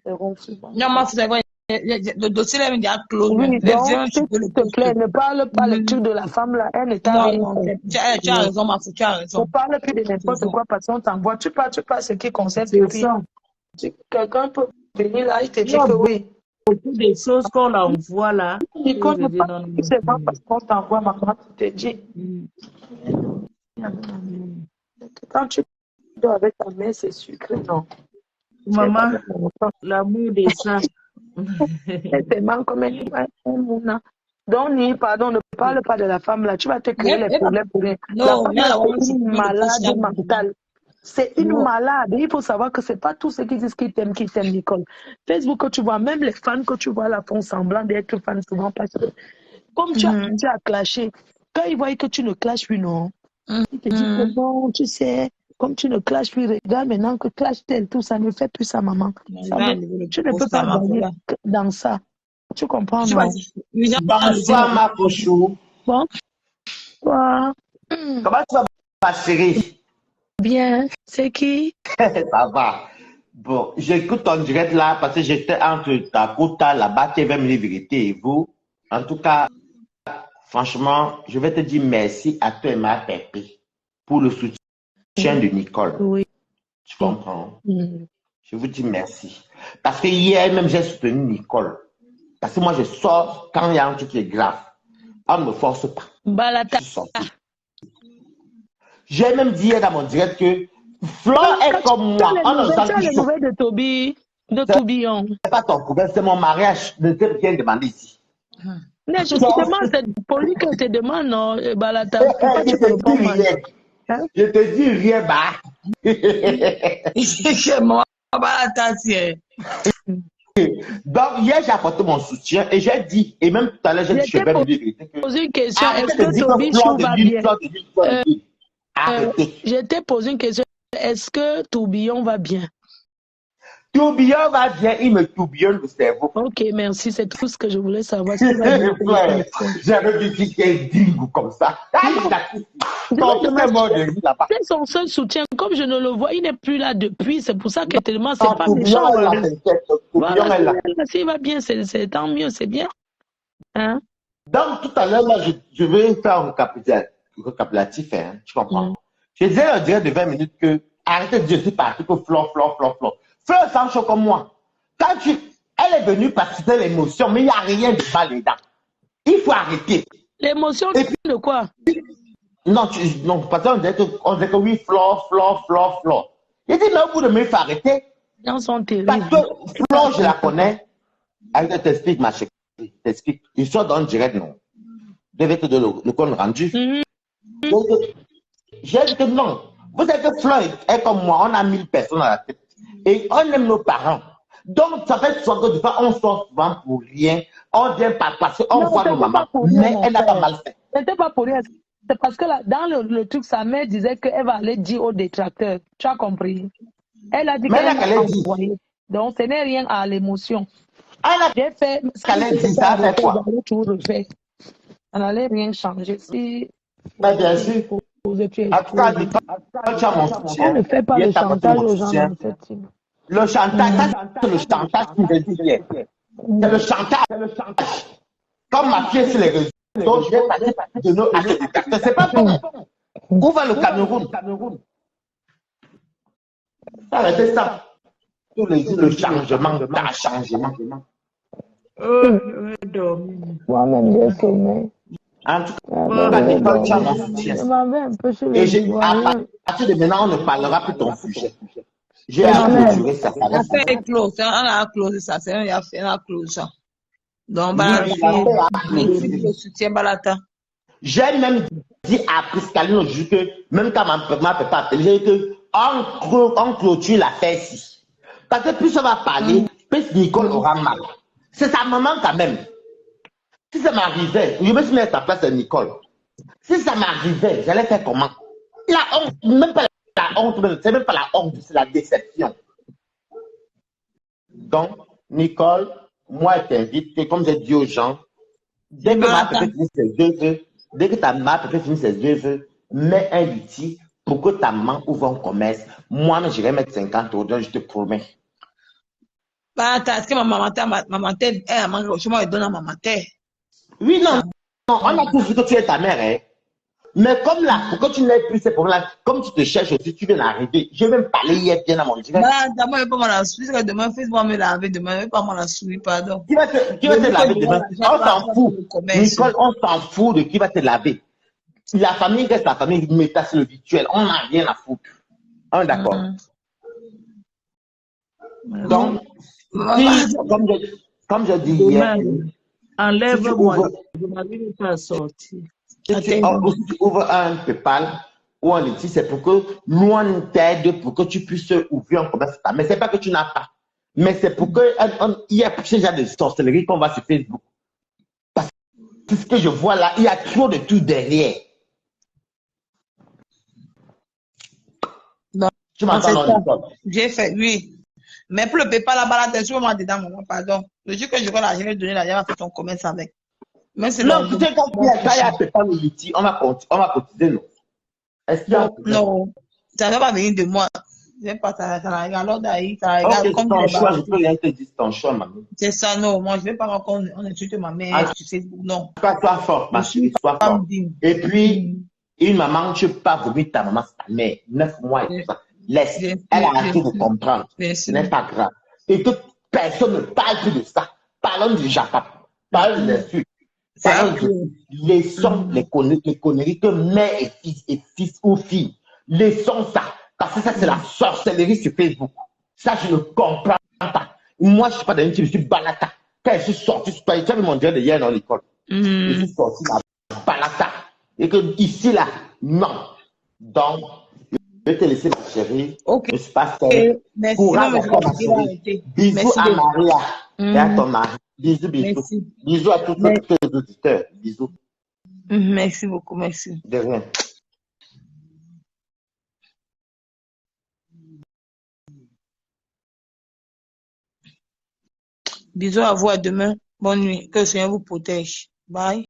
c'est ronflé. Non, moi, c'est vrai. Le dossier là, il est clos. Oui, donc, s'il te plaît, ne parle pas le truc de la femme là, elle n'est pas rien. Tu as raison, ma fille, tu as raison. On parle plus de n'importe quoi parce qu'on t'envoie. Tu parles ce qui concerne pipi. Quelqu'un peut venir là, il te dit que oui. Beaucoup de choses qu'on envoie là. C'est pas parce qu'on t'envoie, maman, tu te dis. Quand tu dors avec ta mère, c'est sucré, non? Maman, l'amour de ça. C'est mal comme un mouna. Donc, pardon, ne parle pas de la femme là. Tu vas te créer les problèmes pour rien. La femme là, c'est une malade mentale. C'est une malade. Il faut savoir que c'est pas tous ceux qui disent qu'ils t'aiment, Nicole. Facebook, que tu vois, même les fans que tu vois là font semblant d'être fans souvent parce que comme tu as clashé, quand ils voient que tu ne clashes plus, non, ils te disent que non, tu sais, comme tu ne clashes plus, regarde maintenant que clash tel, tout ça ne fait plus ça, maman. Tu ne peux pas gagner dans ça. Tu comprends, non? Bonsoir, ma cochou. Bon. Comment tu vas, ma chérie? Bien. C'est qui? Ça va. Bon, j'écoute ton direct là parce que j'étais entre Dakota, là-bas, tu vas me dire vérité et vous. En tout cas, franchement, je vais te dire merci à toi et ma pépé pour le soutien de Nicole. Oui. Tu comprends? Je vous dis merci. Parce que hier même, j'ai soutenu Nicole. Parce que moi, je sors quand il y a un truc qui est grave. On ne me force pas. Balata. J'ai même dit dans mon direct que Flore est comme moi. On ne sent les nouvelles de Toby, de Toubillon. C'est pas ton problème, c'est mon mariage. Ne t'ai bien demandé ici. Mais je te demande, c'est poli que je te demande, non, Balata. Pourquoi tu peux pas rien. Je te dis rien, bah. C'est moi, Balata, tiens. Donc, hier, j'ai apporté mon soutien et j'ai dit, et même tout à l'heure, j'ai dit, je vais me dire que. Posé une question, est-ce que Toby va bien? Je t'ai posé une question, est-ce que Tourbillon va bien? Tourbillon va bien, il me tourbillonne le cerveau. Ok, merci, c'est tout ce que je voulais savoir. J'avais dit qu'il est dingue comme ça. C'est son seul soutien. Comme je ne le vois, il n'est plus là depuis. C'est pour ça que tellement c'est pas méchant. Voilà, s'il va bien, c'est tant mieux, c'est bien. Hein? Donc, tout à l'heure, je vais faire un récapitulatif, hein, tu comprends? Je disais au direct de 20 minutes que arrêtez de dire, je suis parti que Flore. Fleur Sancho comme moi. Elle est venue parce que c'était l'émotion, mais il n'y a rien de mal dedans. Il faut arrêter. L'émotion de quoi? Non, parce qu'on disait que oui, Flore. Il dit, mais au bout de moi, il faut arrêter. Dans son terrible. Parce que Flore, je la connais. Elle t'explique, ma chérie. T'explique. Ils sont dans le direct, non. Je vais te donner le compte rendu. Donc, j'ai dit que non. Vous savez que Flore est comme moi. On a 1000 personnes à la tête. Et on aime nos parents. Donc, ça fait souvent que des fois, on sort souvent pour rien. On vient pas parce qu'on voit nos mamans. Mais elle n'a pas mal fait. C'était pas pour rien. C'est parce que là, dans le truc, sa mère disait qu'elle va aller dire aux détracteurs. Tu as compris? Elle a dit qu'elle allait envoyer. Donc, ce n'est rien à l'émotion. J'ai fait ce qu'elle a dit, ça fait quoi? Tout refait. On n'allait rien changer. Si... Mais bien sûr. En tout cas, quand tu as mon soutien, on ne fait pas le chantage aux gens dans cette team. Le chantage, c'est le chantage qui veut dire. C'est le chantage. Comme ma fille sur les réseaux, je vais passer de nos à des cartes. C'est pas bon. Où va le Cameroun? Arrêtez ça. Tous les jours, le changement, changement. Moi-même, j'ai sommeil. En tout cas, tu as mon soutien. Et à partir de maintenant, on ne parlera plus de ton sujet. J'ai clôturé ça. On a fait close, on a closé ça, c'est on a closé ça. Donc, le soutien Balata. J'ai même dit à Priscaline que même quand ma papa appelle, j'ai dit qu'on clôture l'affaire ici. Parce que plus on va parler, plus Nicole aura mal. C'est sa maman quand même. Si ça m'arrivait, je me suis mis à ta place de Nicole. Si ça m'arrivait, j'allais faire comment? La honte, même pas la honte, c'est même pas la honte, c'est la déception. Donc, Nicole, moi, je t'invite, comme j'ai dit aux gens, dès que ma pépé finit ses 2 œufs, dès que ta ma pépé finit ses 2 œufs, mets un outil pour que ta maman ouvre un commerce. Moi, j'irai mettre 50 €, donc je te promets. Est-ce que maman t'aide, elle donne à maman t'aide. Oui, non, on a tout vu que tu es ta mère, hein. Mais comme là, pour que tu n'aies plus ces problèmes-là, comme tu te cherches aussi, tu viens d'arriver. Je vais me parler hier bien à mon direct. D'abord, je ne vais pas m'en la souiller. Demain, fais-moi me laver demain. Je ne vais pas m'en la souiller, pardon. Qui va te laver demain? On s'en fout. Nicole, on s'en fout de qui va te laver. La famille reste la famille, mais c'est le virtuel. On n'a rien à foutre. On est d'accord. Donc, comme je dis hier, enlève-moi. Je n'arrive pas à sortir. Si tu ouvres un PayPal ou un litige, c'est pour que nous on t'aide pour que tu puisses ouvrir un commerce. Mais c'est pas que tu n'as pas. Mais c'est pour que il y a ce genre de sorcellerie qu'on va sur Facebook. Parce que ce que je vois là, il y a trop de tout derrière. Non, tu m'entends? J'ai fait, oui. Mais pour le PayPal, là-bas, là, tu vas m'en dedans, maman, pardon. Le jour que je vois l'argent, je vais donner l'argent, on va faire ton commerce avec. Mais c'est non, tu sais, quand il y a PayPal ou litige, on va cotiser, non? Est-ce qu'il y a... Non, ça ne va pas venir de moi. Je ne vais pas, ça regarde l'ordre d'ailleurs, ça regarde comme ton choix, je peux rien te dire, ton choix, maman. C'est ça, non, moi, je ne vais pas encore, on insulte ma mère sur Facebook, non. Sois fort, ma chérie, sois fort. Et puis, une maman, tu ne peux pas vomir ta maman, c'est ta mère, 9 mois et tout ça. Laisse, elle a arrêté de comprendre, ce n'est pas grave. Et que personne ne parle plus de ça. Parlons du Japon, parlons des insultes. Laissons les conneries que mère et fils ou fille. Laissons ça. Parce que ça, c'est la sorcellerie sur Facebook. Ça, je ne comprends pas. Moi, je ne suis pas dans une team, je suis balata. Quand je suis sorti, tu as vu mon dieu de hier dans l'école. Je suis sorti ma balata. Et que ici, là, non. Donc, je vais te laisser, ma chérie. Ok. Je ne suis pas seule. Courage encore, ma chérie. Bisous à Maria et à ton mari. Bisous. Merci. Bisous à tous les auditeurs. Bisous. Merci beaucoup, merci. De rien. Bisous à vous, à demain. Bonne nuit. Que le Seigneur vous protège. Bye.